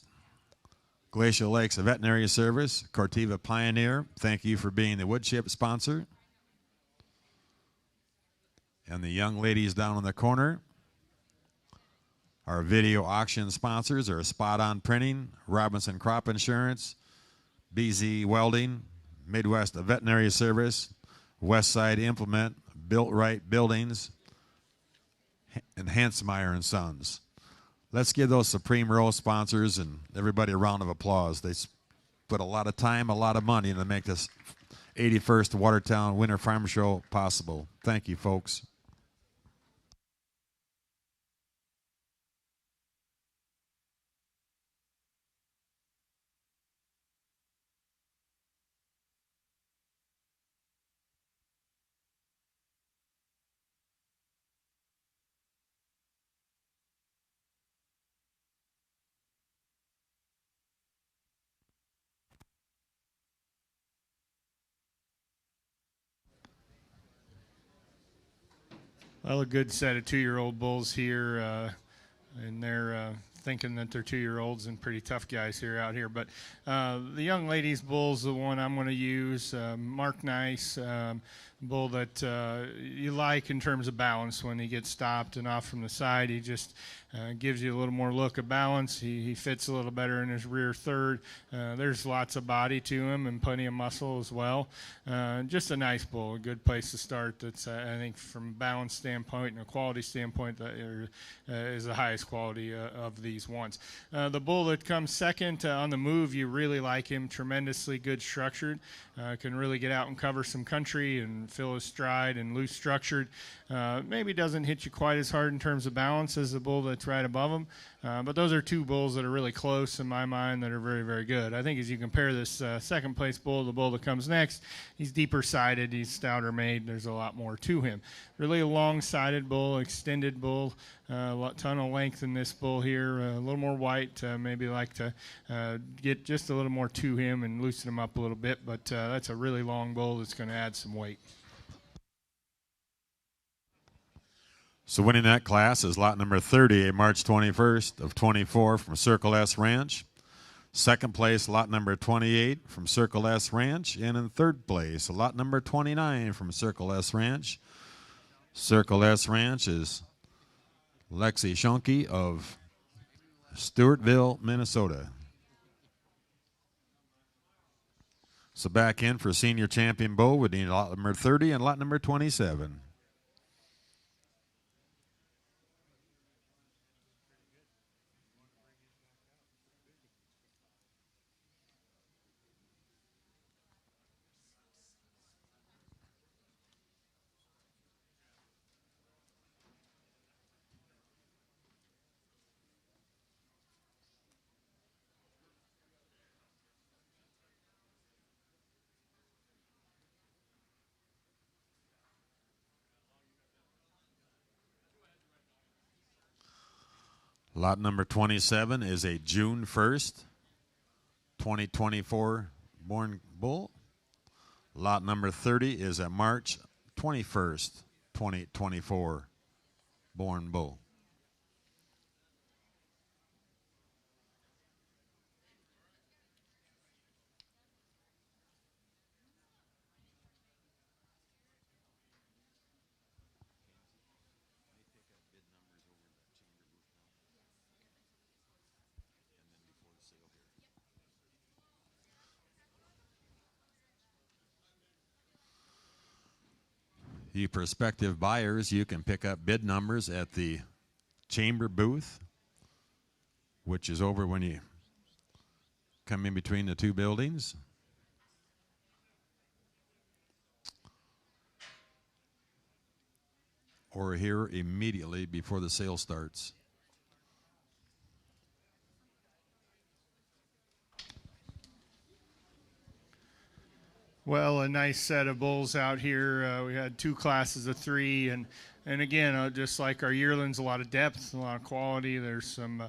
Glacial Lakes Veterinary Service, Cortiva Pioneer, thank you for being the wood chip sponsor. And the young ladies down in the corner, our video auction sponsors are Spot On Printing, Robinson Crop Insurance, BZ Welding, Midwest Veterinary Service, Westside Implement, Built Right Buildings, and Hansmeyer and Sons. Let's give those Supreme Row sponsors and everybody a round of applause. They put a lot of time, a lot of money to make this 81st Watertown Winter Farm Show possible. Thank you, folks. Well, a good set of 2-year-old bulls here, and they're thinking that they're 2-year-olds and pretty tough guys here out here. But the young lady's bull's the one I'm going to use. Mark Nice, bull that you like in terms of balance. When he gets stopped and off from the side, he just gives you a little more look of balance. He fits a little better in his rear third. There's lots of body to him and plenty of muscle as well. Just a nice bull, a good place to start. That's I think from a balance standpoint and a quality standpoint that is the highest quality of these ones. The bull that comes second on the move, you really like him. Tremendously good structured. Can really get out and cover some country and fill his stride and loose structured. Maybe doesn't hit you quite as hard in terms of balance as the bull that's right above him. But those are two bulls that are really close in my mind that are very, very good. I think as you compare this second place bull, the bull that comes next, he's deeper sided, he's stouter made, there's a lot more to him. Really a long sided bull, extended bull, a ton of length in this bull here, a little more white, maybe like to get just a little more to him and loosen him up a little bit, but that's a really long bull that's going to add some weight. So winning that class is lot number 30, a March 21st of 24 from Circle S Ranch. Second place, lot number 28 from Circle S Ranch. And in third place, lot number 29 from Circle S Ranch. Circle S Ranch is Lexi Shonke of Stewartville, Minnesota. So back in for senior champion bull, we need lot number 30 and lot number 27. Lot number 27 is a June 1st, 2024 born bull. Lot number 30 is a March 21st, 2024 born bull. You prospective buyers, you can pick up bid numbers at the chamber booth, which is over when you come in between the two buildings. Or here immediately before the sale starts. Well, a nice set of bulls out here. We had two classes of 3, and again, just like our yearlings, a lot of depth, a lot of quality. There's some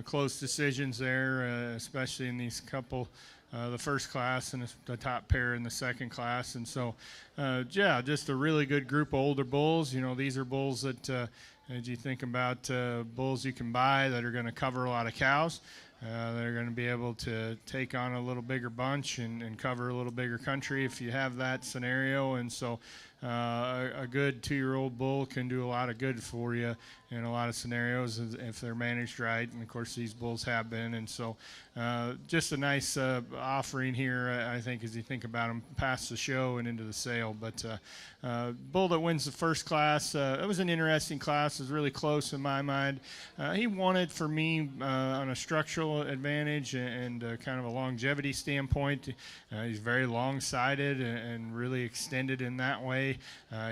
close decisions there, especially in these couple, the first class and the top pair in the second class. And so, yeah, just a really good group of older bulls. You know, these are bulls that, as you think about bulls you can buy that are going to cover a lot of cows. They're going to be able to take on a little bigger bunch and cover a little bigger country if you have that scenario. And so a good 2-year-old bull can do a lot of good for you in a lot of scenarios if they're managed right, and of course these bulls have been. And so just a nice offering here, I think, as you think about them past the show and into the sale. But bull that wins the first class, it was an interesting class. It was really close in my mind. He won it for me on a structural advantage and kind of a longevity standpoint. He's very long-sided and really extended in that way.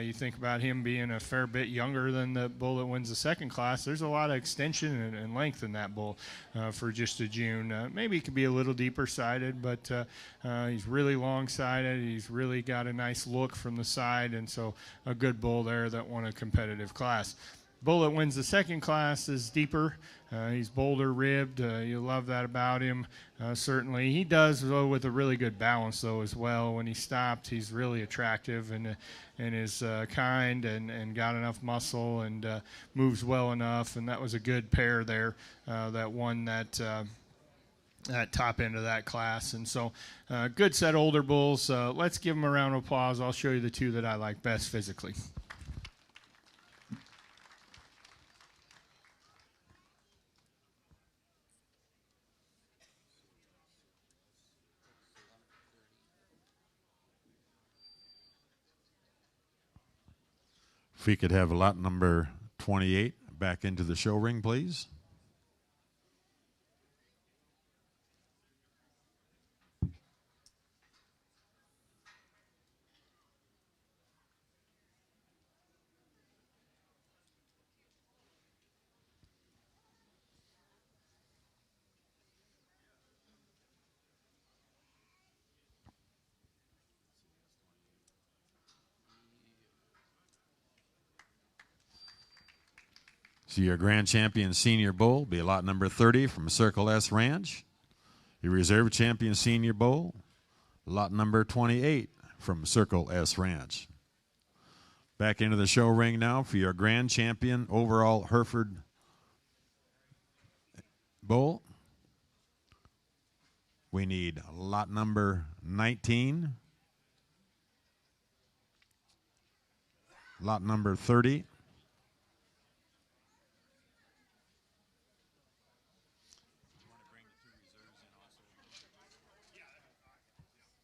You think about him being a fair bit younger than the bull that wins the second class. There's a lot of extension and length in that bull for just a June. Maybe he could be a little deeper-sided, but he's really long-sided. He's really got a nice look from the side, and so a good bull there that won a competitive class. Bull that wins the second class is deeper. He's boulder ribbed. You love that about him, certainly. He does, though, with a really good balance, though, as well. When he stopped, he's really attractive and is kind and got enough muscle and moves well enough. And that was a good pair there that won that top end of that class. And so good set of older bulls. Let's give them a round of applause. I'll show you the two that I like best physically. If we could have lot number 28 back into the show ring, please. So your Grand Champion Senior Bull be lot number 30 from Circle S Ranch. Your Reserve Champion Senior Bull, lot number 28 from Circle S Ranch. Back into the show ring now for your Grand Champion overall Hereford Bull. We need lot number 19, lot number 30,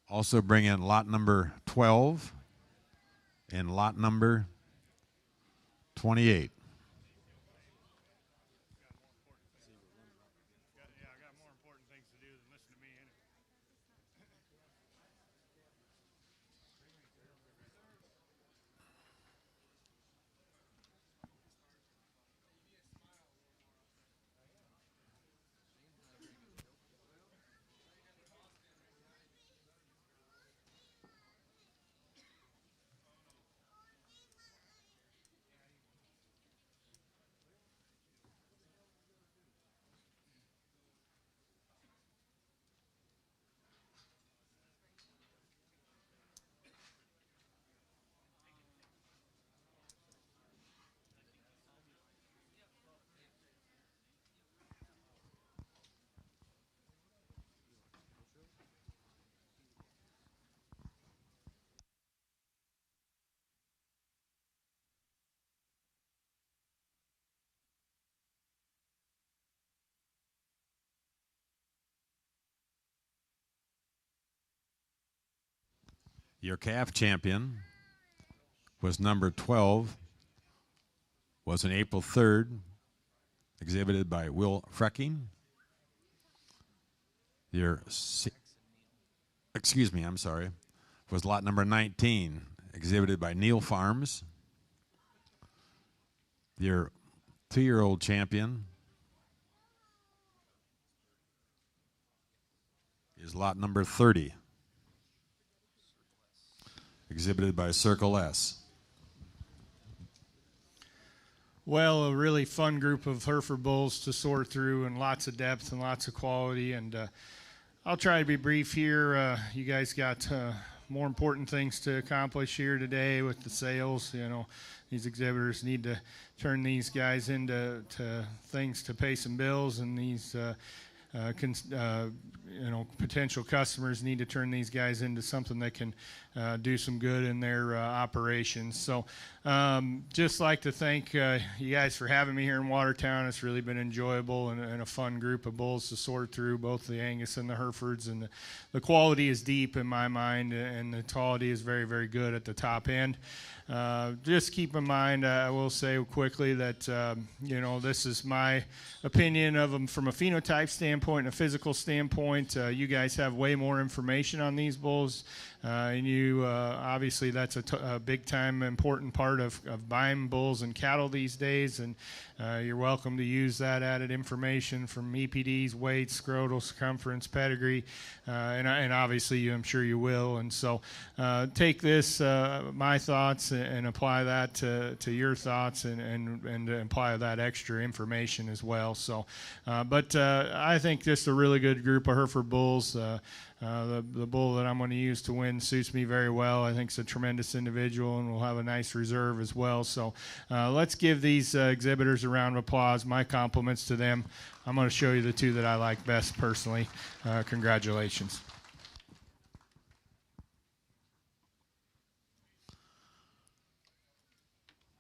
also bring in lot number 12 and lot number 28. Your calf champion was number 12, was on April 3rd, exhibited by Will Frecking. Your, excuse me, I'm sorry, was lot number 19, exhibited by Neil Farms. Your 2-year-old champion is lot number 30. Exhibited by Circle S. Well, a really fun group of Hereford bulls to sort through, and lots of depth and lots of quality. And I'll try to be brief here. You guys got more important things to accomplish here today with the sales. You know, these exhibitors need to turn these guys into things to pay some bills, and these potential customers need to turn these guys into something that can do some good in their operations. So just like to thank you guys for having me here in Watertown. It's really been enjoyable and a fun group of bulls to sort through, both the Angus and the Herefords. And the quality is deep in my mind, and the quality is very, very good at the top end. Just keep in mind, I will say quickly that, this is my opinion of them from a phenotype standpoint and a physical standpoint. You guys have way more information on these bulls, and you obviously that's a big time important part of buying bulls and cattle these days, and you're welcome to use that added information from EPDs, weights, scrotal circumference, pedigree, and obviously I'm sure you will. And so take this, my thoughts, and apply that to your thoughts, and apply that extra information as well. So, but I think just a really good group of Hereford bulls. The bull that I'm going to use to win suits me very well. I think it's a tremendous individual, and we'll have a nice reserve as well. So let's give these exhibitors a round of applause. My compliments to them. I'm going to show you the two that I like best personally. Congratulations.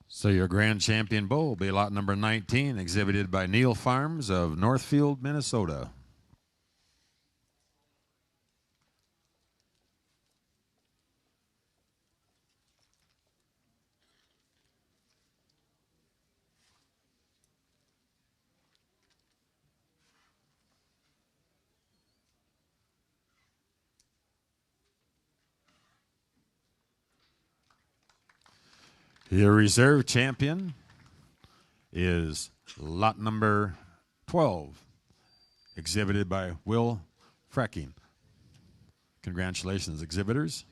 So your grand champion bull will be lot number 19, exhibited by Neal Farms of Northfield, Minnesota. Your reserve champion is lot number 12, exhibited by Will Frecking. Congratulations, exhibitors.